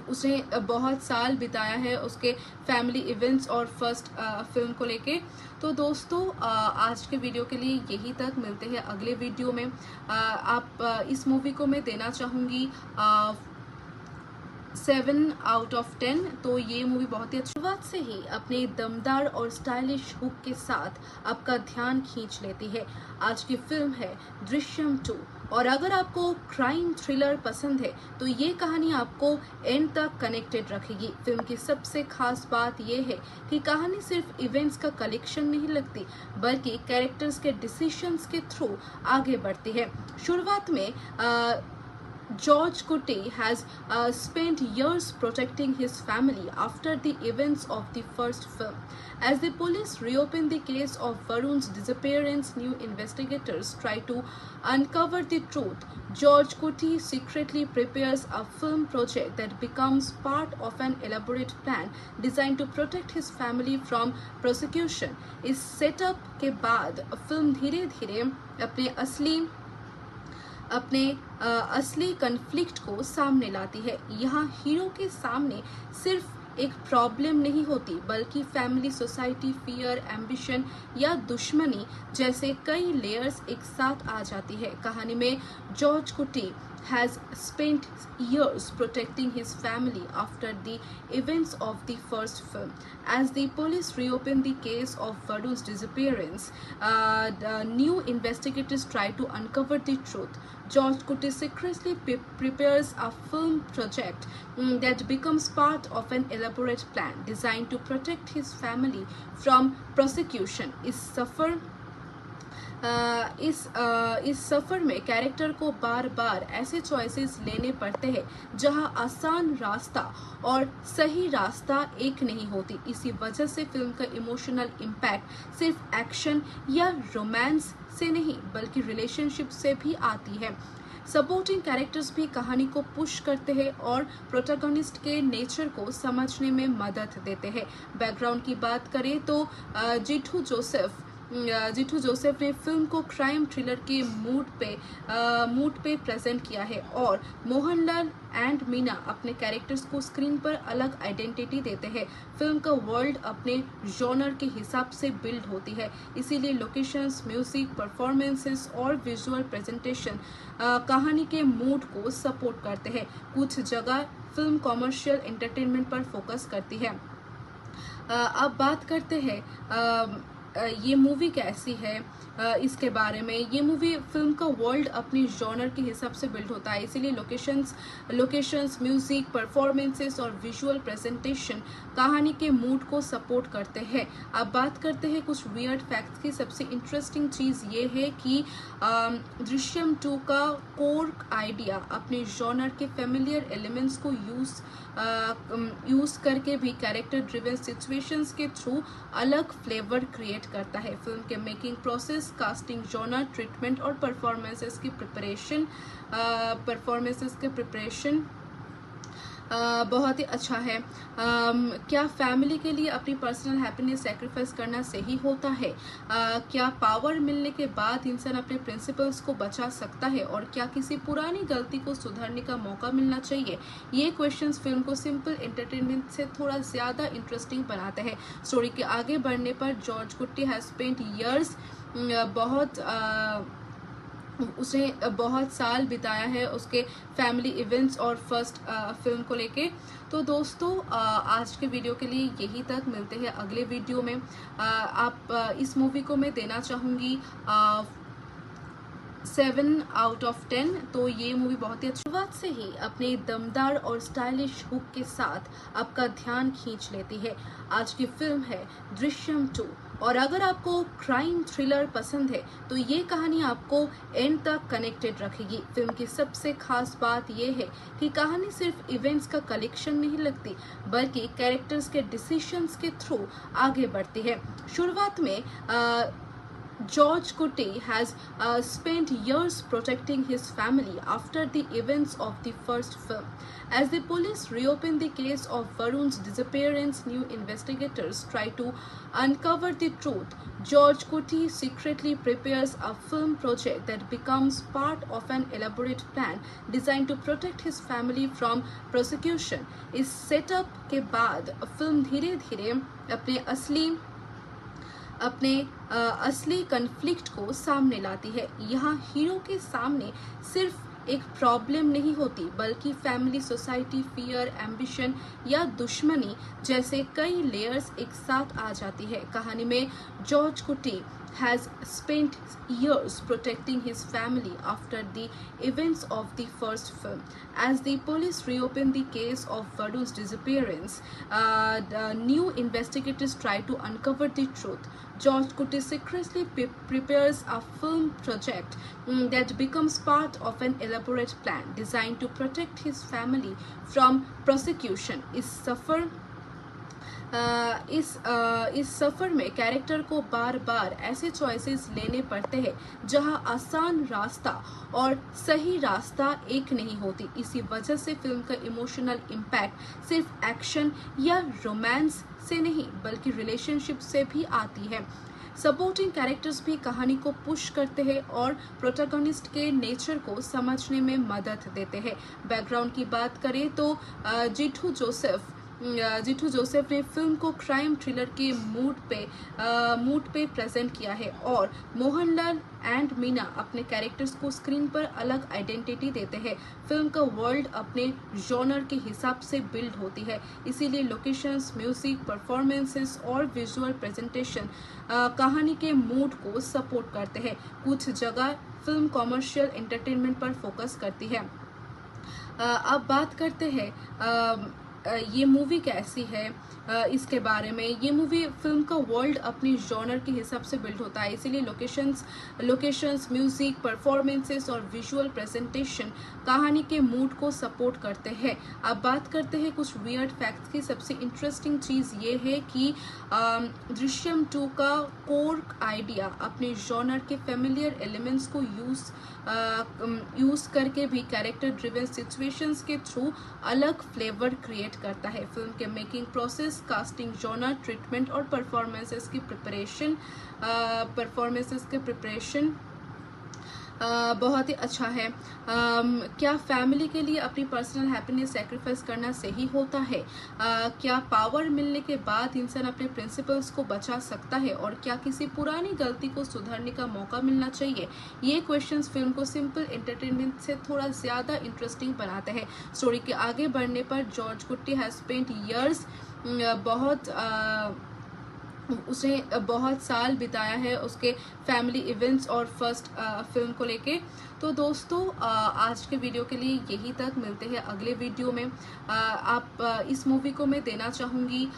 उसने बहुत साल बिताया है उसके फैमिली इवेंट्स और फर्स्ट फिल्म को लेके। तो दोस्तों आज के वीडियो के लिए यही तक, मिलते हैं अगले वीडियो में। इस मूवी को मैं देना चाहूँगी 7 आउट ऑफ 10। तो ये मूवी बहुत ही अच्छी शुरुआत से ही अपने दमदार और स्टाइलिश हुक के साथ आपका ध्यान खींच लेती है। आज की फिल्म है दृश्यम 2 और अगर आपको क्राइम थ्रिलर पसंद है तो ये कहानी आपको एंड तक कनेक्टेड रखेगी। फिल्म की सबसे खास बात यह है कि कहानी सिर्फ इवेंट्स का कलेक्शन नहीं लगती, बल्कि कैरेक्टर्स के डिसीजंस के थ्रू आगे बढ़ती है। शुरुआत में George Kuti has spent years protecting his family after the events of the first film. As the police reopen the case of Varun's disappearance, new investigators try to uncover the truth. George Kuti secretly prepares a film project that becomes part of an elaborate plan designed to protect his family from prosecution. इस setup के बाद film धीरे धीरे अपने असली conflict को सामने लाती है। यहाँ हीरो के सामने सिर्फ एक प्रॉब्लम नहीं होती, बल्कि फैमिली, सोसाइटी, फियर, एम्बिशन या दुश्मनी जैसे कई लेयर्स एक साथ आ जाती है। कहानी में जॉर्ज कुटी has spent years protecting his family after the events of the first film. As the police reopen the case of Varun's disappearance, the new investigators try to uncover the truth. George Kuti secretly prepares a film project that becomes part of an elaborate plan designed to protect his family from prosecution. इस सफर में character को बार बार ऐसे choices लेने पड़ते हैं जहां आसान रास्ता और सही रास्ता एक नहीं होती। इसी वजह से फिल्म का इमोशनल इम्पैक्ट सिर्फ एक्शन या रोमांस से नहीं बल्कि रिलेशनशिप से भी आती है। सपोर्टिंग कैरेक्टर्स भी कहानी को पुश करते हैं और प्रोटैगनिस्ट के नेचर को समझने में मदद देते हैं। बैकग्राउंड की बात करें तो जिठू जोसेफ ने फिल्म को क्राइम थ्रिलर के मूड पे प्रेजेंट किया है और मोहनलाल एंड मीना अपने कैरेक्टर्स को स्क्रीन पर अलग आइडेंटिटी देते हैं। फिल्म का वर्ल्ड अपने जॉनर के हिसाब से बिल्ड होती है, इसीलिए लोकेशंस, म्यूजिक, परफॉर्मेंसेस और विजुअल प्रेजेंटेशन कहानी के मूड को सपोर्ट करते हैं। कुछ जगह फिल्म कॉमर्शियल एंटरटेनमेंट पर फोकस करती है। अब बात करते हैं ये मूवी कैसी है इसके बारे में। ये मूवी फिल्म का वर्ल्ड अपनी जॉनर के हिसाब से बिल्ड होता है, इसीलिए लोकेशंस, म्यूजिक, परफॉर्मेंसेस और विजुअल प्रेजेंटेशन कहानी के मूड को सपोर्ट करते हैं। अब बात करते हैं कुछ वियर्ड फैक्ट्स की। सबसे इंटरेस्टिंग चीज़ ये है कि दृश्यम 2 का कोर आइडिया अपने जॉनर के फेमिलियर एलिमेंट्स को यूज करके भी कैरेक्टर ड्रिवन सिचुएशंस के थ्रू अलग फ्लेवर क्रिएट करता है। फिल्म के making process, casting, genre, treatment और परफॉर्मेंसेस की प्रिपरेशन बहुत ही अच्छा है। क्या फैमिली के लिए अपनी पर्सनल हैप्पीनेस सैक्रिफाइस करना सही होता है? क्या पावर मिलने के बाद इंसान अपने प्रिंसिपल्स को बचा सकता है और क्या किसी पुरानी गलती को सुधारने का मौका मिलना चाहिए? ये क्वेश्चंस फिल्म को सिंपल एंटरटेनमेंट से थोड़ा ज़्यादा इंटरेस्टिंग बनाते हैं। स्टोरी के आगे बढ़ने पर जॉर्ज कुट्टी हैज स्पेंट ईयर्स उसने बहुत साल बिताया है उसके फैमिली इवेंट्स और फर्स्ट फिल्म को लेके। तो दोस्तों आज के वीडियो के लिए यही तक, मिलते हैं अगले वीडियो में। इस मूवी को मैं देना चाहूँगी 7 आउट ऑफ 10। तो ये मूवी बहुत ही अच्छी शुरुआत से ही अपने दमदार और स्टाइलिश हुक के साथ आपका ध्यान खींच लेती है। आज की फिल्म है दृश्यम 2 और अगर आपको क्राइम थ्रिलर पसंद है तो ये कहानी आपको एंड तक कनेक्टेड रखेगी। फिल्म की सबसे खास बात यह है कि कहानी सिर्फ इवेंट्स का कलेक्शन नहीं लगती बल्कि कैरेक्टर्स के डिसीजंस के थ्रू आगे बढ़ती है। शुरुआत में George Kuti has spent years protecting his family after the events of the first film. As the police reopen the case of Varun's disappearance, new investigators try to uncover the truth. George Kuti secretly prepares a film project that becomes part of an elaborate plan designed to protect his family from prosecution. इस setup के बाद film धीरे धीरे अपने असली conflict को सामने लाती है। यहाँ हीरो के सामने सिर्फ एक प्रॉब्लम नहीं होती बल्कि फैमिली, सोसाइटी, फियर, एम्बिशन या दुश्मनी जैसे कई लेयर्स एक साथ आ जाती है। कहानी में जॉर्ज कुटी has spent years protecting his family after the events of the first film. As the police reopen the case of Varun's disappearance, the new investigators try to uncover the truth. George Kuti secretly prepares a film project that becomes part of an elaborate plan designed to protect his family from prosecution. इस सफर में character को बार बार ऐसे choices लेने पड़ते हैं जहां आसान रास्ता और सही रास्ता एक नहीं होती। इसी वजह से फिल्म का इमोशनल इम्पैक्ट सिर्फ एक्शन या रोमांस से नहीं बल्कि रिलेशनशिप से भी आती है। सपोर्टिंग कैरेक्टर्स भी कहानी को पुश करते हैं और प्रोटैगनिस्ट के नेचर को समझने में मदद देते हैं। बैकग्राउंड की बात करें तो जिठू जोसेफ ने फिल्म को क्राइम थ्रिलर के मूड पे प्रेजेंट किया है और मोहनलाल एंड मीना अपने कैरेक्टर्स को स्क्रीन पर अलग आइडेंटिटी देते हैं। फिल्म का वर्ल्ड अपने जॉनर के हिसाब से बिल्ड होती है, इसीलिए लोकेशंस, म्यूजिक, परफॉर्मेंसेस और विजुअल प्रेजेंटेशन कहानी के मूड को सपोर्ट करते हैं। कुछ जगह फिल्म कॉमर्शियल एंटरटेनमेंट पर फोकस करती है। अब बात करते हैं ये मूवी कैसी है इसके बारे में। ये मूवी फिल्म का वर्ल्ड अपनी जॉनर के हिसाब से बिल्ड होता है, इसीलिए लोकेशंस, म्यूजिक, परफॉर्मेंसेस और विजुअल प्रेजेंटेशन कहानी के मूड को सपोर्ट करते हैं। अब बात करते हैं कुछ वियर्ड फैक्ट्स की। सबसे इंटरेस्टिंग चीज़ ये है कि दृश्यम 2 का कोर आइडिया अपने जॉनर के फेमिलियर एलिमेंट्स को यूज करके भी कैरेक्टर ड्रिवन सिचुएशंस के थ्रू अलग फ्लेवर क्रिएट करता है। फिल्म के making process, casting, genre, treatment और परफॉर्मेंसेस की प्रिपरेशन बहुत ही अच्छा है। क्या फैमिली के लिए अपनी पर्सनल हैप्पीनेस सैक्रिफाइस करना सही होता है? क्या पावर मिलने के बाद इंसान अपने प्रिंसिपल्स को बचा सकता है? और क्या किसी पुरानी गलती को सुधारने का मौका मिलना चाहिए? ये क्वेश्चंस फिल्म को सिंपल एंटरटेनमेंट से थोड़ा ज्यादा इंटरेस्टिंग बनाते हैं। स्टोरी के आगे बढ़ने पर जॉर्ज कुट्टी हैज स्पेंट ईयर्स उसने बहुत साल बिताया है उसके फैमिली इवेंट्स और फर्स्ट फिल्म को लेके। तो दोस्तों आज के वीडियो के लिए यही तक, मिलते हैं अगले वीडियो में। इस मूवी को मैं देना चाहूँगी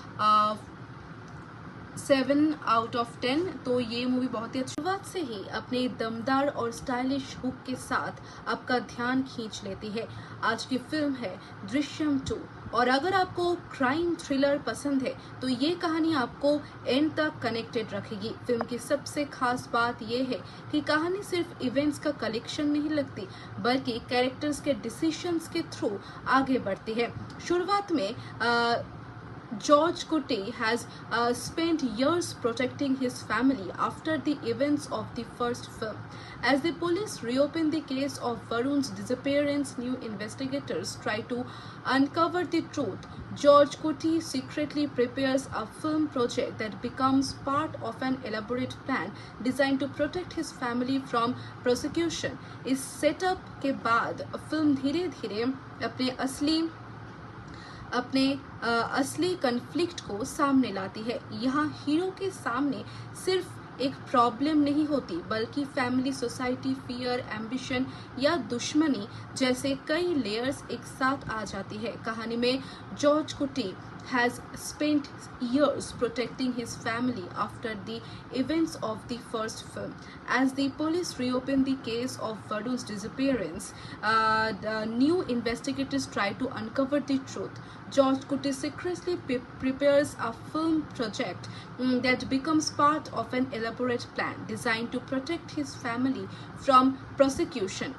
7 आउट ऑफ 10। तो ये मूवी बहुत ही अच्छी शुरुआत से ही अपने दमदार और स्टाइलिश हुक के साथ आपका ध्यान खींच लेती है। आज की फिल्म है दृश्यम 2 और अगर आपको क्राइम थ्रिलर पसंद है तो ये कहानी आपको एंड तक कनेक्टेड रखेगी। फिल्म की सबसे खास बात यह है कि कहानी सिर्फ इवेंट्स का कलेक्शन नहीं लगती, बल्कि कैरेक्टर्स के डिसीजंस के थ्रू आगे बढ़ती है। शुरुआत में George Kutti has spent years protecting his family after the events of the first film. As the police reopen the case of Varun's disappearance, new investigators try to uncover the truth. George Kutti secretly prepares a film project that becomes part of an elaborate plan designed to protect his family from prosecution. इस setup के बाद film धीरे धीरे अपने असली conflict को सामने लाती है। यहाँ हीरो के सामने सिर्फ एक प्रॉब्लम नहीं होती, बल्कि फैमिली, सोसाइटी, फियर, एम्बिशन या दुश्मनी जैसे कई लेयर्स एक साथ आ जाती है। कहानी में जॉर्ज कुटी has spent years protecting his family after the events of the first film. As the police reopen the case of Varun's disappearance, the new investigators try to uncover the truth. George Kutti secretly prepares a film project that becomes part of an elaborate plan designed to protect his family from prosecution.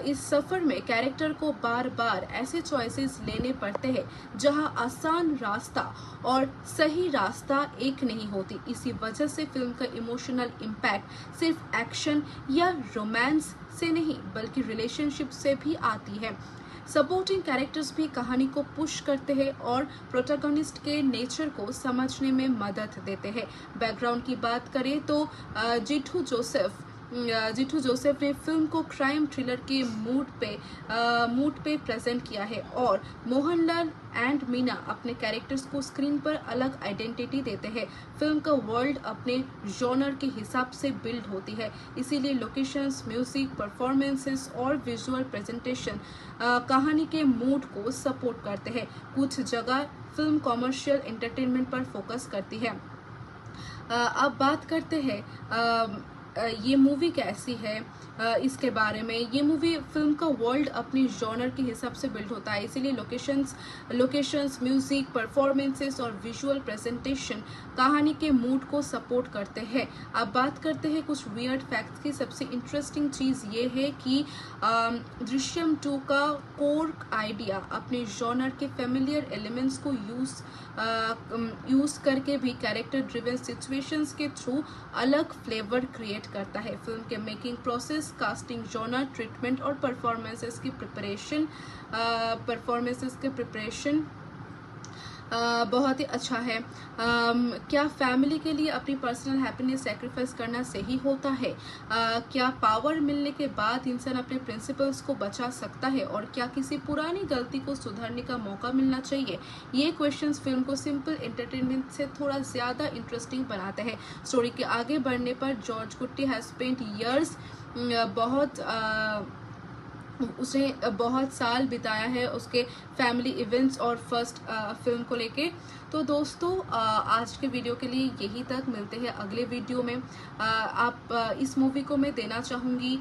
इस सफर में character को बार बार ऐसे choices लेने पड़ते हैं जहां आसान रास्ता और सही रास्ता एक नहीं होती। इसी वजह से फिल्म का इमोशनल इम्पैक्ट सिर्फ एक्शन या रोमांस से नहीं, बल्कि रिलेशनशिप से भी आती है। सपोर्टिंग कैरेक्टर्स भी कहानी को पुश करते हैं और प्रोटैगनिस्ट के नेचर को समझने में मदद देते हैं। बैकग्राउंड की बात करें तो जिठू जोसेफ ने फिल्म को क्राइम थ्रिलर के मूड पे प्रेजेंट किया है और मोहनलाल एंड मीना अपने कैरेक्टर्स को स्क्रीन पर अलग आइडेंटिटी देते हैं। फिल्म का वर्ल्ड अपने जॉनर के हिसाब से बिल्ड होती है, इसीलिए लोकेशंस, म्यूजिक, परफॉर्मेंसेस और विजुअल प्रेजेंटेशन कहानी के मूड को सपोर्ट करते हैं। कुछ जगह फिल्म कॉमर्शियल एंटरटेनमेंट पर फोकस करती है। अब बात करते हैं ये मूवी कैसी है इसके बारे में। ये मूवी फिल्म का वर्ल्ड अपनी जॉनर के हिसाब से बिल्ड होता है, इसीलिए लोकेशंस, म्यूजिक, परफॉर्मेंसेस और विजुअल प्रेजेंटेशन कहानी के मूड को सपोर्ट करते हैं। अब बात करते हैं कुछ वियर्ड फैक्ट्स की। सबसे इंटरेस्टिंग चीज़ ये है कि दृश्यम 2 का कोर आइडिया अपने जॉनर के फेमिलियर एलिमेंट्स को यूज करके भी कैरेक्टर ड्रिवन सिचुएशंस के थ्रू अलग फ्लेवर क्रिएट करता है। फिल्म के making process, casting, genre, treatment और परफॉर्मेंसेस की प्रिपरेशन बहुत ही अच्छा है। क्या फैमिली के लिए अपनी पर्सनल हैप्पीनेस सैक्रिफाइस करना सही होता है? क्या पावर मिलने के बाद इंसान अपने प्रिंसिपल्स को बचा सकता है और क्या किसी पुरानी गलती को सुधारने का मौका मिलना चाहिए? ये क्वेश्चंस फिल्म को सिंपल एंटरटेनमेंट से थोड़ा ज्यादा इंटरेस्टिंग बनाते हैं। स्टोरी के आगे बढ़ने पर जॉर्ज कुट्टी हैज स्पेंट ईयर्स उसने बहुत साल बिताया है उसके फैमिली इवेंट्स और फर्स्ट फिल्म को लेके। तो दोस्तों आज के वीडियो के लिए यही तक, मिलते हैं अगले वीडियो में। इस मूवी को मैं देना चाहूँगी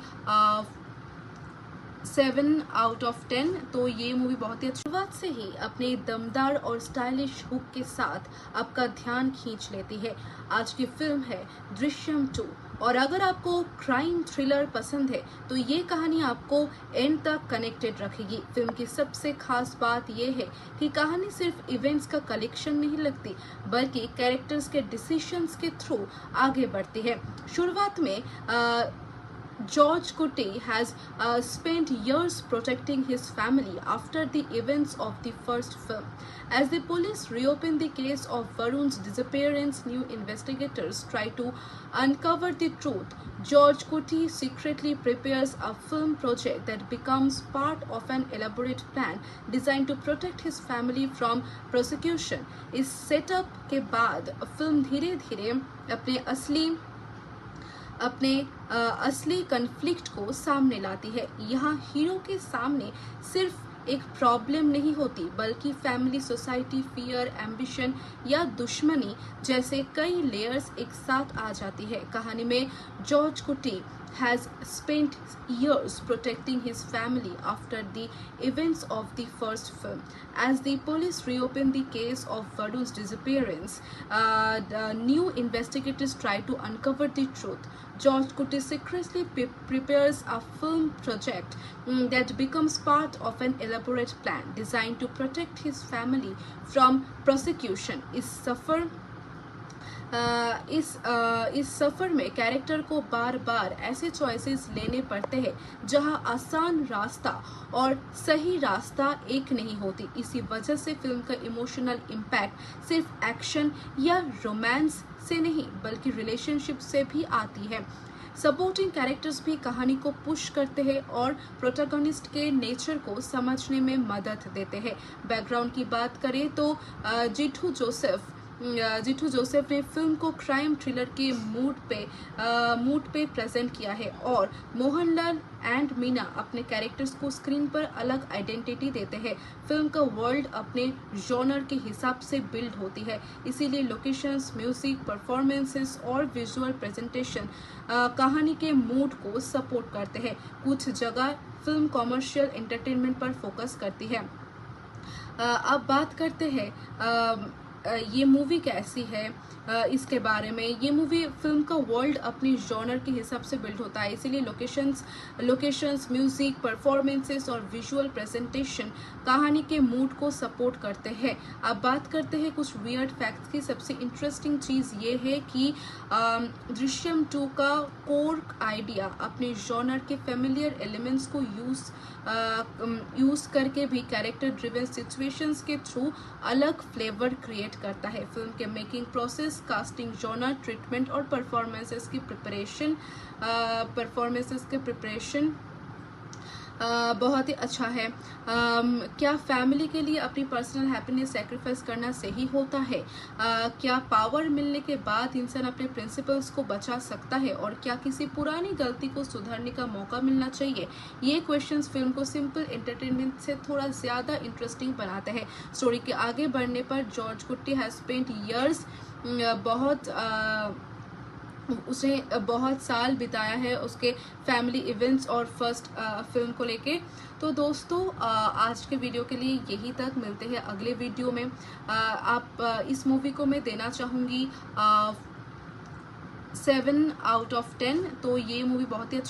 7 आउट ऑफ 10। तो ये मूवी बहुत ही अच्छी शुरुआत से ही अपने दमदार और स्टाइलिश हुक के साथ आपका ध्यान खींच लेती है। आज की फिल्म है दृश्यम 2 और अगर आपको क्राइम थ्रिलर पसंद है तो ये कहानी आपको एंड तक कनेक्टेड रखेगी। फिल्म की सबसे खास बात यह है कि कहानी सिर्फ इवेंट्स का कलेक्शन नहीं लगती बल्कि कैरेक्टर्स के डिसीजंस के थ्रू आगे बढ़ती है। शुरुआत में George Kutti has spent years protecting his family after the events of the first film. As the police reopen the case of Varun's disappearance, new investigators try to uncover the truth. George Kutti secretly prepares a film project that becomes part of an elaborate plan designed to protect his family from prosecution. इस setup के बाद film धीरे धीरे अपने असली conflict को सामने लाती है। यहाँ हीरो के सामने सिर्फ एक प्रॉब्लम नहीं होती बल्कि फैमिली, सोसाइटी, फियर, एम्बिशन या दुश्मनी जैसे कई लेयर्स एक साथ आ जाती है। कहानी में जॉर्ज कुट्टी has spent years protecting his family after the events of the first film. As the police reopen the case of Varun's disappearance, the new investigators try to uncover the truth. George Kutti secretly prepares a film project that becomes part of an elaborate plan designed to protect his family from prosecution. इस सफर में character को बार बार ऐसे choices लेने पड़ते हैं जहां आसान रास्ता और सही रास्ता एक नहीं होती। इसी वजह से फिल्म का इमोशनल इम्पैक्ट सिर्फ एक्शन या रोमांस से नहीं बल्कि रिलेशनशिप से भी आती है। सपोर्टिंग कैरेक्टर्स भी कहानी को पुश करते हैं और प्रोटैगनिस्ट के नेचर को समझने में मदद देते हैं। बैकग्राउंड की बात करें तो जिठू जोसेफ ने फिल्म को क्राइम थ्रिलर के मूड पे प्रेजेंट किया है और मोहनलाल एंड मीना अपने कैरेक्टर्स को स्क्रीन पर अलग आइडेंटिटी देते हैं। फिल्म का वर्ल्ड अपने जॉनर के हिसाब से बिल्ड होती है, इसीलिए लोकेशंस, म्यूजिक, परफॉर्मेंसेस और विजुअल प्रेजेंटेशन कहानी के मूड को सपोर्ट करते हैं। कुछ जगह फिल्म कॉमर्शियल एंटरटेनमेंट पर फोकस करती है। अब बात करते हैं ये मूवी कैसी है इसके बारे में। ये मूवी फिल्म का वर्ल्ड अपनी जॉनर के हिसाब से बिल्ड होता है, इसीलिए लोकेशंस, म्यूजिक, परफॉर्मेंसेस और विजुअल प्रेजेंटेशन कहानी के मूड को सपोर्ट करते हैं। अब बात करते हैं कुछ वियर्ड फैक्ट्स की। सबसे इंटरेस्टिंग चीज़ ये है कि दृश्यम 2 का कोर आइडिया अपने जॉनर के फेमिलियर एलिमेंट्स को यूज करके भी कैरेक्टर ड्रिवन सिचुएशंस के थ्रू अलग फ्लेवर क्रिएट करता है। फिल्म के making process, casting, genre, treatment और परफॉर्मेंसेस की प्रिपरेशन बहुत ही अच्छा है। क्या फैमिली के लिए अपनी पर्सनल हैप्पीनेस सैक्रिफाइस करना सही होता है? क्या पावर मिलने के बाद इंसान अपने प्रिंसिपल्स को बचा सकता है और क्या किसी पुरानी गलती को सुधारने का मौका मिलना चाहिए? ये क्वेश्चंस फिल्म को सिंपल एंटरटेनमेंट से थोड़ा ज्यादा इंटरेस्टिंग बनाते हैं। स्टोरी के आगे बढ़ने पर जॉर्ज कुट्टी हैज स्पेंट ईयर्स उसने बहुत साल बिताया है उसके फैमिली इवेंट्स और फर्स्ट फिल्म को लेके। तो दोस्तों आज के वीडियो के लिए यही तक, मिलते हैं अगले वीडियो में। इस मूवी को मैं देना चाहूँगी 7 आउट ऑफ 10। तो ये मूवी बहुत ही अच्छी